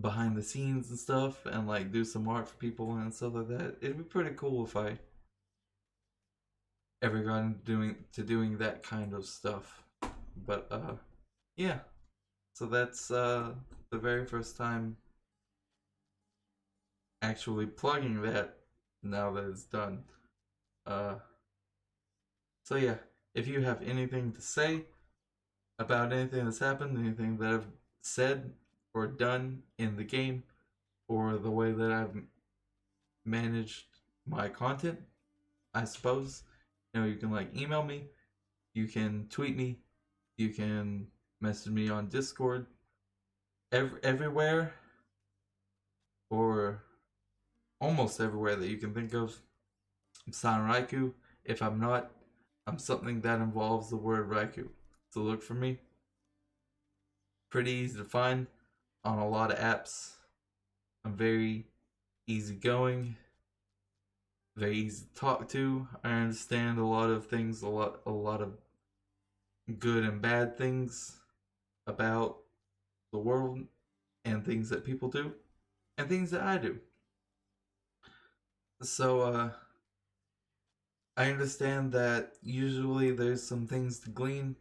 behind the scenes and stuff, and like do some art for people and stuff like that. It'd be pretty cool if I ever got into doing that kind of stuff. But yeah. So that's the very first time actually plugging that now that it's done. So yeah, if you have anything to say about anything that's happened, anything that I've said or done in the game, or the way that I've managed my content, I suppose, you can like email me, you can tweet me, you can message me on Discord, everywhere, or almost everywhere that you can think of. I'm San Raikou. If I'm not, I'm something that involves the word Raikou. So look for me. Pretty easy to find on a lot of apps. I'm very easygoing, very easy to talk to. I understand a lot of things, a lot of good and bad things about the world, and things that people do, and things that I do. So I understand that usually there's some things to glean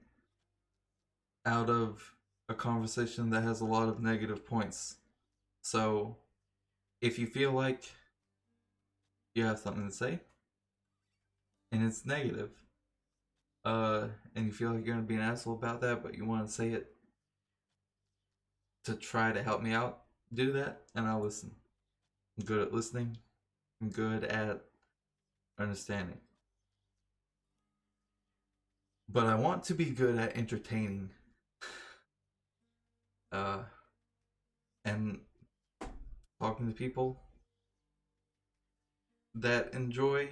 out of a conversation that has a lot of negative points. So if you feel like you have something to say and it's negative, and you feel like you're gonna be an asshole about that, but you want to say it to try to help me out, do that and I'll listen. I'm good at listening. I'm good at understanding. But I want to be good at entertaining. And talking to people that enjoy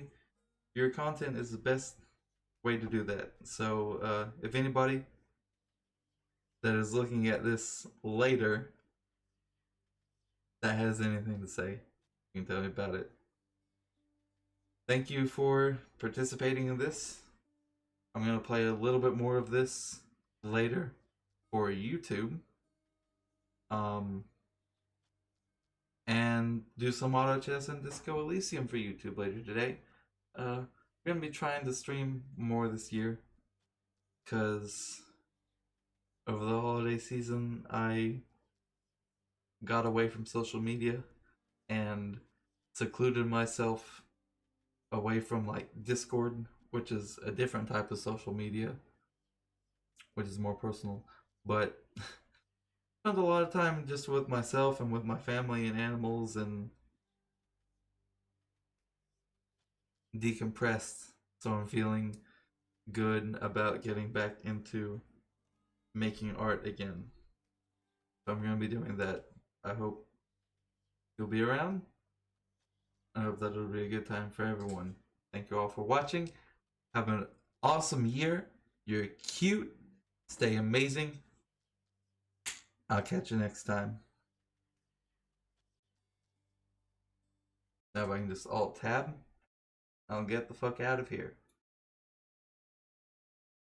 your content is the best way to do that. So if anybody that is looking at this later that has anything to say, you can tell me about it. Thank you for participating in this. I'm going to play a little bit more of this later for YouTube. And do some auto chess and Disco Elysium for YouTube later today. We're going to be trying to stream more this year, because over the holiday season, I got away from social media and secluded myself away from like Discord, which is a different type of social media, which is more personal. But spent a lot of time just with myself and with my family and animals and decompressed. So I'm feeling good about getting back into making art again. So I'm going to be doing that. I hope you'll be around. I hope that it'll be a good time for everyone. Thank you all for watching. Have an awesome year. You're cute. Stay amazing. I'll catch you next time. Now if I can just alt tab, I'll get the fuck out of here.